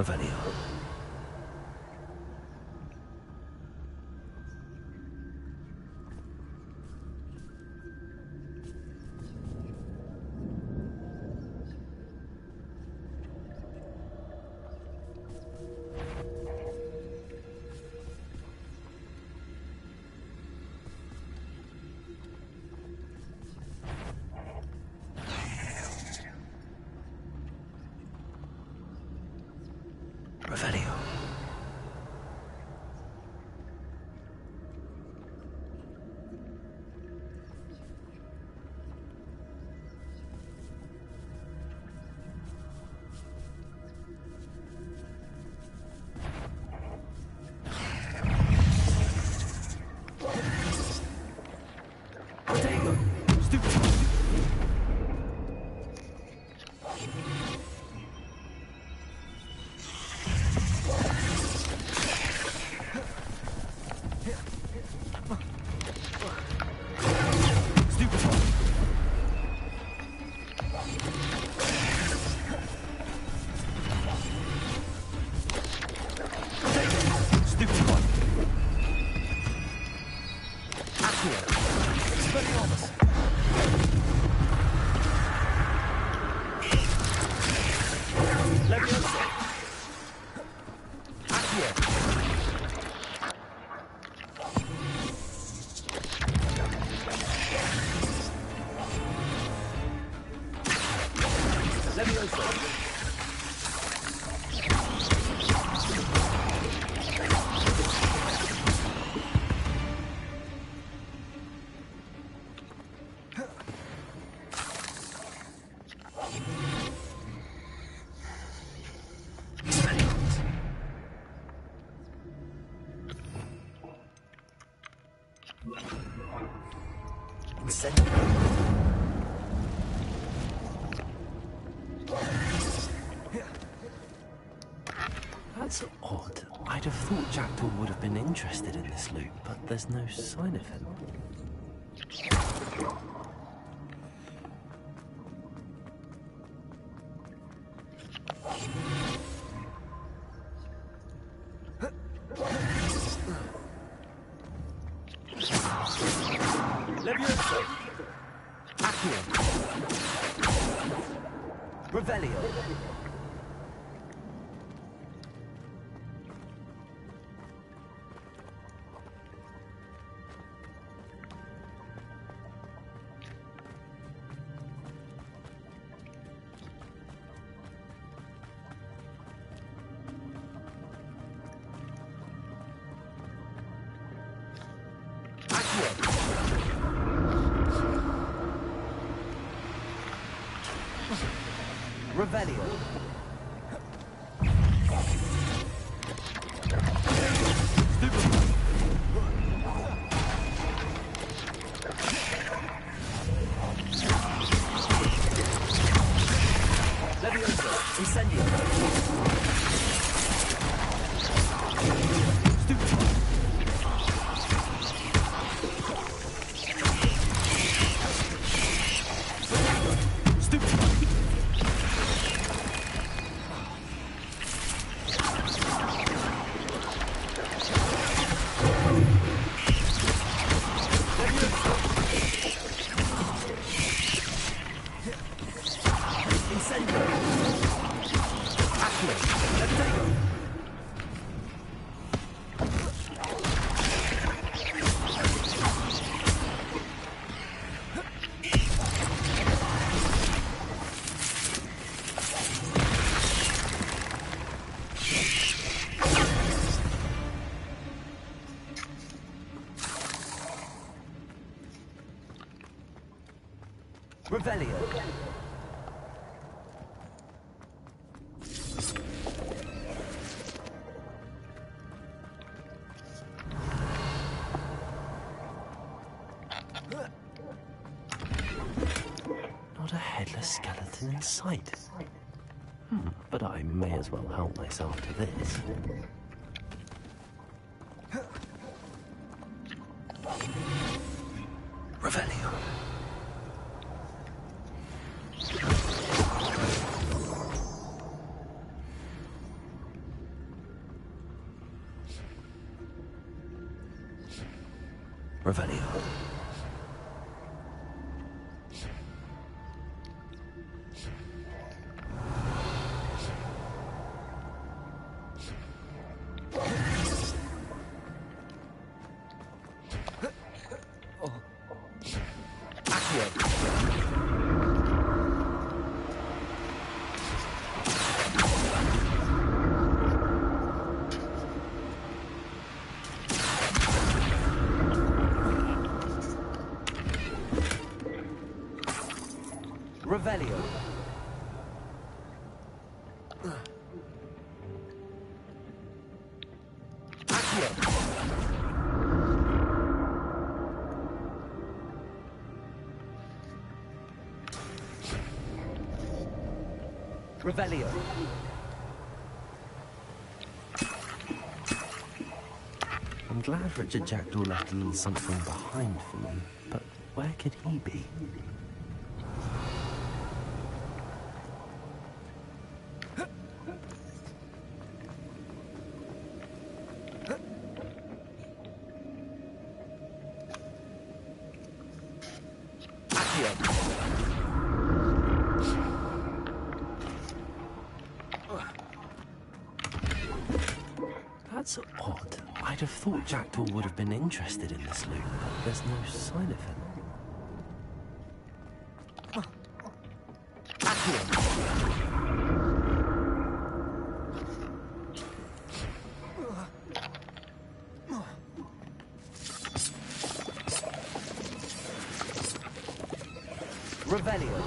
Revelio. Revelio. That's odd. I'd have thought Jackdaw would have been interested in this loot, but there's no sign of him. Revelio. Levioso. Incendio. Revelio. Not a headless skeleton in sight. But I may as well help myself to this. Revelio. Revelio. Revelio. Accio. Revelio. I'm glad Richard Jackdaw left a little something behind for me, but where could he be? That's odd. I'd have thought Jackdaw would have been interested in this loot, but there's no sign of him. Revelio.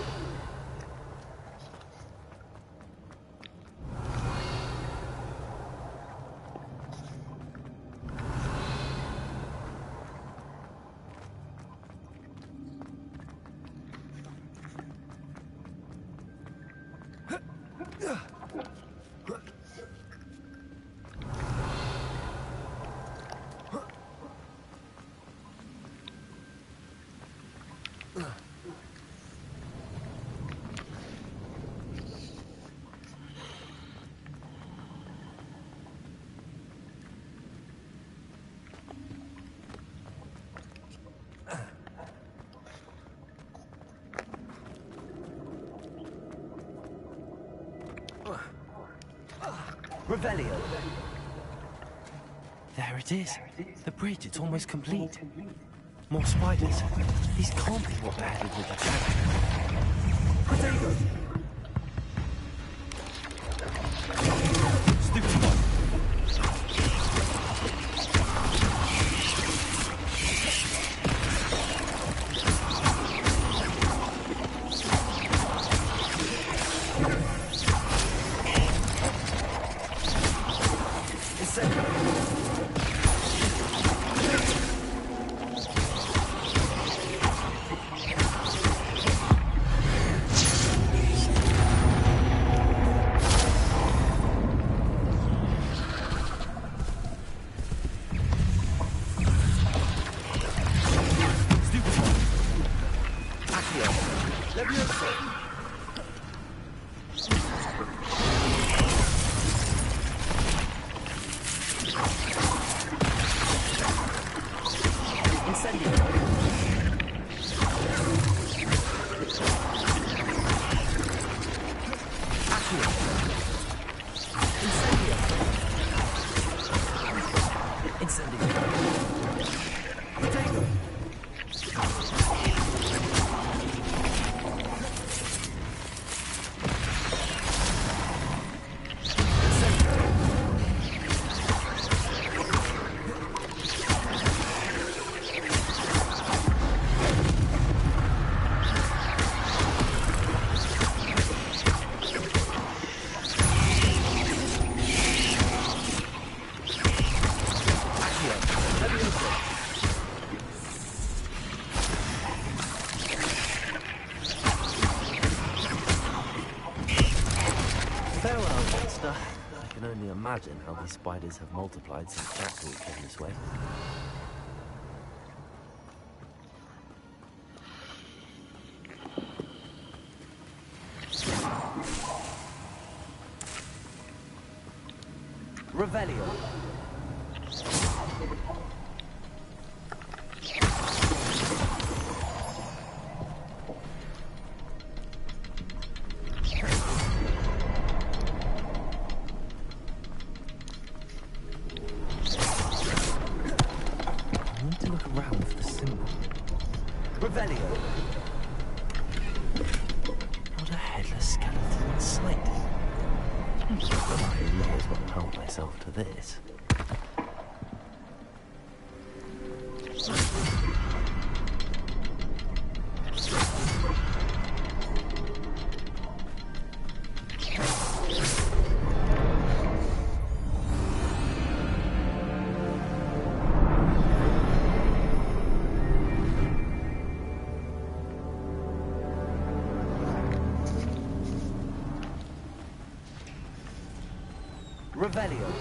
Revelio. There it is. The bridge, it's almost complete. More spiders. These can't be what they had with the jacket. Potato! Stupid one. I can only imagine how these spiders have multiplied since Jackdaw came this way. Revelio. need to look around for the symbol. Revelio! Not a headless skeleton in sight. I may as well help myself to this. Revelio.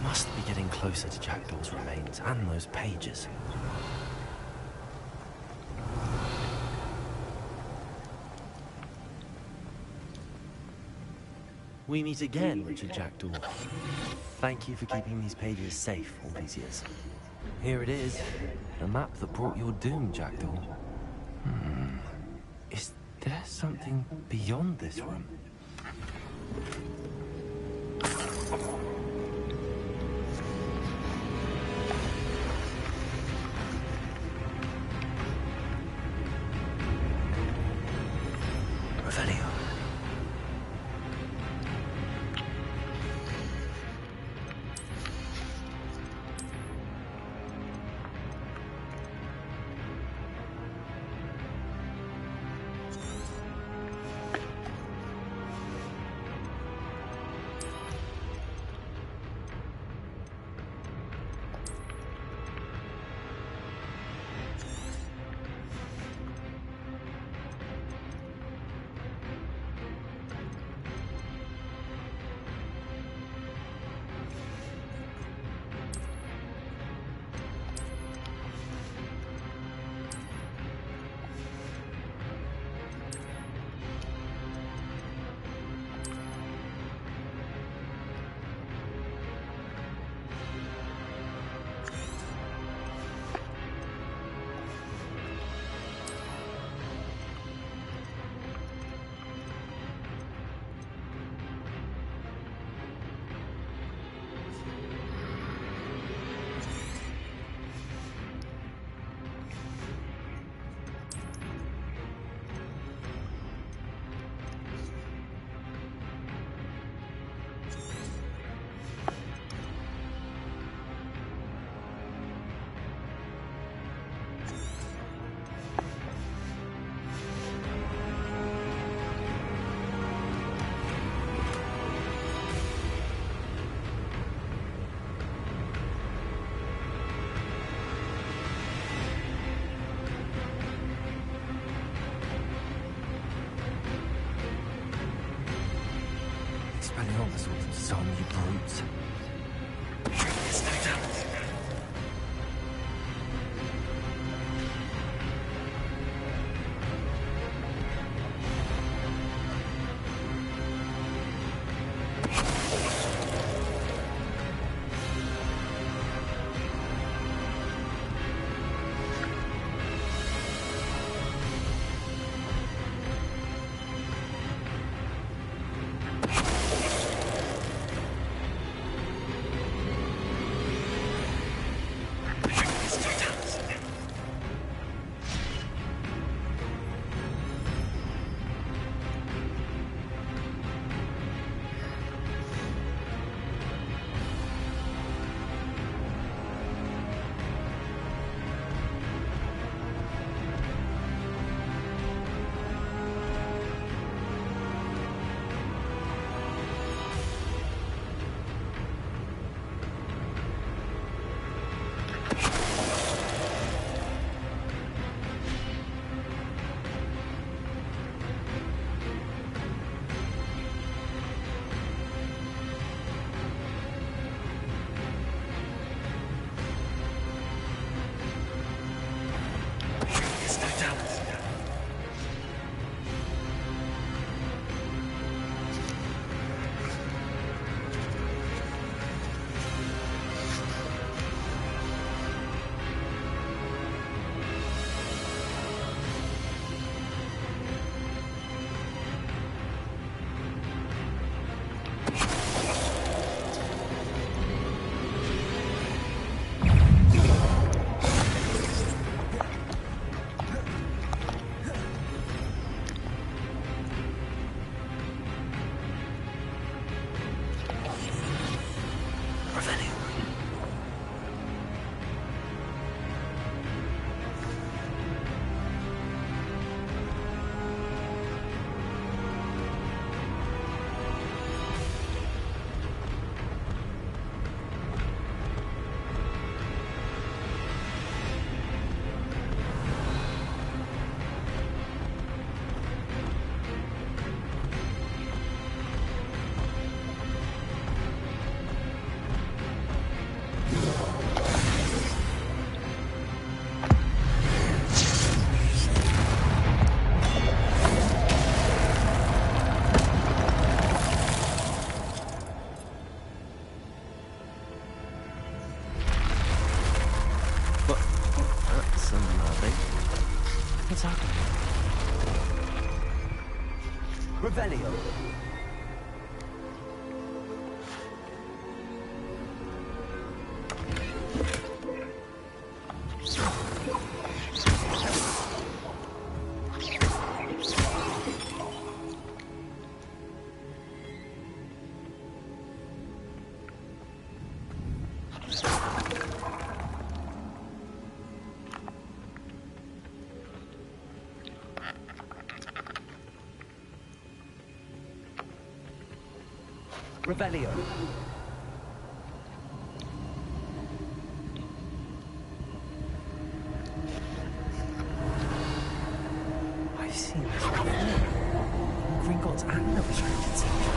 Must be getting closer to Jackdaw's remains and those pages. We meet again, Richard Jackdaw. Thank you for keeping these pages safe all these years. Here it is, the map that brought your doom, Jackdaw. Is there something beyond this room? Revelio. Some you brutes. It's no doubt. Revelio. Revelio. I've seen this before. Gringotts and the restricted section.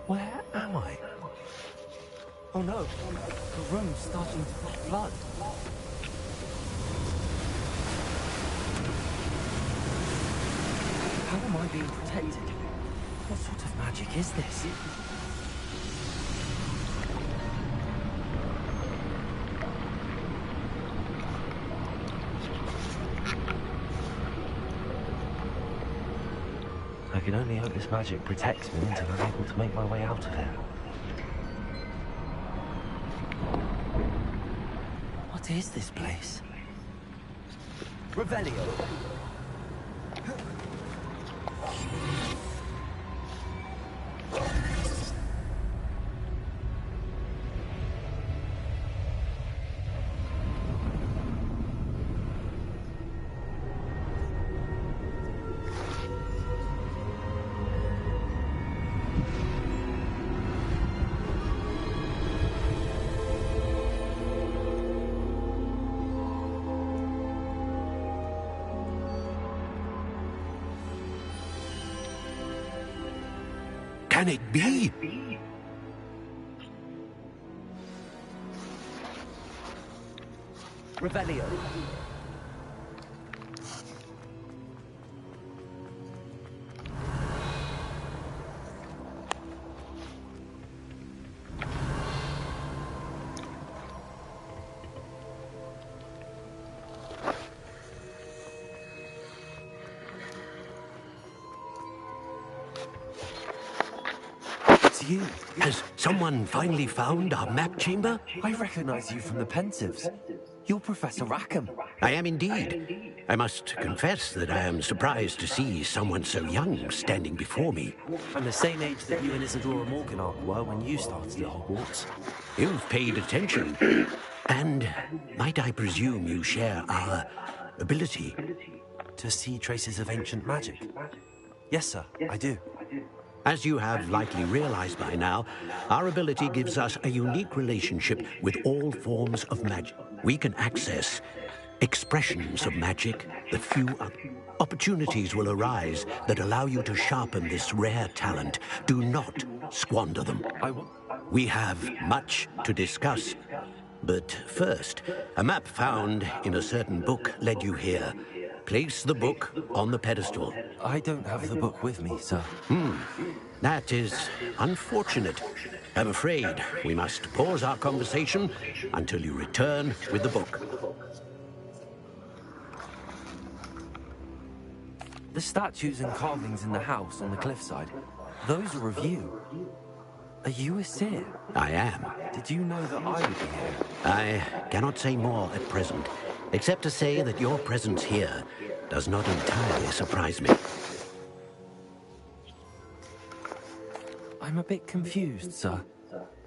Where am I? Oh no, the room's starting to flood. How am I being protected? What sort of magic is this? I can only hope this magic protects me until I'm able to make my way out of here. What is this place? Revelio. Can it be? Revelio. You. Has someone finally found our map chamber? I recognize you from the Pensives. You're Professor Rackham. I am indeed. I must confess that I am surprised to see someone so young standing before me. I'm the same age that you and Isadora Morganach were when you started at Hogwarts. You've paid attention. And might I presume you share our ability? To see traces of ancient magic? Yes, sir, I do. As you have likely realized by now, our ability gives us a unique relationship with all forms of magic. We can access expressions of magic that few opportunities will arise that allow you to sharpen this rare talent. Do not squander them. We have much to discuss. But first, a map found in a certain book led you here. Place the book on the pedestal. I don't have the book with me, sir. That is unfortunate. I'm afraid we must pause our conversation until you return with the book. The statues and carvings in the house on the cliffside, those are of you. Are you a seer? I am. Did you know that I would be here? I cannot say more at present, except to say that your presence here does not entirely surprise me. I'm a bit confused, sir.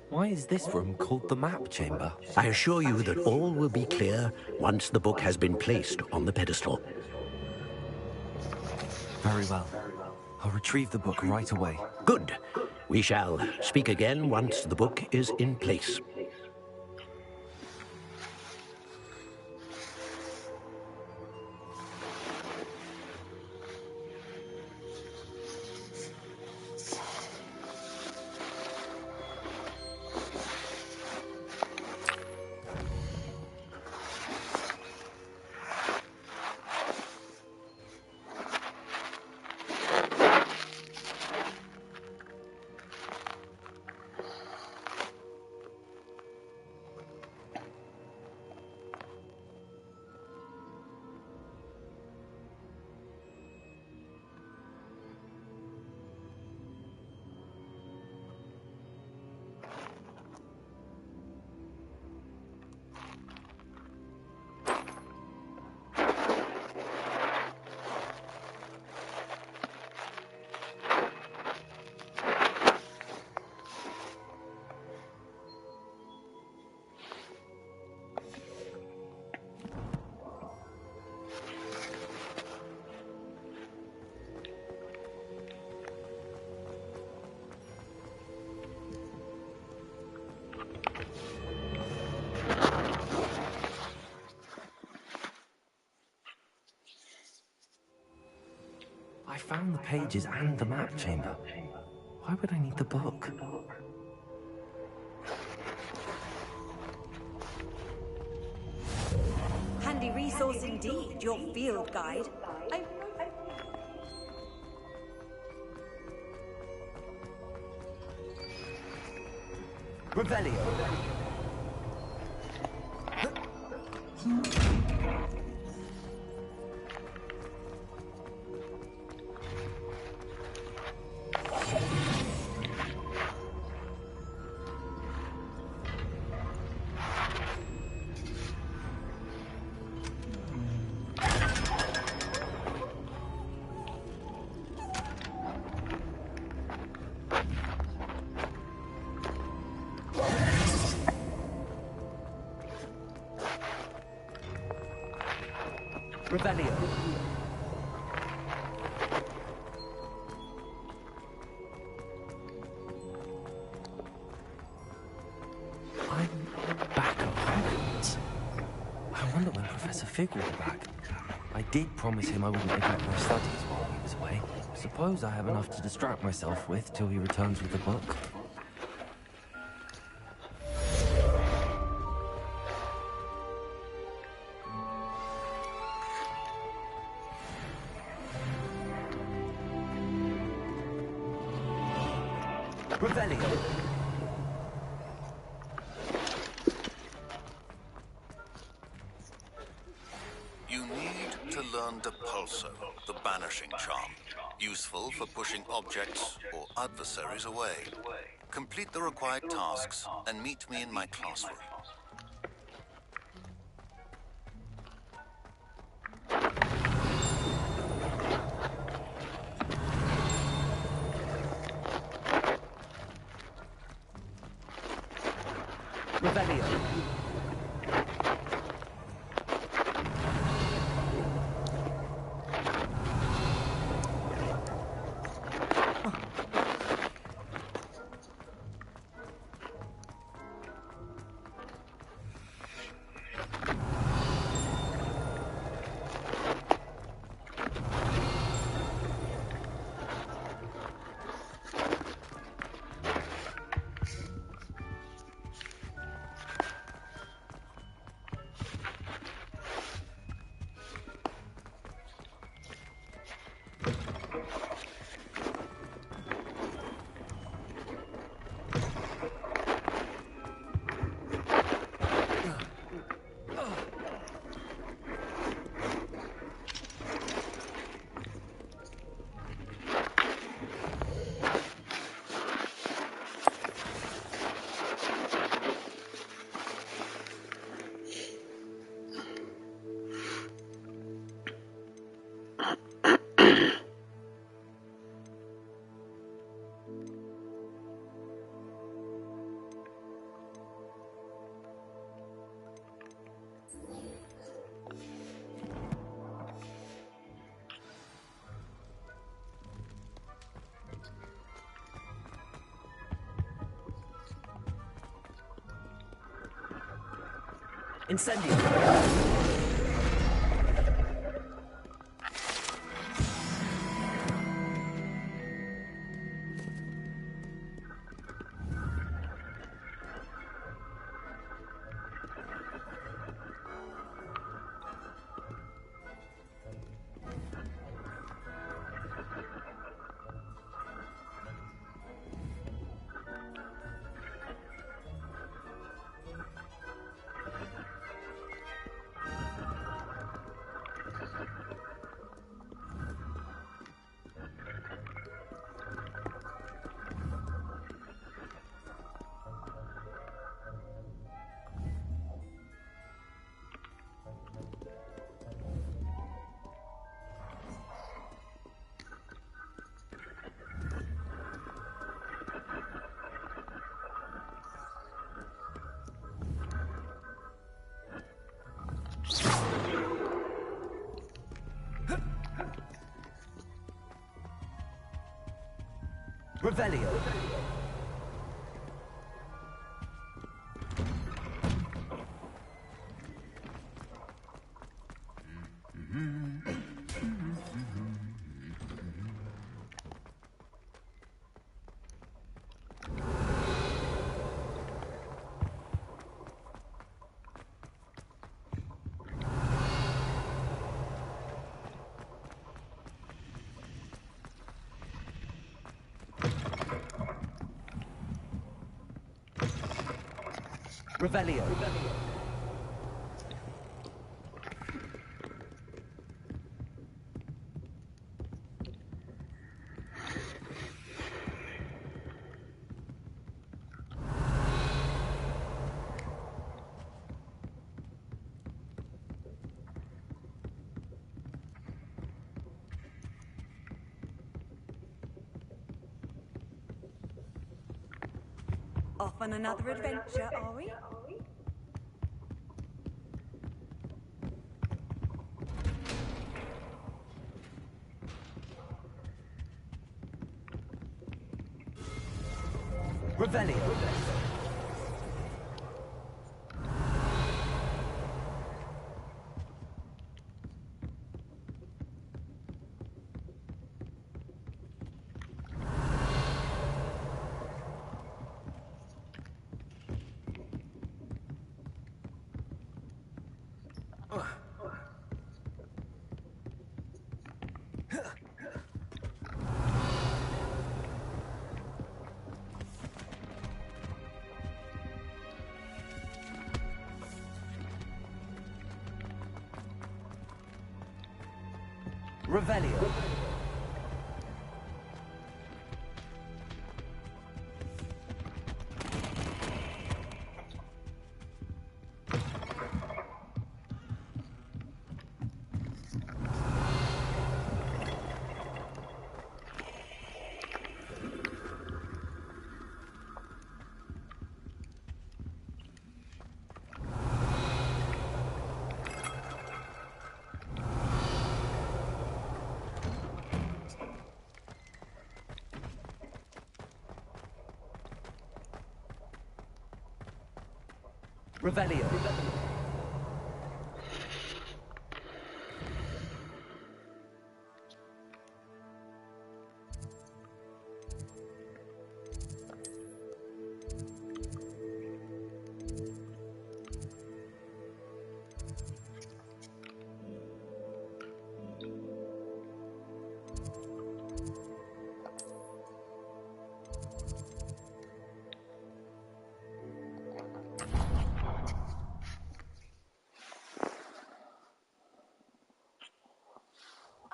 Why is this room called the map chamber? I assure you that all will be clear once the book has been placed on the pedestal. Very well. I'll retrieve the book right away. Good. We shall speak again once the book is in place. I found the pages and the map chamber. Why would I need the book? Handy resource indeed, your field guide. Revelio. Revelio. I'm back at Hogwarts. I wonder when Professor Fig will be back. I did promise him I wouldn't neglect my studies while he was away. Suppose I have enough to distract myself with till he returns with the book. Revelio. You need to learn Depulso, the banishing charm. Useful for pushing objects or adversaries away. Complete the required tasks and meet me in my classroom. Revelio. Incendio. Revelio. Revelio. Off on another adventure, are we? Revelio. Revelio. Revelio.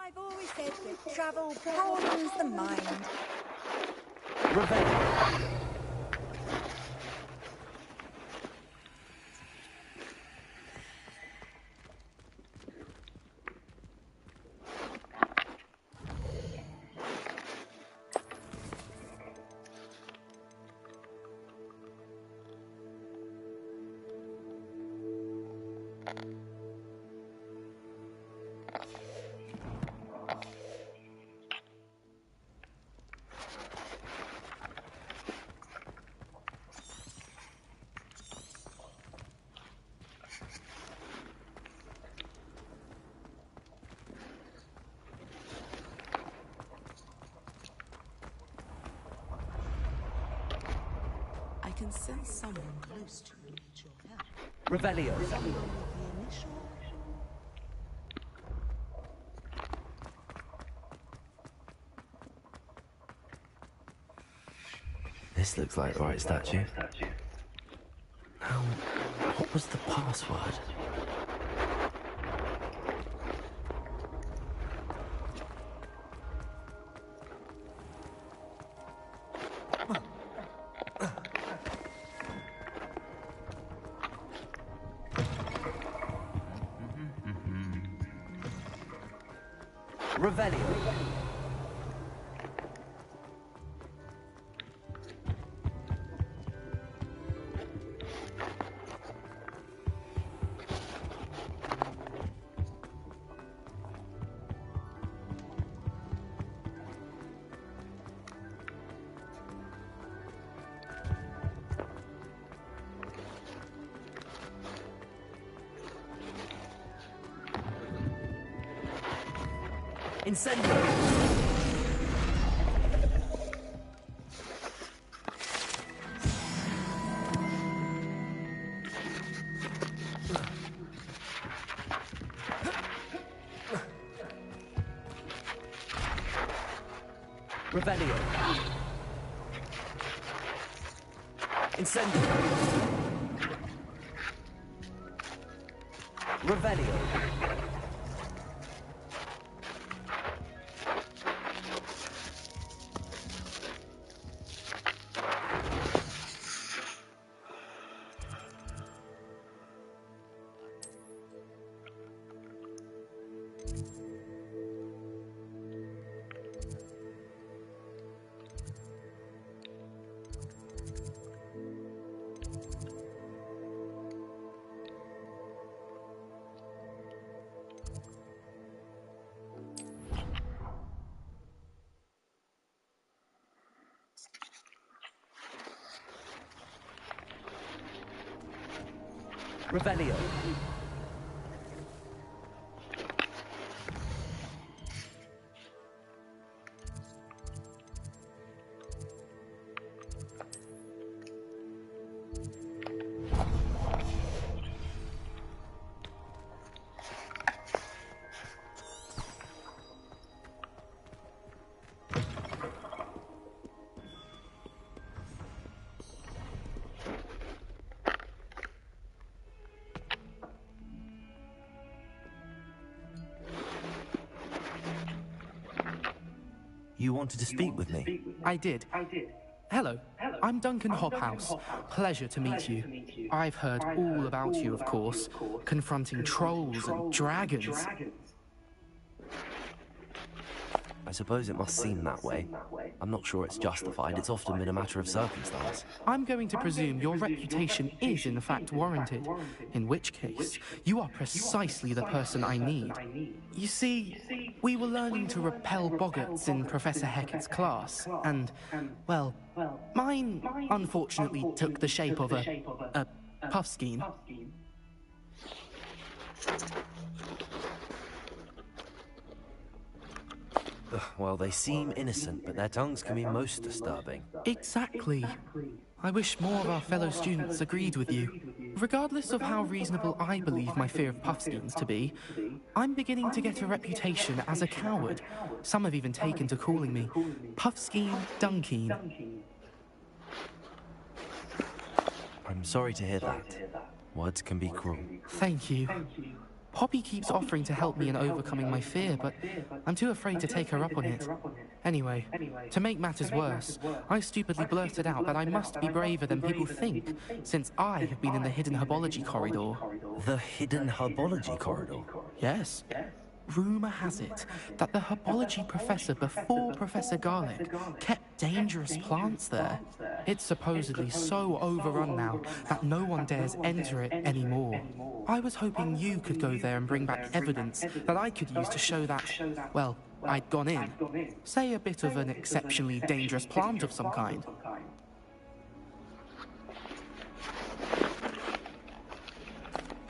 I've always said that travel broadens the mind. Revelio. I can sense someone close to you needs your help. Revelio. Someone with the initial. This looks like the right statue. Now, what was the password? Revelio. Incendio. Revelio. Incendio. Revelio. Revelio. You wanted to speak with me? I did. Hello, I'm Duncan Hobhouse. Pleasure to meet you. I've heard all about you, of course, confronting trolls and dragons. I suppose it must seem that way. I'm not sure it's justified. It's often been a matter of circumstance. I'm going to presume your reputation is in fact warranted, in which case you are precisely the person I need. You see, we were learning to repel boggarts in Professor Hecat's class, and, well, mine unfortunately took the shape of a puffskein. Well, they seem innocent, but their tongues can be most disturbing. Exactly. I wish more of our fellow students agreed with you. Regardless of how reasonable I believe my fear of puffskeins to be, I'm beginning to get a reputation as a coward. Some have even taken to calling me Puffskein Dunkeen. I'm sorry to hear that. Words can be cruel. Thank you. Poppy keeps offering to help me in overcoming my fear, but I'm too afraid to take her up on it. Anyway, to make matters worse, I stupidly blurted out that I must be braver than people think, since I have been in the hidden herbology corridor. The hidden herbology corridor? Yes. Rumour has it that the herbology professor before Professor Garlic kept dangerous plants there. It's supposedly so overrun now that no one dares enter it anymore. I was hoping you could go there and bring back evidence that I could use to show that, well, I'd gone in. Say a bit of an exceptionally dangerous plant of some kind.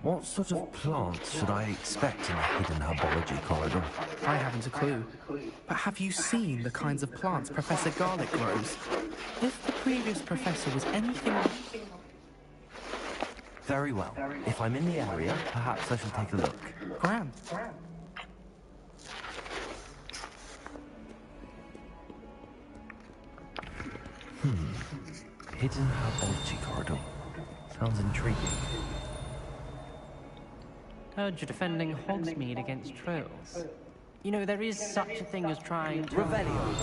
What sort of plants should I expect in the hidden herbology corridor? I haven't a clue. But have you seen the kinds of plants Professor Garlic grows? If the previous professor was anything like... Very well. If I'm in the area, perhaps I shall take a look. Grand. Hidden herbology corridor. Sounds intriguing. Heard you're defending Hogsmeade against trolls. You know, there is such a thing as trying to... Revelio.